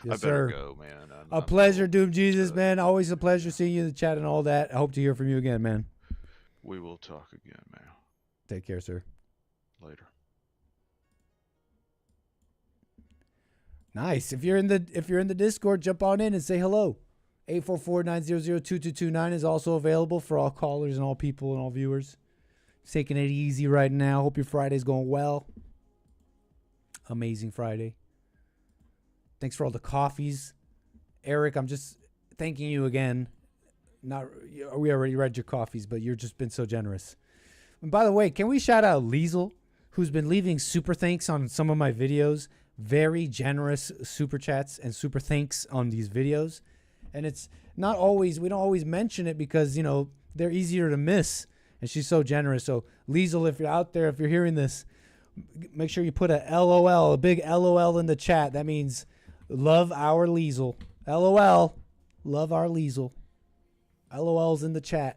yes, I better sir. go, man. A pleasure, Doom Jesus, man. Always a pleasure seeing you in the chat and all that. I hope to hear from you again, man. We will talk again, man. Take care, sir. Later. Nice. If you're in the Discord, jump on in and say hello. 844-900-2229 is also available for all callers and all people and all viewers. Taking it easy right now. Hope your Friday's going well. Amazing Friday. Thanks for all the coffees. Eric, I'm just thanking you again. We already read your coffees, but you've just been so generous. And by the way, can we shout out Liesel, who's been leaving super thanks on some of my videos? Very generous super chats and super thanks on these videos. And it's not always, we don't always mention it because, they're easier to miss. And she's so generous. So, Liesel, if you're out there, if you're hearing this, make sure you put a LOL, a big LOL in the chat. That means love our Liesel. LOL, love our Liesel. LOL's in the chat.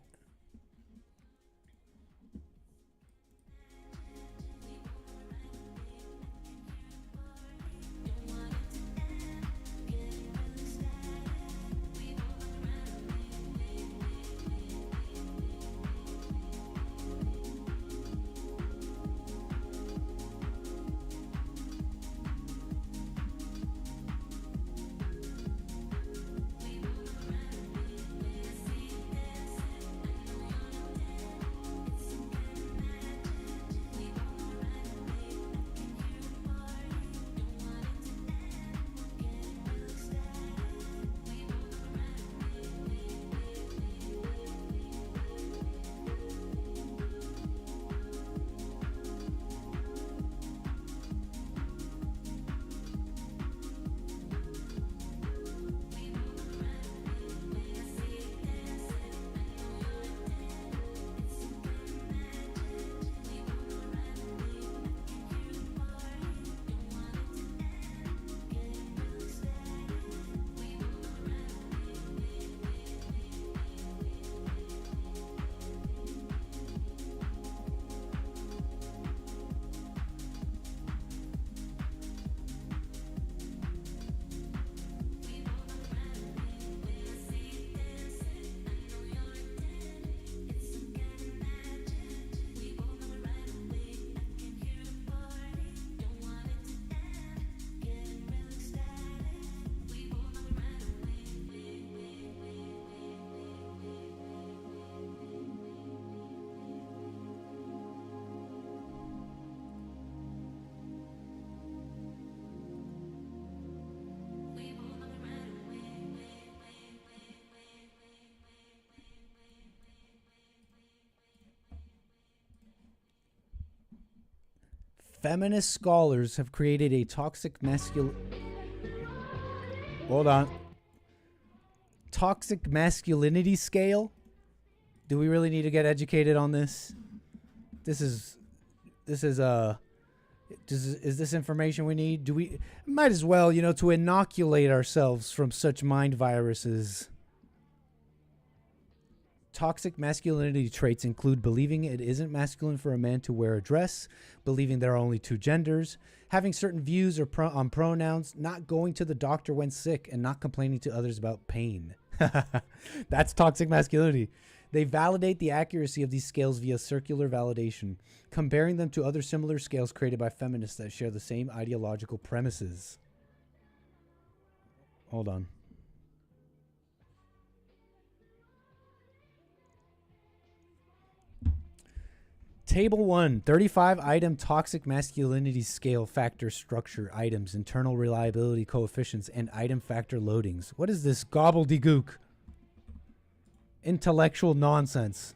Feminist scholars have created a toxic toxic masculinity scale. Do we really need to get educated on this? Is this information we need? Might as well, to inoculate ourselves from such mind viruses. Toxic masculinity traits include believing it isn't masculine for a man to wear a dress, believing there are only two genders, having certain views on pronouns, not going to the doctor when sick, and not complaining to others about pain. That's toxic masculinity. They validate the accuracy of these scales via circular validation, comparing them to other similar scales created by feminists that share the same ideological premises. Hold on. Table 1, 35 item toxic masculinity scale factor structure items, internal reliability coefficients, and item factor loadings. What is this gobbledygook? Intellectual nonsense.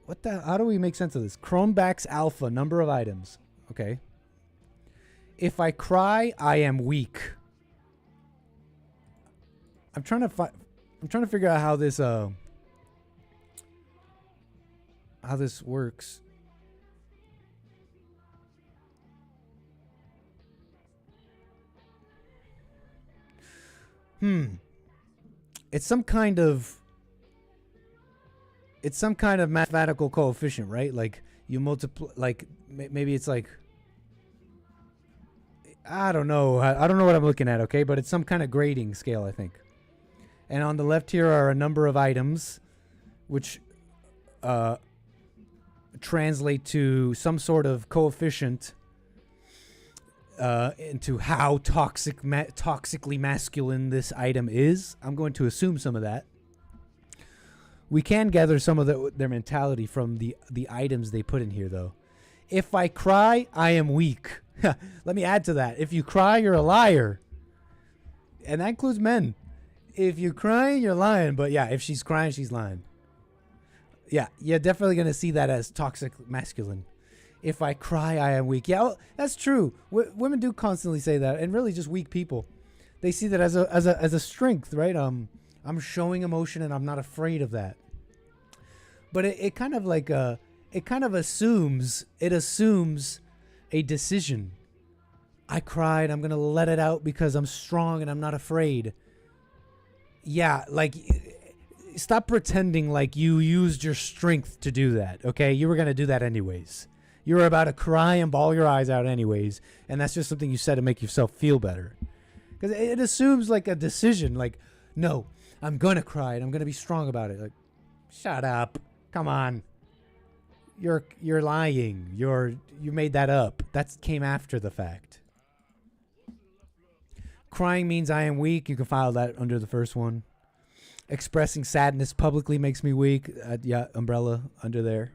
What the? How do we make sense of this? Chromeback's alpha, number of items. Okay. If I cry, I am weak. I'm trying to figure out how this works. It's some kind of mathematical coefficient, right? Like you multiply, like maybe it's like, I don't know. I don't know what I'm looking at, okay? But it's some kind of grading scale, I think. And on the left here are a number of items which translate to some sort of coefficient into how toxically masculine this item is. I'm going to assume some of that. We can gather some of their mentality from the items they put in here, though. If I cry, I am weak. Let me add to that. If you cry, you're a liar. And that includes men. If you cry, you're lying. But yeah, if she's crying, she's lying. Yeah, you're definitely going to see that as toxic masculine. If I cry, I am weak. Yeah, well, that's true. Women do constantly say that, and really just weak people. They see that as a strength, right? I'm showing emotion, and I'm not afraid of that. But it kind of like it kind of assumes a decision. I cried. I'm gonna let it out because I'm strong and I'm not afraid. Yeah, like stop pretending like you used your strength to do that. Okay, you were gonna do that anyways. You were about to cry and bawl your eyes out anyways, and that's just something you said to make yourself feel better. Because it assumes like a decision. Like, no, I'm gonna cry and I'm gonna be strong about it. Like, shut up. Come on. You're lying. You made that up. That came after the fact. Crying means I am weak. You can file that under the first one. Expressing sadness publicly makes me weak. Yeah, umbrella under there.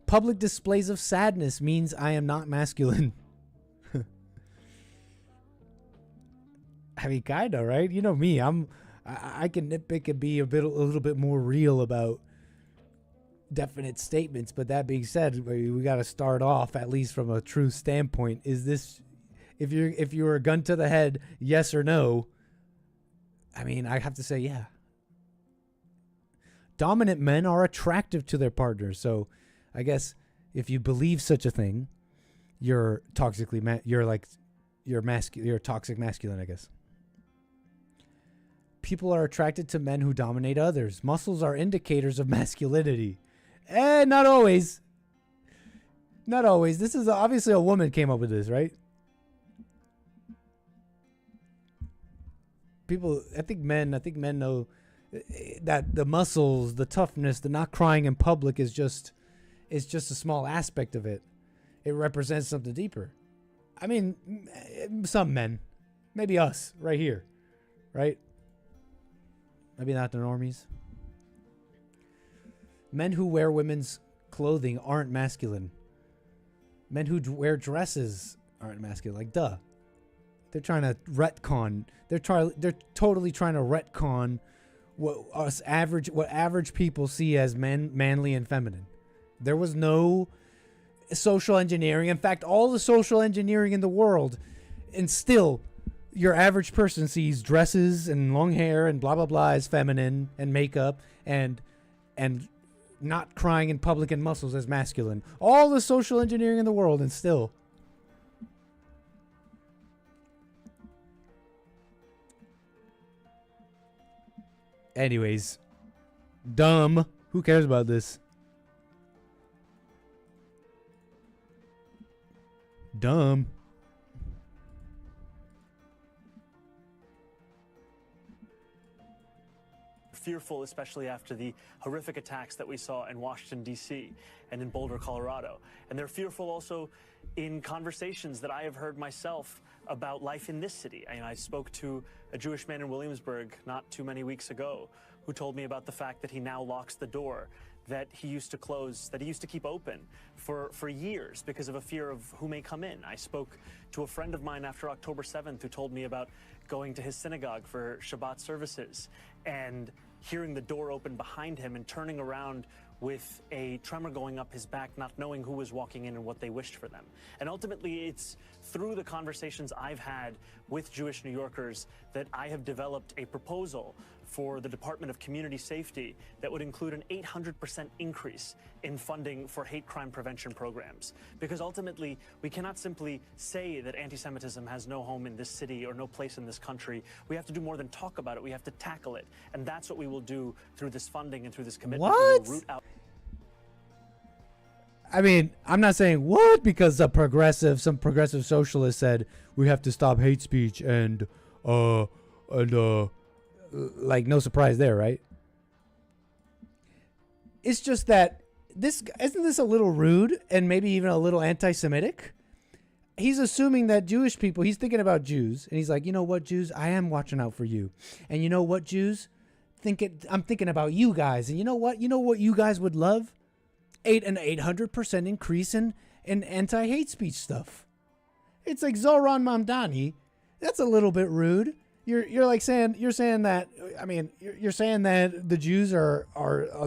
Public displays of sadness means I am not masculine. I mean, kinda, right? You know me. I can nitpick and be a little bit more real about definite statements, but that being said, we got to start off at least from a true standpoint. Is this, if you were a gun to the head, yes or no? I mean, I have to say, yeah. Dominant men are attractive to their partners, so I guess if you believe such a thing, you're toxic masculine, I guess. People are attracted to men who dominate others. Muscles are indicators of masculinity. Not always. Not always. This is obviously a woman came up with this, right? I think men know that the muscles, the toughness, the not crying in public is just a small aspect of it. It represents something deeper. I mean, some men, maybe us right here, right? Maybe not the normies. Men who wear women's clothing aren't masculine. Men who wear dresses aren't masculine. Like, duh. They're trying to retcon. They're totally trying to retcon what average people see as manly and feminine. There was no social engineering. In fact, all the social engineering in the world, and still, your average person sees dresses and long hair and blah blah blah as feminine, and makeup and not crying in public and muscles as masculine. All the social engineering in the world, and still. Anyways, dumb. Who cares about this? Dumb. Fearful, especially after the horrific attacks that we saw in Washington, D.C. and in Boulder, Colorado. And they're fearful also in conversations that I have heard myself about life in this city. I spoke to a Jewish man in Williamsburg not too many weeks ago who told me about the fact that he now locks the door that he used to close, that he used to keep open for years because of a fear of who may come in. I spoke to a friend of mine after October 7th who told me about going to his synagogue for Shabbat services and hearing the door open behind him and turning around with a tremor going up his back, not knowing who was walking in and what they wished for them. And ultimately, it's through the conversations I've had with Jewish New Yorkers that I have developed a proposal for the Department of Community Safety that would include an 800% increase in funding for hate crime prevention programs. Because ultimately, we cannot simply say that anti-Semitism has no home in this city or no place in this country. We have to do more than talk about it. We have to tackle it. And that's what we will do through this funding and through this commitment. What? We will root out. I mean, I'm not saying what because some progressive socialist said we have to stop hate speech and like no surprise there, right? It's just that isn't this a little rude and maybe even a little anti-Semitic? He's assuming that Jewish people, he's thinking about Jews, and he's like, you know what, Jews, I am watching out for you. And you know what, Jews? I'm thinking about you guys. And you know what? You know what you guys would love? An 800% increase in anti-hate speech stuff. It's like Zoran Mamdani. That's a little bit rude. You're saying that, I mean, you're saying that the Jews are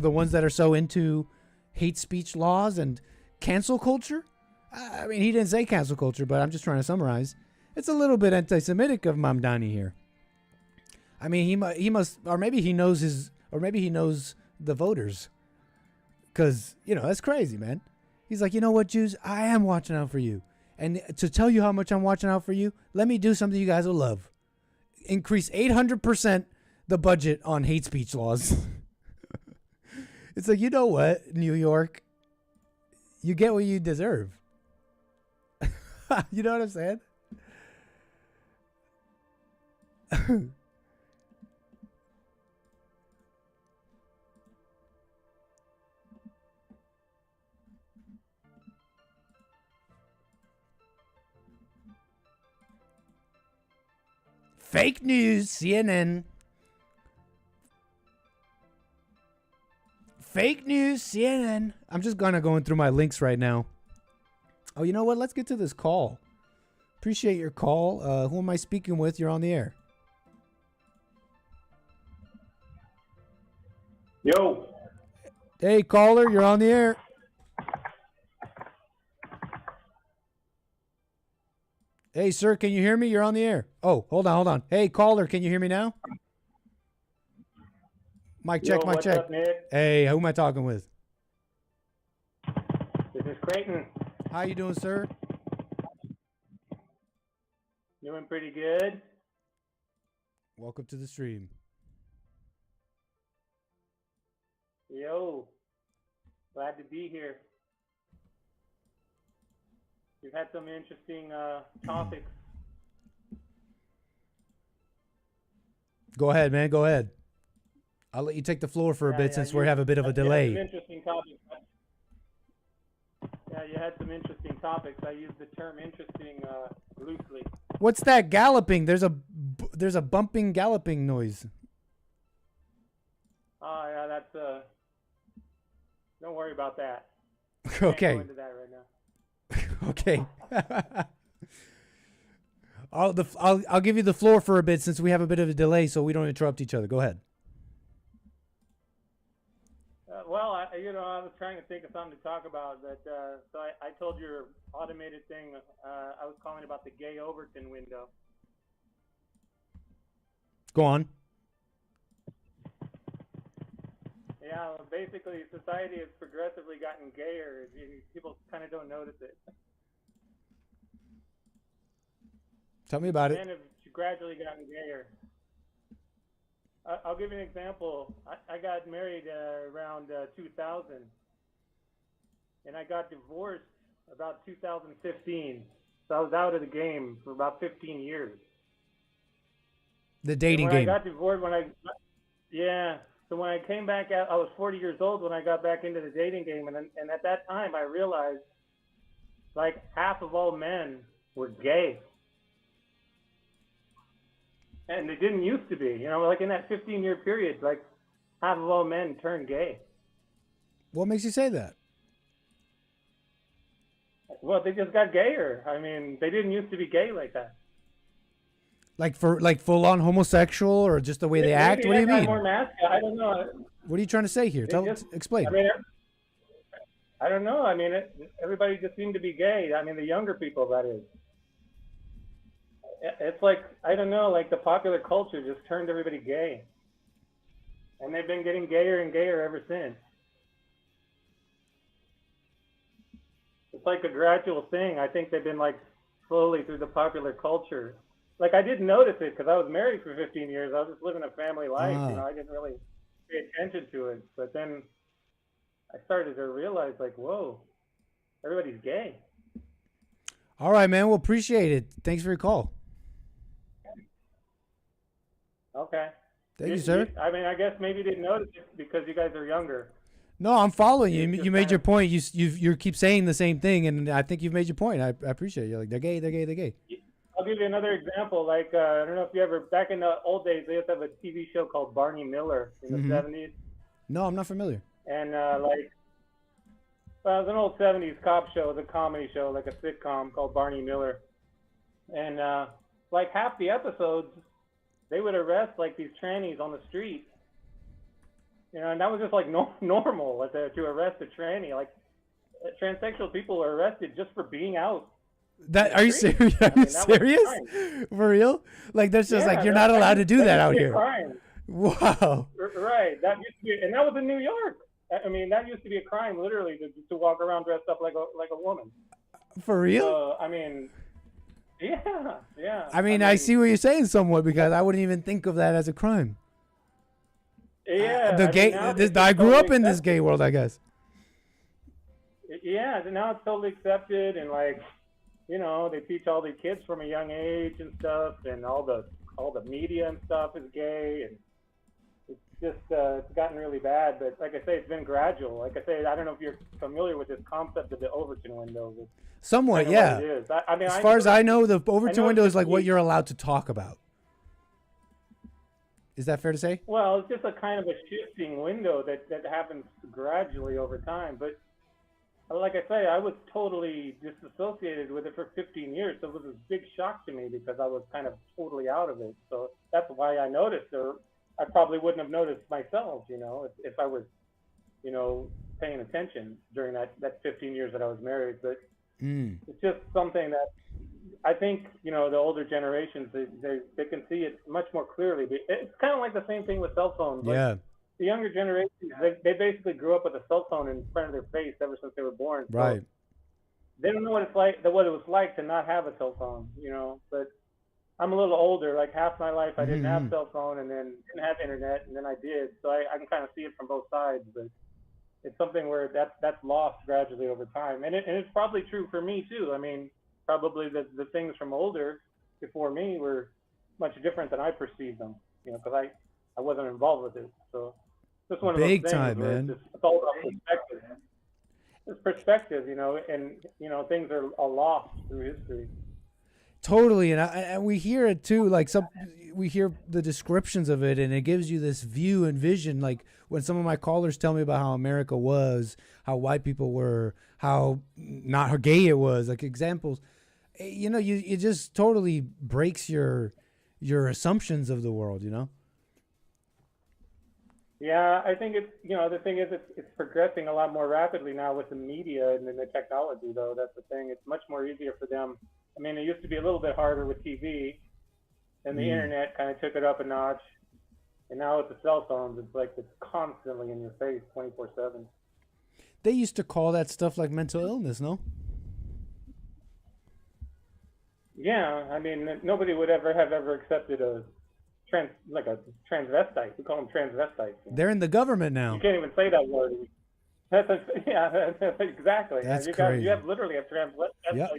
the ones that are so into hate speech laws and cancel culture. I mean, he didn't say cancel culture, but I'm just trying to summarize. It's a little bit anti-Semitic of Mamdani here. I mean, he must, or maybe he knows the voters. Because, that's crazy, man. He's like, you know what, Jews? I am watching out for you. And to tell you how much I'm watching out for you, let me do something you guys will love. Increase 800% the budget on hate speech laws. It's like, you know what, New York? You get what you deserve. You know what I'm saying? Fake news, CNN. Fake news, CNN. I'm just going through my links right now. Oh, you know what? Let's get to this call. Appreciate your call. Who am I speaking with? You're on the air. Yo. Hey, caller, you're on the air. Hey, sir, can you hear me? You're on the air. Oh, hold on. Hey, caller, can you hear me now? Mic check, mic check. Up, Nick? Hey, who am I talking with? This is Creighton. How you doing, sir? Doing pretty good. Welcome to the stream. Yo. Glad to be here. You've had some interesting topics. Go ahead, man. Go ahead. I'll let you take the floor for a bit since we have a bit of a delay. You had some interesting topics. Yeah, you had some interesting topics. I use the term interesting loosely. What's that galloping? There's a bumping, galloping noise. Oh, yeah, that's don't worry about that. Okay. Can't go into that right now. Okay. I'll give you the floor for a bit since we have a bit of a delay, so we don't interrupt each other. Go ahead. Well, I was trying to think of something to talk about, but so I told your automated thing. I was calling about the gay Overton window. Go on. Yeah, well, basically, society has progressively gotten gayer. People kind of don't notice it. Tell me about it. Men have gradually gotten gayer. I'll give you an example. I got married around 2000, and I got divorced about 2015. So I was out of the game for about 15 years. The dating game. game. I got divorced So when I came back out, I was 40 years old when I got back into the dating game, and at that time I realized, like, half of all men were gay. And they didn't used to be, like in that 15-year period, like half of all men turn gay. What makes you say that? Well, they just got gayer. I mean, they didn't used to be gay like that. Like full on homosexual, or just the way they act? What do you Maybe they mean? got more masculine. I don't know. What are you trying to say here? Explain. I mean, I don't know. I mean, everybody just seemed to be gay. I mean, the younger people, that is. It's like, I don't know, like the popular culture just turned everybody gay. And they've been getting gayer and gayer ever since. It's like a gradual thing. I think they've been like slowly through the popular culture. Like, I didn't notice it because I was married for 15 years. I was just living a family life. You know, I didn't really pay attention to it. But then I started to realize, like, whoa, everybody's gay. All right, man. Well, appreciate it. Thanks for your call. Okay. Thank you, sir. I mean, I guess maybe you didn't notice it because you guys are younger. No, I'm following you. You made your point. You keep saying the same thing, and I think you've made your point. I appreciate you. Like, they're gay, they're gay, they're gay. I'll give you another example. Like, I don't know if you ever, back in the old days, they used to have a TV show called Barney Miller in the 70s. No, I'm not familiar. And, well, it was an old 70s cop show. It was a comedy show, like a sitcom called Barney Miller. And, like, half the episodes, they would arrest, like, these trannies on the street. You know, and that was just, like, normal to arrest a tranny. Like, transsexual people are arrested just for being out. Are you serious? Are you serious? For real? Like, that's just like, you're not allowed to do that out here. Crime. Wow. Right. That used to be, and that was in New York. I mean, that used to be a crime, literally, to walk around dressed up like a woman. For real? I mean, yeah. I mean, I see what you're saying somewhat, because I wouldn't even think of that as a crime. Yeah. I grew up in this gay world, I guess. Yeah. Now it's totally accepted, and like, you know, they teach all the kids from a young age and stuff, and all the media and stuff is gay, and it's just it's gotten really bad. But like I say, it's been gradual. Like I say, I don't know if you're familiar with this concept of the Overton window. Somewhat, yeah. It is. I mean, as far as I know, the Overton window is like what you're allowed to talk about. Is that fair to say? Well, it's just a kind of a shifting window that happens gradually over time. But like I say, I was totally disassociated with it for 15 years. So it was a big shock to me because I was kind of totally out of it. So that's why I noticed, or I probably wouldn't have noticed myself, you know, if I was, you know, paying attention during that 15 years that I was married. But it's just something that I think, you know, the older generations, they can see it much more clearly. It's kind of like the same thing with cell phones. Yeah. Like, the younger generations, they basically grew up with a cell phone in front of their face ever since they were born. So right. They don't know what it was like to not have a cell phone, you know. But I'm a little older. Like, half my life I didn't have a cell phone, and then didn't have internet, and then I did. So I can kind of see it from both sides. But it's something where that's lost gradually over time, and it's probably true for me too. I mean, probably the things from older before me were much different than I perceived them, you know, because I wasn't involved with it. So just one of those things. Big time, man. It's all about perspective. It's perspective, you know, and you know, things are lost through history. Totally, and we hear it too. Like we hear the descriptions of it, and it gives you this view and vision. Like when some of my callers tell me about how America was, how white people were, how not how gay it was. Like examples, you know, it just totally breaks your assumptions of the world. You know. Yeah, I think it's, you know, the thing is it's progressing a lot more rapidly now with the media and the technology, though. That's the thing. It's much more easier for them. I mean, it used to be a little bit harder with TV, and the internet kind of took it up a notch. And now with the cell phones, it's like it's constantly in your face 24/7. They used to call that stuff like mental illness, no? Yeah, I mean, nobody would have ever accepted a transvestite. We call them transvestites. They're in the government now. You can't even say that word. Yeah, exactly. That's crazy. You have literally a transvestite. Yep.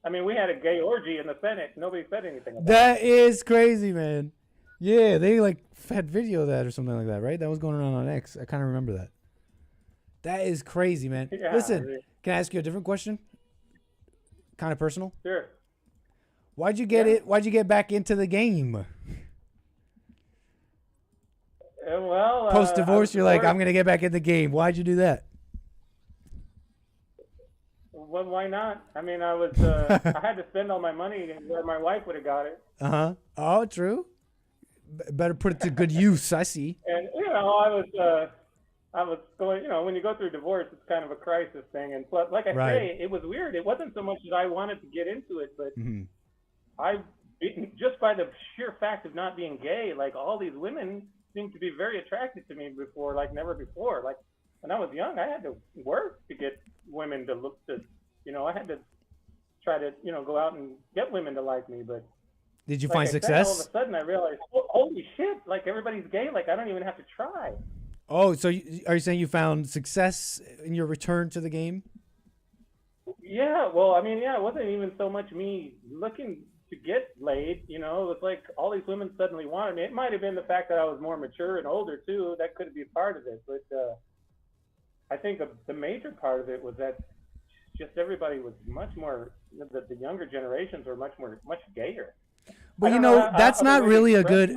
I mean, we had a gay orgy in the Senate. Nobody said anything about that. Is crazy, man. Yeah, they like had video of that or something like that, right? That was going around on X. I kind of remember that. That is crazy, man. Yeah, Listen, can I ask you a different question? Kind of personal. Sure. Why'd you get back into the game? Well, Well, Post divorce, you're like, divorced. I'm gonna get back in the game. Why'd you do that? Well, why not? I mean, I had to spend all my money where my wife would have got it. Oh, true. Better put it to good use. I see. And I was going. When you go through divorce, it's kind of a crisis thing. And plus, like I say, it was weird. It wasn't so much that I wanted to get into it, but just by the sheer fact of not being gay, like all these women seemed to be very attracted to me before, like never before. Like when I was young, I had to work to get women to look to. I had to try to, go out and get women to like me, but did you like find I said, success? all of a sudden I realized, holy shit, like everybody's gay, like I don't even have to try. Oh, so are you saying you found success in your return to the game? Yeah, well, I mean, it wasn't even so much me looking to get laid, it was like all these women suddenly wanted me. It might have been the fact that I was more mature and older too, that could be part of it, but I think the major part of it was that just everybody was much more, the younger generations were much gayer. But that's not really a good,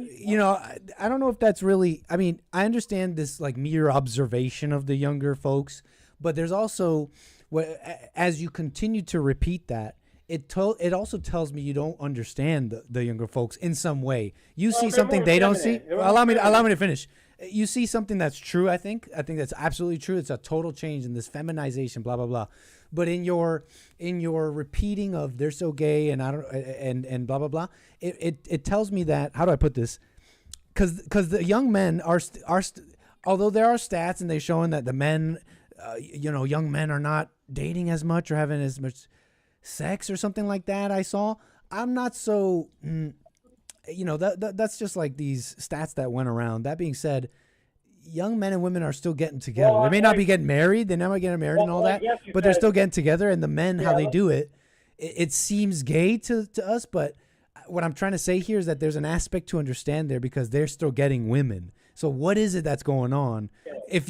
I don't know if that's really, I mean, I understand this like mere observation of the younger folks, but there's also, as you continue to repeat that, it also tells me you don't understand the younger folks in some way. You see something they don't see. Allow me to finish. You see something that's true. I think that's absolutely true. It's a total change in this feminization, blah blah blah. But in your repeating of they're so gay and and blah blah blah, it tells me that, how do I put this? Because the young men are although there are stats and they're showing that the men, young men are not dating as much or having as much sex or something like that. I'm not so. That's just like these stats that went around. That being said, young men and women are still getting together. Well, they may not be getting married. They're not getting married and all that, but they're still getting together. And the men, how they do it, it seems gay to us. But what I'm trying to say here is that there's an aspect to understand there because they're still getting women. So what is it that's going on? If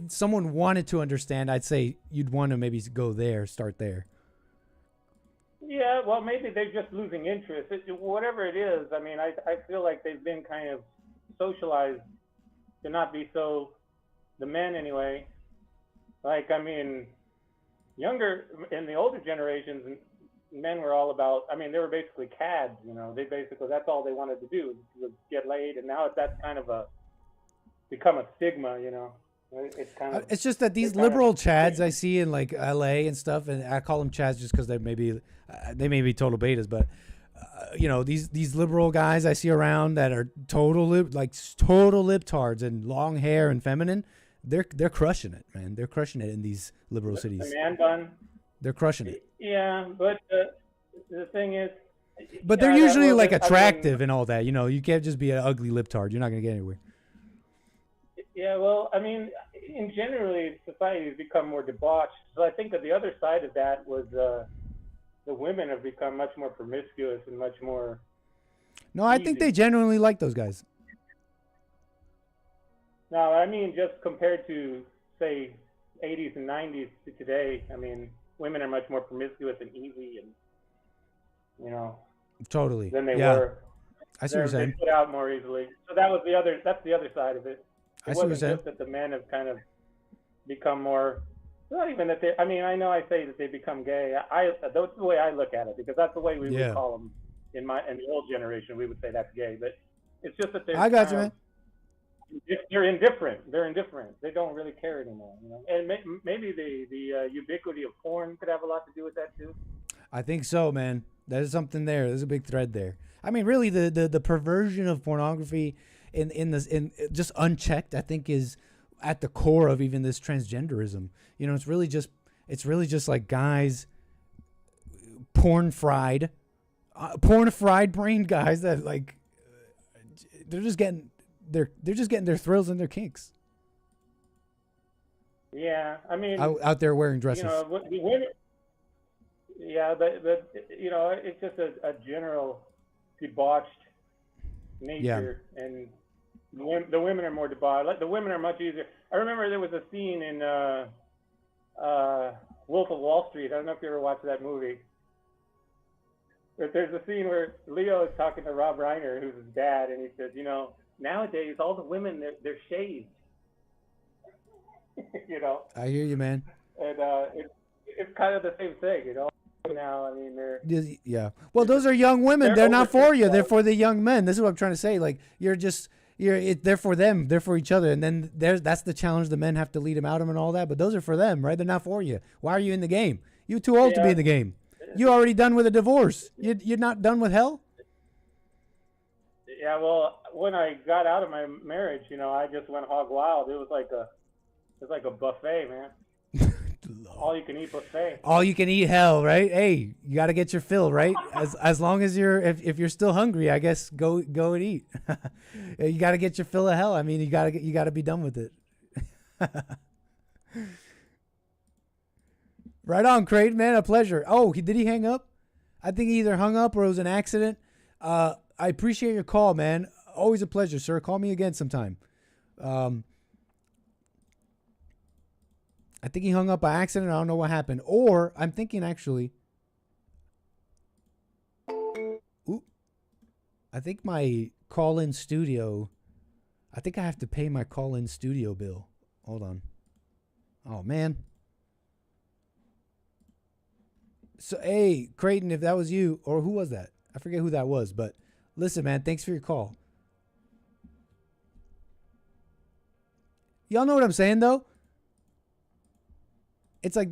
someone wanted to understand, I'd say you'd want to maybe go there, start there. Yeah, well, maybe they're just losing interest. Whatever it is, I mean, I feel like they've been kind of socialized to not be so, the men anyway. Like, I mean, younger, in the older generations, men were all about, I mean, they were basically cads, that's all they wanted to do was get laid. And now that's kind of become a stigma, It's kind of. It's just that these liberal chads I see in like LA and stuff, and I call them chads just because they may be total betas, but these liberal guys I see around that are total libtards and long hair and feminine, they're crushing it, man. They're crushing it in these liberal cities. The man bun. They're crushing it. Yeah, but the thing is. But they're usually like attractive and all that. You can't just be an ugly libtard. You're not gonna get anywhere. Yeah, well, I mean, in generally, society has become more debauched. So I think that the other side of that was the women have become much more promiscuous and much more. No, I think they genuinely like those guys. No, I mean, just compared to, say, 80s and 90s to today, I mean, women are much more promiscuous and easy and, Totally. than they were. I see what you're saying. They put out more easily. So that's the other side of it. It wasn't just that the men have kind of become more, not even that I know I say that they become gay. That's the way I look at it, because that's the way we would call them in the old generation. We would say that's gay, but it's just that they're. I got you, man. They're indifferent. They don't really care anymore, And maybe the ubiquity of porn could have a lot to do with that too. I think so, man. There's something there. There's a big thread there. I mean, really, the perversion of pornography in just unchecked, I think, is at the core of even this transgenderism. It's really just like guys, porn fried brain guys that like they're just getting their thrills and their kinks. Yeah, I mean, out there wearing dresses. Women, yeah, but it's just a general debauched nature, and the women are more debauched. Like the women are much easier. I remember there was a scene in Wolf of Wall Street. I don't know if you ever watched that movie. But there's a scene where Leo is talking to Rob Reiner, who's his dad, and he says, nowadays all the women they're shaved. You know. I hear you, man. And it's kind of the same thing, you know. Now, I mean, they're Yeah. Well, those are young women. They're not for you. They're for the young men. This is what I'm trying to say. Like they're for them. They're for each other. And then that's the challenge. The men have to lead them out of them and all that. But those are for them, right? They're not for you. Why are you in the game? You're too old to be in the game. You already done with a divorce. You're not done with hell. Yeah. Well, when I got out of my marriage, you know, I just went hog wild. It was like a buffet, man. All you can eat buffet. All you can eat hell, right? Hey, you got to get your fill, right? As long as if you're still hungry, I guess go and eat. You got to get your fill of hell. I mean, you got to be done with it. Right on, Creighton, man, a pleasure. Oh, did he hang up? I think he either hung up or it was an accident. I appreciate your call, man. Always a pleasure, sir. Call me again sometime. I think he hung up by accident. I don't know what happened. Or I'm thinking actually. Ooh, I think my call-in studio. I think I have to pay my call-in studio bill. Hold on. Oh, man. So, hey, Creighton, if that was you, or who was that? I forget who that was, but listen, man, thanks for your call. Y'all know what I'm saying, though? It's like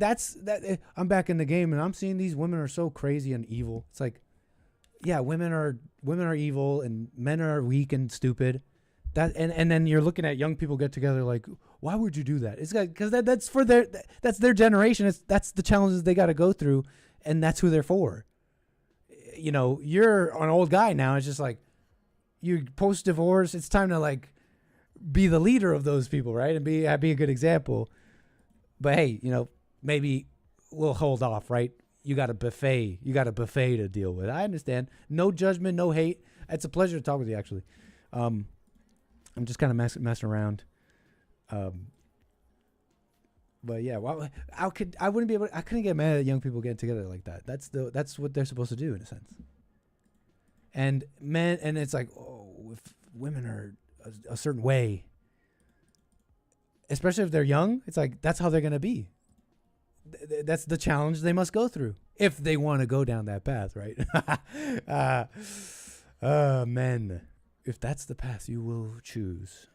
I'm back in the game and I'm seeing these women are so crazy and evil. It's like, yeah, women are evil and men are weak and stupid. And then you're looking at young people get together like, why would you do that? It's like, because that's their generation. That's the challenges they got to go through, and that's who they're for. You know, you're an old guy now. It's just like you post divorce. It's time to like be the leader of those people, right? And be a good example. But hey, you know, maybe we'll hold off, right? You got a buffet to deal with. I understand. No judgment, no hate. It's a pleasure to talk with you, actually. I'm just kind of messing around. But yeah, I couldn't get mad at young people getting together like that. That's what they're supposed to do in a sense. And men, and it's like, oh, if women are a certain way, especially if they're young, it's like that's how they're gonna be. That's the challenge they must go through if they want to go down that path, right? Men, if that's the path you will choose,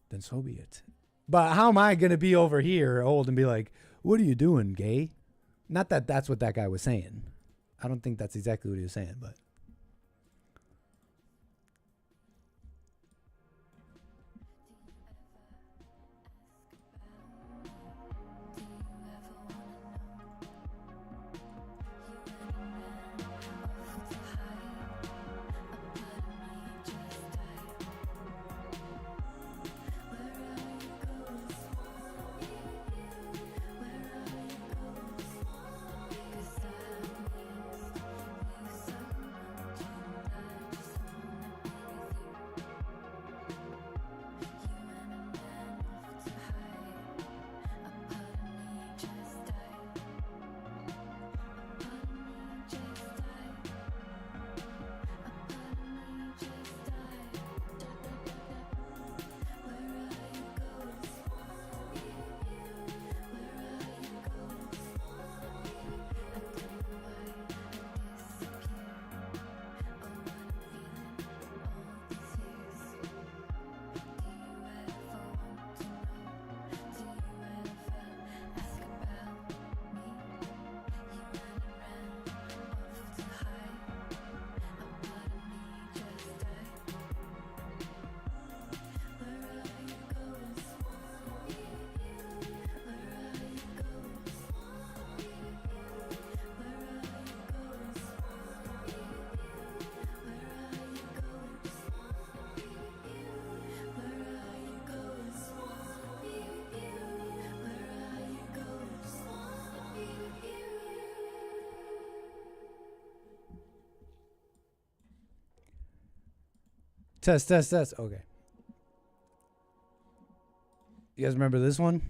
then so be it. But how am I gonna be over here old and be like, what are you doing, gay? Not that that's what that guy was saying. I don't think that's exactly what he was saying, but. Test. Okay. You guys remember this one?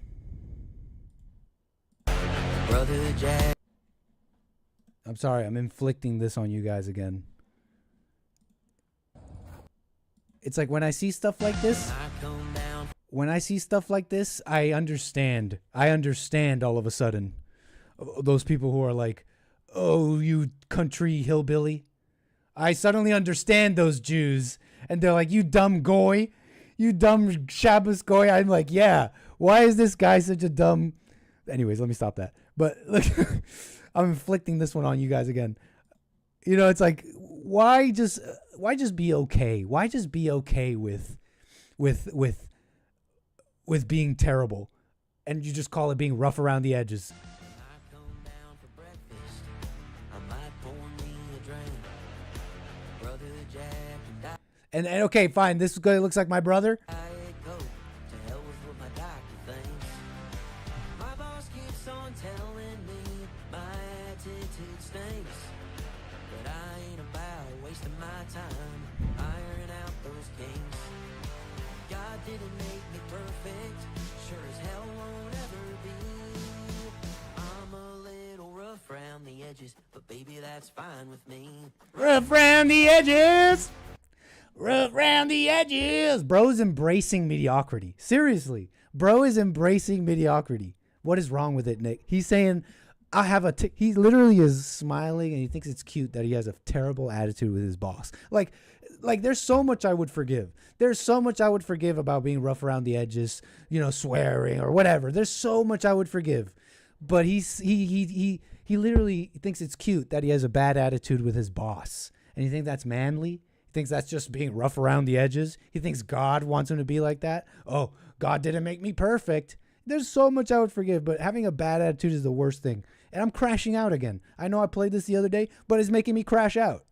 Brother Jack. I'm sorry, I'm inflicting this on you guys again. It's like when I see stuff like this, I understand. I understand all of a sudden those people who are like, oh, you country hillbilly. I suddenly understand those Jews. And they're like, you dumb goy. You dumb Shabbos goy. I'm like, yeah. Why is this guy such a dumb... Anyways, let me stop that. But look, I'm inflicting this one on you guys again. You know, it's like, why just be okay? Why just be okay with being terrible? And you just call it being rough around the edges. And okay, fine. This guy looks like my brother. But baby, that's fine with me. Rough round the edges. Rough round the edges. Bro's embracing mediocrity. Seriously. Bro is embracing mediocrity. What is wrong with it, Nick? He's saying, I have he literally is smiling and he thinks it's cute that he has a terrible attitude with his boss. Like there's so much I would forgive. There's so much I would forgive about being rough around the edges, you know, swearing or whatever. There's so much I would forgive. But he literally thinks it's cute that he has a bad attitude with his boss. And you think that's manly? He thinks that's just being rough around the edges? He thinks God wants him to be like that? Oh, God didn't make me perfect. There's so much I would forgive, but having a bad attitude is the worst thing. And I'm crashing out again. I know I played this the other day, but it's making me crash out.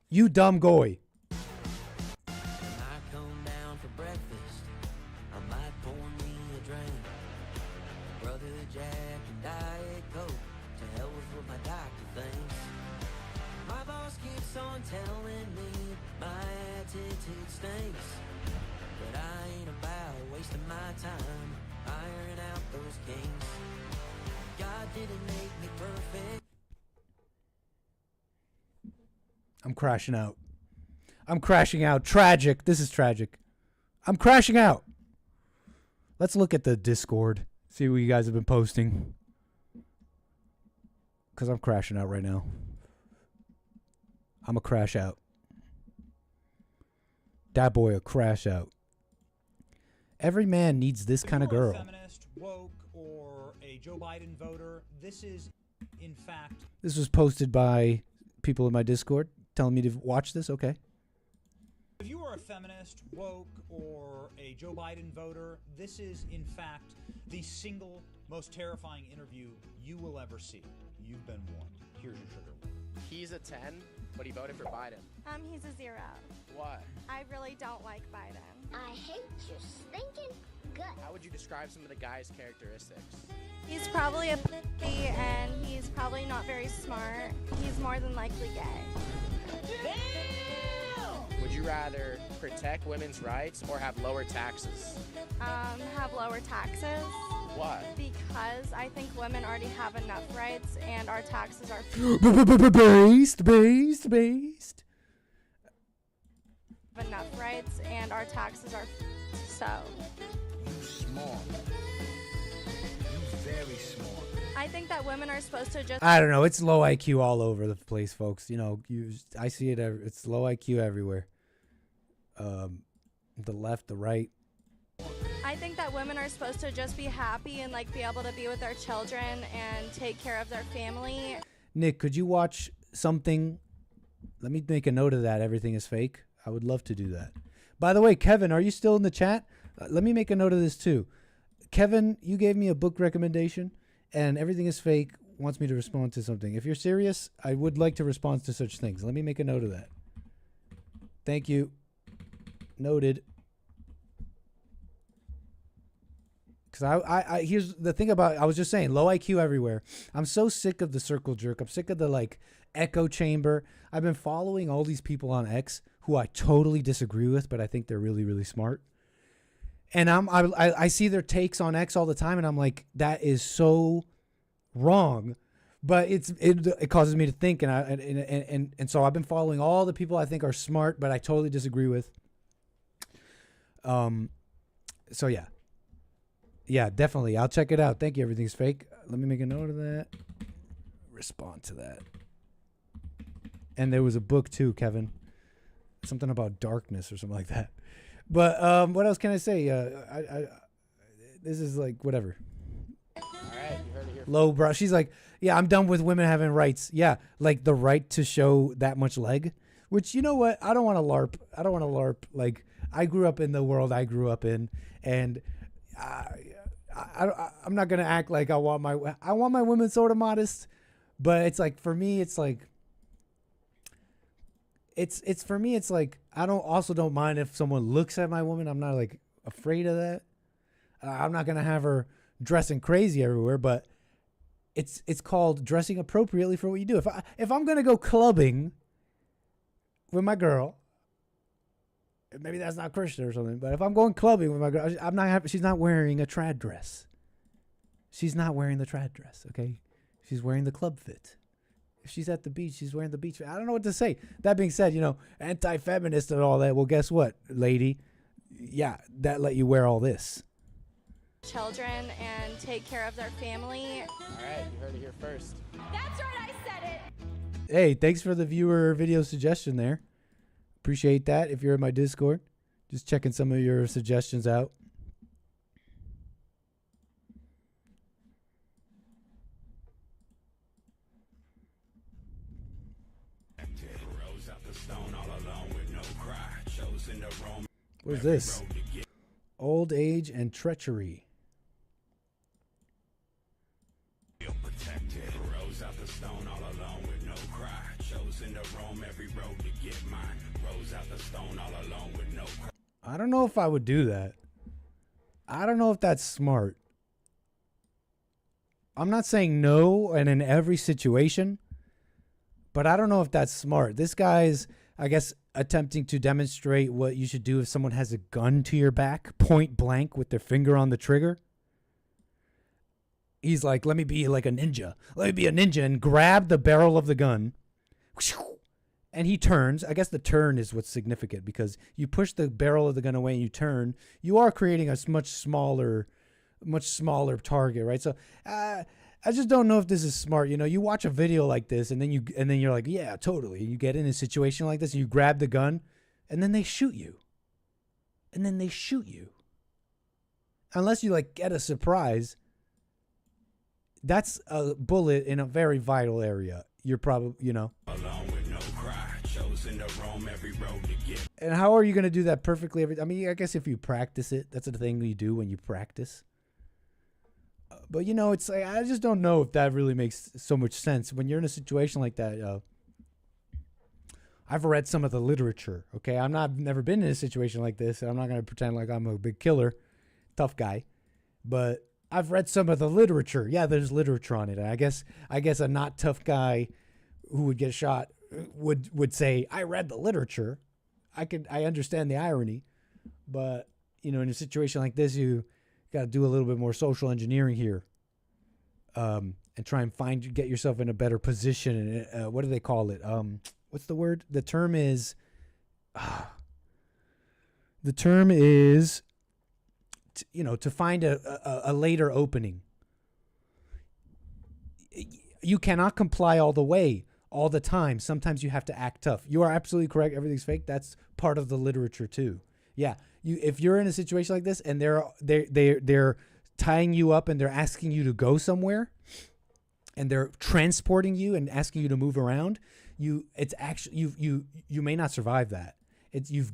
You dumb goy. I'm crashing out. I'm crashing out. Tragic. This is tragic. I'm crashing out. Let's look at the Discord. See what you guys have been posting. Because I'm crashing out right now. I'm a crash out. That boy a crash out. Every man needs this kind of girl. If you're a feminist, woke, or a Joe Biden voter, this is, in fact... This was posted by people in my Discord telling me to watch this. Okay. If you are a feminist, woke, or a Joe Biden voter, this is, in fact, the single most terrifying interview you will ever see. You've been warned. Here's your trigger. He's a 10, but he voted for Biden. He's a 0. Why? I really don't like Biden. I hate your stinking gut. How would you describe some of the guy's characteristics? He's probably a pussy, and he's probably not very smart. He's more than likely gay. Damn! Would you rather protect women's rights or have lower taxes? Have lower taxes. Why? Because I think women already have enough rights, and our taxes are based. Enough rights, and our taxes are so. You smart. You very smart. I think that women are supposed to just. I don't know. It's low IQ all over the place, folks. You know, I see it. It's low IQ everywhere. The left, the right. I think that women are supposed to just be happy and like be able to be with their children and take care of their family. Nick, could you watch something? Let me make a note of that. Everything is fake. I would love to do that. By the way, Kevin, are you still in the chat? Let me make a note of this too. Kevin, you gave me a book recommendation, and Everything is Fake wants me to respond to something. If you're serious, I would like to respond to such things. Let me make a note of that. Thank you. Noted. Because I here's the thing about, I was just saying, low IQ everywhere. I'm so sick of the circle jerk. I'm sick of the like echo chamber. I've been following all these people on X who I totally disagree with, but I think they're really, really smart. And I see their takes on X all the time, and I'm like, that is so wrong, but it causes me to think, and so I've been following all the people I think are smart, but I totally disagree with. So yeah, definitely, I'll check it out. Thank you. Everything's fake. Let me make a note of that. Respond to that. And there was a book too, Kevin. Something about darkness or something like that. But what else can I say? This is like whatever. All right, you heard it here. Low brow. She's like, yeah, I'm done with women having rights. Yeah, like the right to show that much leg. Which, you know what? I don't want to LARP. Like, I grew up in the world I grew up in, and I'm not gonna act like I want my women sort of modest, but it's like for me, it's like. It's for me. It's like I don't mind if someone looks at my woman. I'm not like afraid of that. I'm not gonna have her dressing crazy everywhere, but it's called dressing appropriately for what you do. If I'm gonna go clubbing with my girl, maybe that's not Christian or something, but if I'm going clubbing with my girl, she's not wearing a trad dress. She's not wearing the trad dress. Okay, she's wearing the club fit. If she's at the beach, she's wearing the beach fit. I don't know what to say. That being said, anti-feminist and all that. Well, guess what, lady? Yeah, that let you wear all this. Children and take care of their family. All right, you heard it here first. That's right, I said it. Hey, thanks for the viewer video suggestion there. Appreciate that. If you're in my Discord, just checking some of your suggestions out. What is this? Old age and treachery. I don't know if I would do that. I don't know if that's smart. I'm not saying no and in every situation, but I don't know if that's smart. This guy's, I guess, attempting to demonstrate what you should do if someone has a gun to your back, point blank, with their finger on the trigger. He's like, let me be like a ninja. Let me be a ninja and grab the barrel of the gun. And he turns. I guess the turn is what's significant because you push the barrel of the gun away and you turn. You are creating a much smaller target, right? So I just don't know if this is smart. You watch a video like this and then you're like, yeah, totally. You get in a situation like this and you grab the gun and then they shoot you. Unless you like get a surprise, that's a bullet in a very vital area. You're probably, Alone with no cry, chosen to roam every road to get. And how are you going to do that perfectly? I guess if you practice it, that's the thing you do when you practice. But, it's like, I just don't know if that really makes so much sense. When you're in a situation like that, I've read some of the literature, okay? I've never been in a situation like this, and I'm not going to pretend like I'm a big killer, tough guy. But I've read some of the literature. Yeah, there's literature on it. And I guess a not tough guy who would get shot would say, I read the literature. I understand the irony. But, in a situation like this, you got to do a little bit more social engineering here, and try and get yourself in a better position. What do they call it? What's the word? The term is to find a later opening. You cannot comply all the way, all the time. Sometimes you have to act tough. You are absolutely correct. Everything's fake. That's part of the literature too. Yeah. If you're in a situation like this and they're tying you up and they're asking you to go somewhere and they're transporting you and asking you to move around, you may not survive that. You've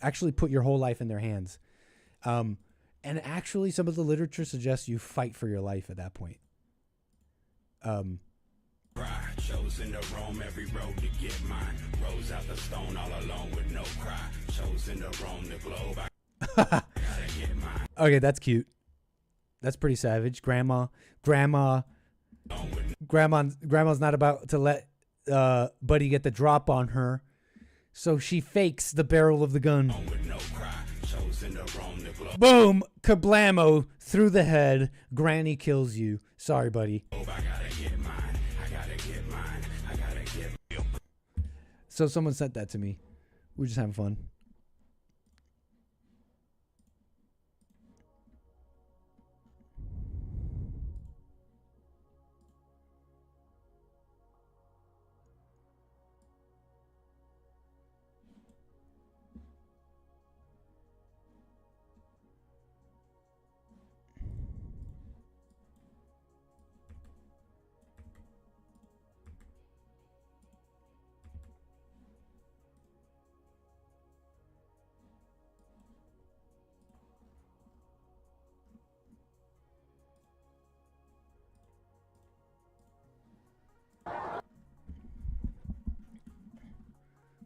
actually put your whole life in their hands. And actually some of the literature suggests you fight for your life at that point. Chosen to roam every road to get mine. Rose out the stone all alone with no cry. Chosen to roam the globe. Gotta get mine. Okay, that's cute. That's pretty savage. Grandma's not about to let Buddy get the drop on her, so she fakes the barrel of the gun. Boom, kablamo, through the head. Granny kills you. Sorry, buddy. So someone sent that to me. We're just having fun.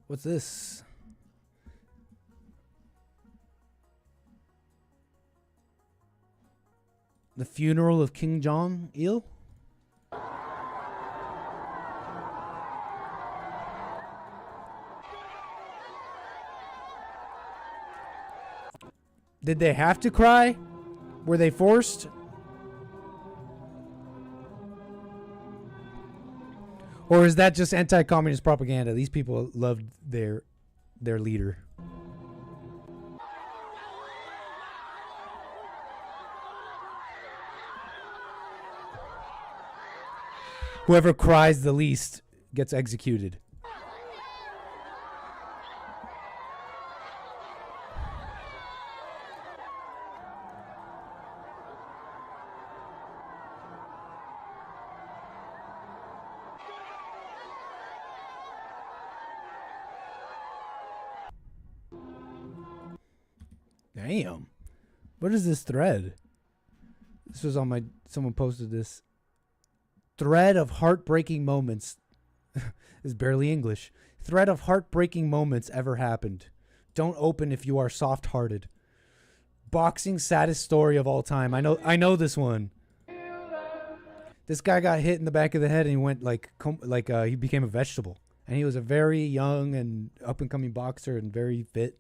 What's this? The funeral of King John Il? Did they have to cry? Were they forced? Or is that just anti-communist propaganda? These people loved their leader. Whoever cries the least gets executed. Damn. What is this thread? This was on my... Someone posted this. Thread of heartbreaking moments. Is barely English. Thread of heartbreaking moments ever happened. Don't open if you are soft-hearted. Boxing saddest story of all time. I know this one. This guy got hit in the back of the head and he went he became a vegetable. And he was a very young and up-and-coming boxer and very fit.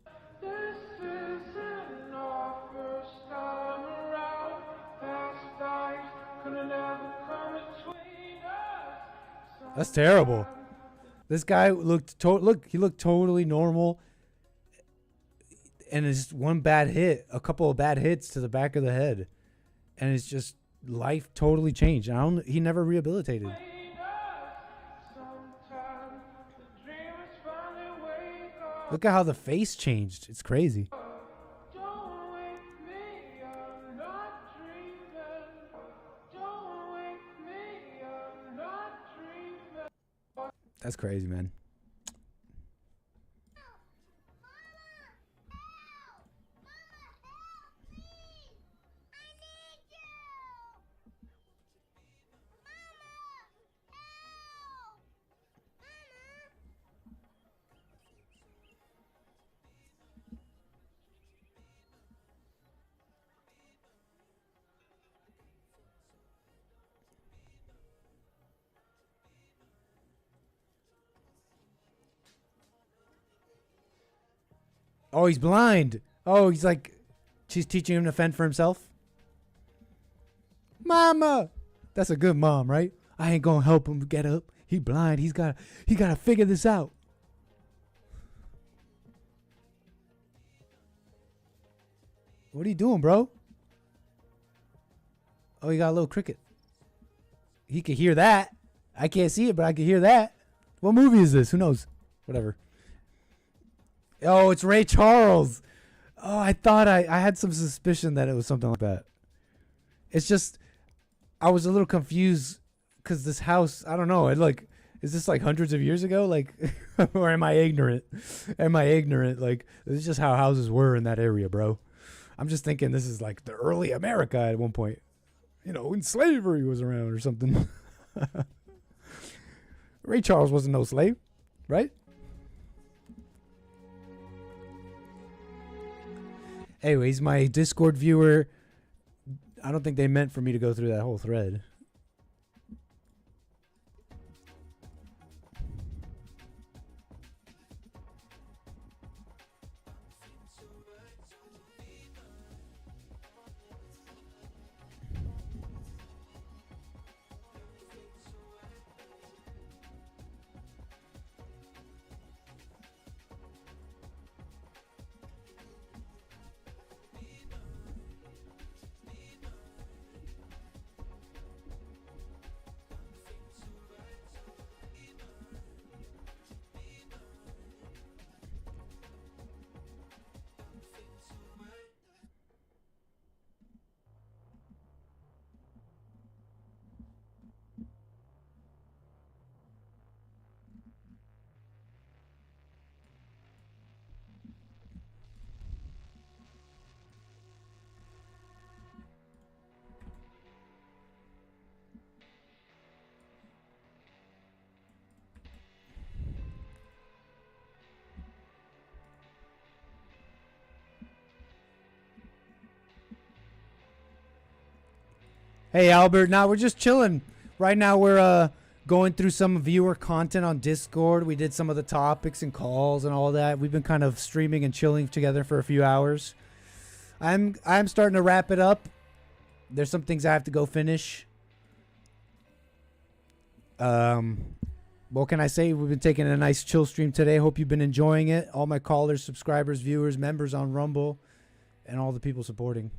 That's terrible. This guy looked totally normal, and it's just one bad hit, a couple of bad hits to the back of the head, and it's just life totally changed. He never rehabilitated. Look at how the face changed. It's crazy. That's crazy, man. Oh, he's blind. Oh, she's teaching him to fend for himself. Mama. That's a good mom, right? I ain't gonna help him get up. He blind. He gotta figure this out. What are you doing, bro? Oh, you got a little cricket. He could hear that. I can't see it, but I can hear that. What movie is this? Who knows? Whatever. Oh, it's Ray Charles. Oh, I thought I had some suspicion that it was something like that. It's just, I was a little confused because this house, I don't know. Is this like hundreds of years ago? Or am I ignorant? Like, this is just how houses were in that area, bro. I'm just thinking this is like the early America at one point. When slavery was around or something. Ray Charles wasn't no slave, right? Anyways, my Discord viewer, I don't think they meant for me to go through that whole thread. Hey, Albert. Now we're just chilling. Right now we're going through some viewer content on Discord. We did some of the topics and calls and all that. We've been kind of streaming and chilling together for a few hours. I'm starting to wrap it up. There's some things I have to go finish. What can I say? We've been taking a nice chill stream today. Hope you've been enjoying it. All my callers, subscribers, viewers, members on Rumble, and all the people supporting.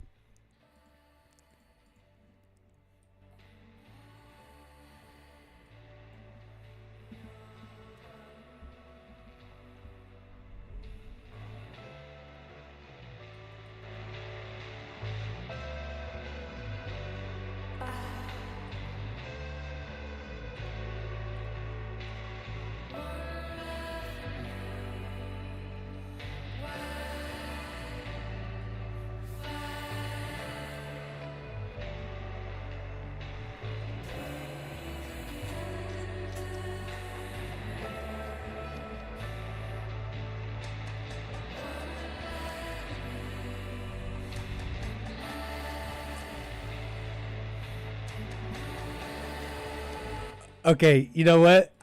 Okay, you know what?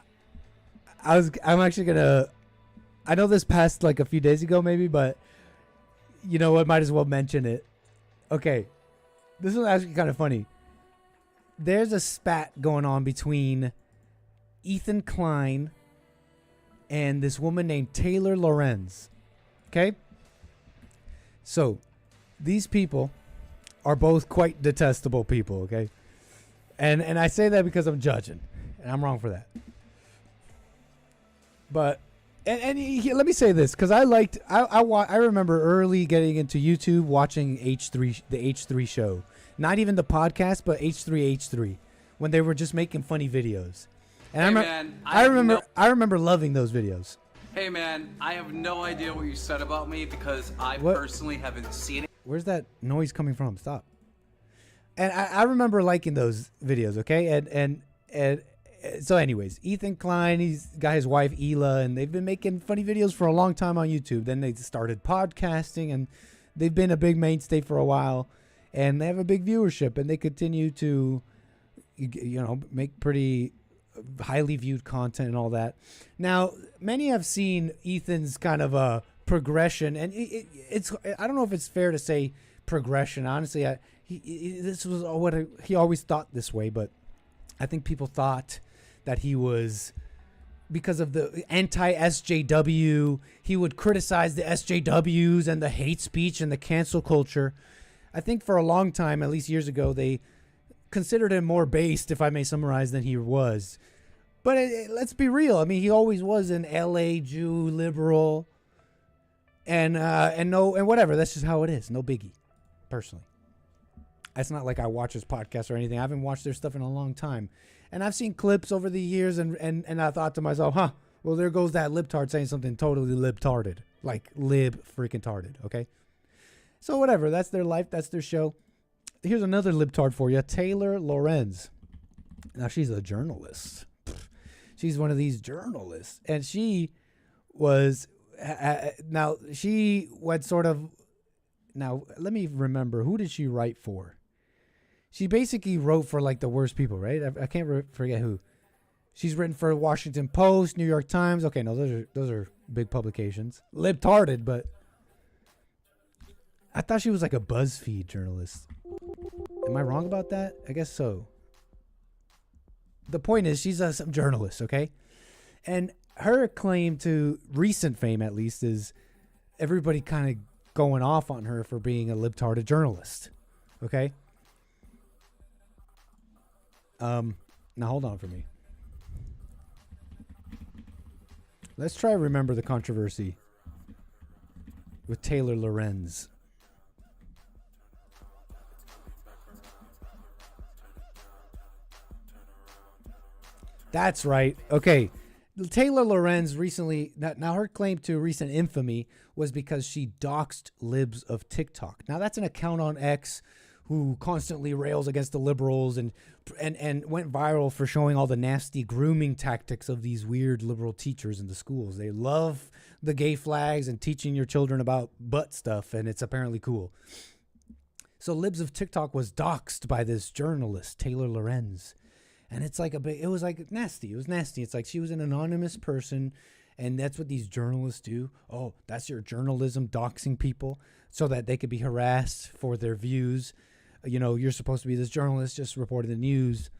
I'm actually gonna. I know this passed like a few days ago, maybe, but you know what? Might as well mention it. Okay, this is actually kind of funny. There's a spat going on between Ethan Klein and this woman named Taylor Lorenz. Okay, so these people are both quite detestable people. Okay, and I say that because I'm judging. And I'm wrong for that. But let me say this, because I remember early getting into YouTube watching the H3 show. Not even the podcast, but H3 when they were just making funny videos. And I remember loving those videos. Hey man, I have no idea what you said about me because I personally haven't seen it. Where's that noise coming from? Stop. And I remember liking those videos, okay? And so anyways, Ethan Klein, he's got his wife Ela, and they've been making funny videos for a long time on YouTube. Then they started podcasting, and they've been a big mainstay for a while, and they have a big viewership, and they continue to, make pretty highly viewed content and all that. Now, many have seen Ethan's kind of a progression, and it's I don't know if it's fair to say progression. Honestly, this was what he always thought this way, but I think people thought that he was, because of the anti-SJW, he would criticize the SJWs and the hate speech and the cancel culture. I think for a long time, at least years ago, they considered him more based, if I may summarize, than he was. But let's be real. I mean, he always was an LA Jew liberal, and whatever. That's just how it is. No biggie, personally. It's not like I watch his podcast or anything. I haven't watched their stuff in a long time. And I've seen clips over the years, and I thought to myself, well, there goes that libtard saying something totally libtarded. Like lib freaking tarded, okay? So whatever, that's their life, that's their show. Here's another libtard for you, Taylor Lorenz. Now, she's a journalist. She's one of these journalists. And she was, now, she went sort of, now, let me remember, who did she write for? She basically wrote for like the worst people, right? I can't forget who. She's written for Washington Post, New York Times. Okay, no, those are big publications. Libtarded, but I thought she was like a BuzzFeed journalist. Am I wrong about that? I guess so. The point is, she's some journalist, okay? And her claim to recent fame, at least, is everybody kind of going off on her for being a libtarded journalist, okay? Now hold on for me. Let's try to remember the controversy with Taylor Lorenz. That's right. Okay. Taylor Lorenz recently, now her claim to recent infamy was because she doxed libs of TikTok. Now that's an account on X who constantly rails against the liberals and went viral for showing all the nasty grooming tactics of these weird liberal teachers in the schools. They love the gay flags and teaching your children about butt stuff, and it's apparently cool. So Libs of TikTok was doxxed by this journalist, Taylor Lorenz. And it's like it was like nasty. It was nasty. It's like she was an anonymous person, and that's what these journalists do. Oh, that's your journalism, doxing people so that they could be harassed for their views. You know, you're supposed to be this journalist just reporting the news.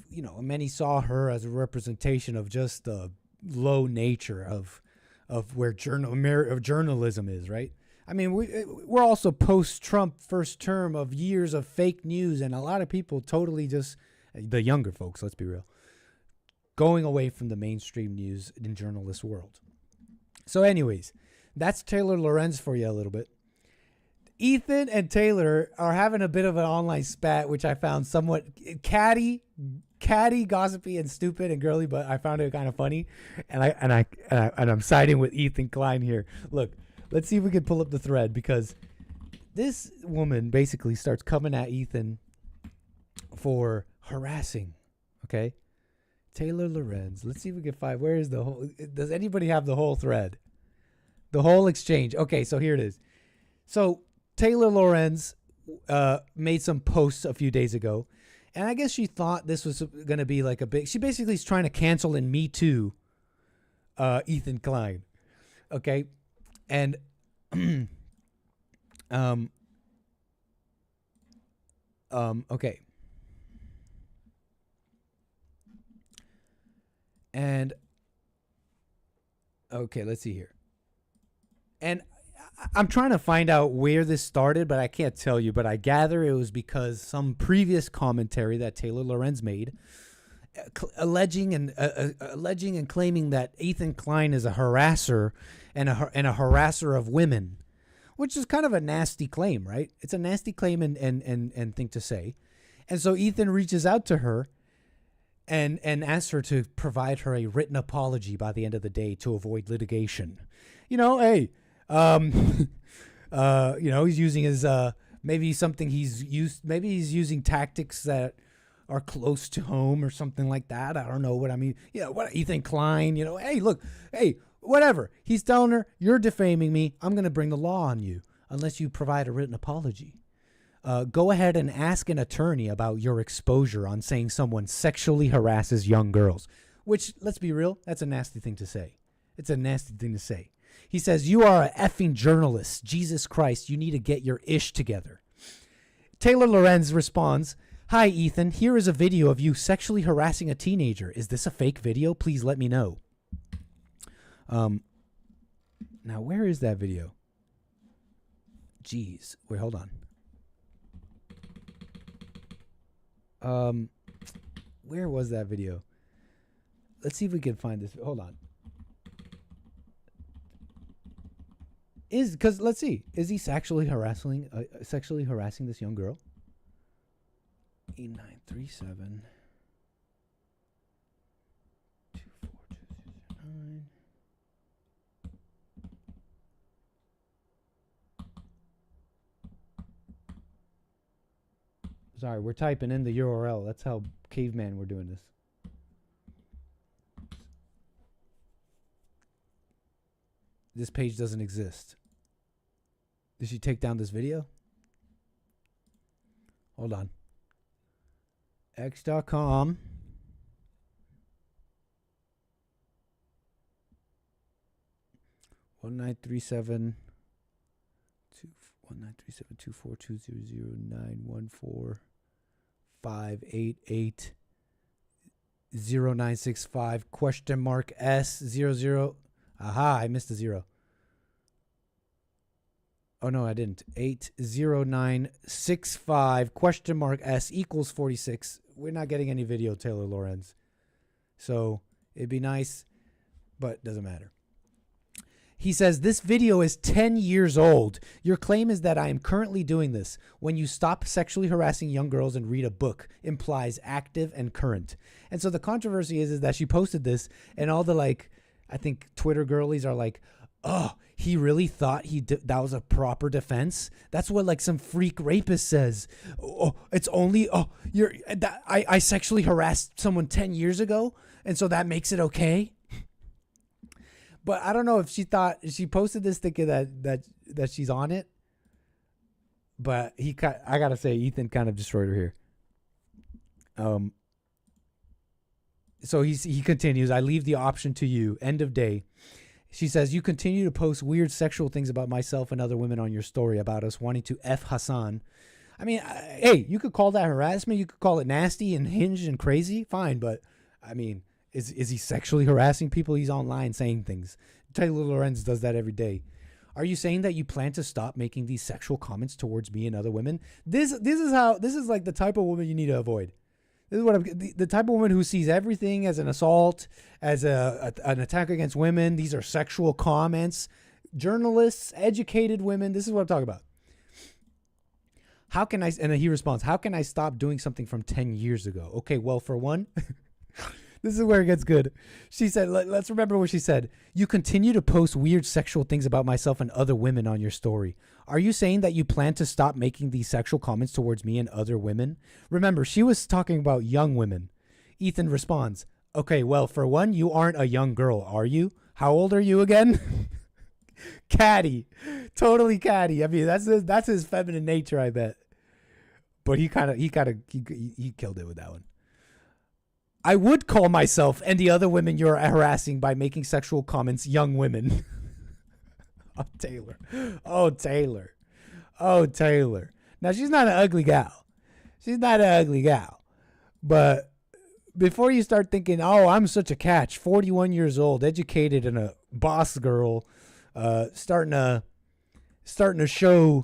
You know, many saw her as a representation of just the low nature of where journalism is, right? I mean, we're also post-Trump first term of years of fake news, and a lot of people totally just, the younger folks, let's be real, going away from the mainstream news in journalist world. So anyways, that's Taylor Lorenz for you a little bit. Ethan and Taylor are having a bit of an online spat, which I found somewhat catty, gossipy, and stupid and girly, but I found it kind of funny, and I'm siding with Ethan Klein here. Look, let's see if we can pull up the thread, because this woman basically starts coming at Ethan for harassing. Okay, Taylor Lorenz. Let's see if we can find, where is the whole? Does anybody have the whole thread? The whole exchange. Okay, so here it is. So Taylor Lorenz made some posts a few days ago, and I guess she thought this was going to be like a big... She basically is trying to cancel and Me Too Ethan Klein. Okay? And... okay. And... Okay, let's see here. And... I'm trying to find out where this started, but I can't tell you. But I gather it was because some previous commentary that Taylor Lorenz made, alleging and claiming that Ethan Klein is a harasser and a harasser of women, which is kind of a nasty claim, right? It's a nasty claim and thing to say. And so Ethan reaches out to her and asks her to provide her a written apology by the end of the day to avoid litigation. You know, hey. You know, he's using his, maybe something maybe he's using tactics that are close to home or something like that. I don't know what I mean. Yeah, what Ethan Klein, you know, hey, look, hey, whatever. He's telling her, you're defaming me. I'm going to bring the law on you unless you provide a written apology. Go ahead and ask an attorney about your exposure on saying someone sexually harasses young girls, which, let's be real, that's a nasty thing to say. It's a nasty thing to say. He says, you are an effing journalist. Jesus Christ, you need to get your ish together. Taylor Lorenz responds, hi, Ethan. Here is a video of you sexually harassing a teenager. Is this a fake video? Please let me know. Now, where is that video? Jeez. Wait, hold on. Where was that video? Let's see if we can find this. Hold on. Because let's see, is he sexually harassing this young girl? 8937 24209. Sorry, we're typing in the URL. That's how caveman we're doing this. This page doesn't exist. Did she take down this video? Hold on. X.com. One 1937 24200914588 0965 question mark S00. Aha, I missed a zero. Oh, no, I didn't. 80965 question mark S equals 46. We're not getting any video, Taylor Lorenz. So it'd be nice, but doesn't matter. He says, this video is 10 years old. Your claim is that I am currently doing this. When you stop sexually harassing young girls and read a book implies active and current. And so the controversy is that she posted this and all the I think Twitter girlies are like, oh, he really thought that was a proper defense? That's what some freak rapist says. Oh, it's only, I sexually harassed someone 10 years ago, and so that makes it okay? But I don't know if she thought, she posted this thinking that she's on it. But I gotta say, Ethan kind of destroyed her here. So he continues, I leave the option to you. End of day. She says, you continue to post weird sexual things about myself and other women on your story about us wanting to F Hassan. I mean, hey, you could call that harassment. You could call it nasty and hinged and crazy. Fine. But, I mean, is he sexually harassing people? He's online saying things. Taylor Lorenz does that every day. Are you saying that you plan to stop making these sexual comments towards me and other women? This is like the type of woman you need to avoid. This is what the type of woman who sees everything as an assault, as an attack against women. These are sexual comments. Journalists, educated women. This is what I'm talking about. How can I? And then he responds, how can I stop doing something from 10 years ago? Okay, well, for one, this is where it gets good. She said, let's remember what she said. You continue to post weird sexual things about myself and other women on your story. Are you saying that you plan to stop making these sexual comments towards me and other women? Remember, she was talking about young women. Ethan responds, okay, well, for one, you aren't a young girl, are you? How old are you again? Catty. Totally catty. I mean, that's his feminine nature, I bet. But he killed it with that one. I would call myself and the other women you're harassing by making sexual comments young women. Oh, Taylor. Oh, Taylor. Oh, Taylor. Now, she's not an ugly gal. She's not an ugly gal. But before you start thinking, oh, I'm such a catch, 41 years old, educated and a boss girl, starting to show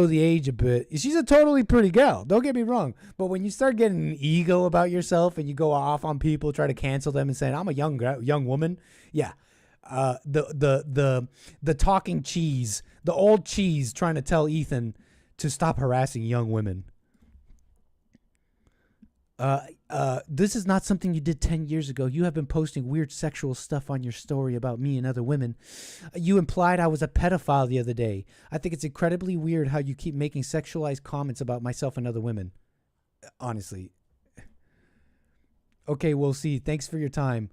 the age a bit. She's a totally pretty gal. Don't get me wrong. But when you start getting an ego about yourself and you go off on people, try to cancel them and saying, I'm a young woman. Yeah. The talking cheese, the old cheese trying to tell Ethan to stop harassing young women. This is not something you did 10 years ago. You have been posting weird sexual stuff on your story about me and other women. You implied I was a pedophile the other day. I think it's incredibly weird how you keep making sexualized comments about myself and other women. Honestly. Okay, we'll see. Thanks for your time.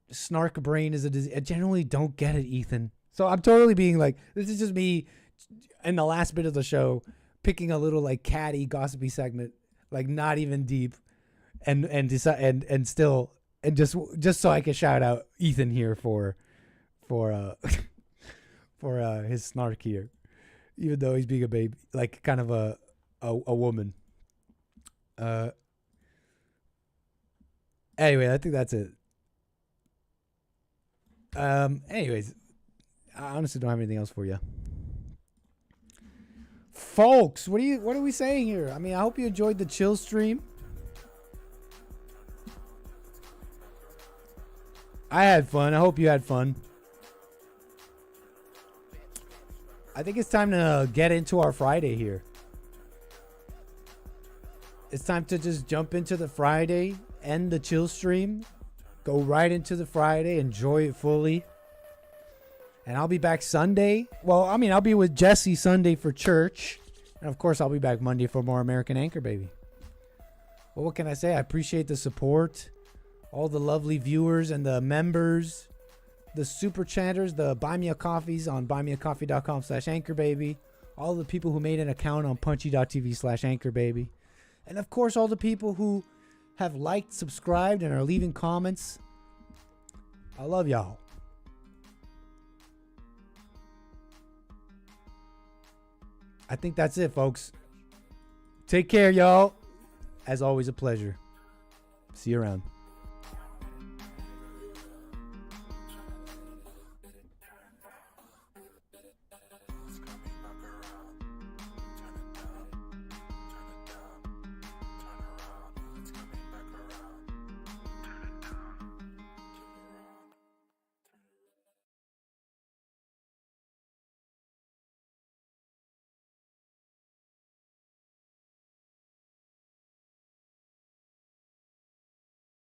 Snark brain is a disease. I generally don't get it, Ethan. So I'm totally being like, this is just me in the last bit of the show picking a little like catty gossipy segment, like not even deep, and still just so I can shout out Ethan here for his snark here, even though he's being a baby, like kind of a woman. Anyway, I think that's it. Anyways, I honestly don't have anything else for you. Folks, what are we saying here? I mean, I hope you enjoyed the chill stream. I had fun. I hope you had fun. I think it's time to get into our Friday here. It's time to just jump into the Friday, end the chill stream, go right into the Friday, enjoy it fully. And I'll be back Sunday. Well, I mean, I'll be with Jesse Sunday for church. And of course, I'll be back Monday for more American Anchor, baby. Well, what can I say? I appreciate the support. All the lovely viewers and the members, the super chatters, the buy me a coffees on buymeacoffee.com/anchor, baby. All the people who made an account on punchy.tv/anchor, baby. And of course, all the people who have liked, subscribed, and are leaving comments. I love y'all. I think that's it, folks. Take care, y'all. As always, a pleasure. See you around.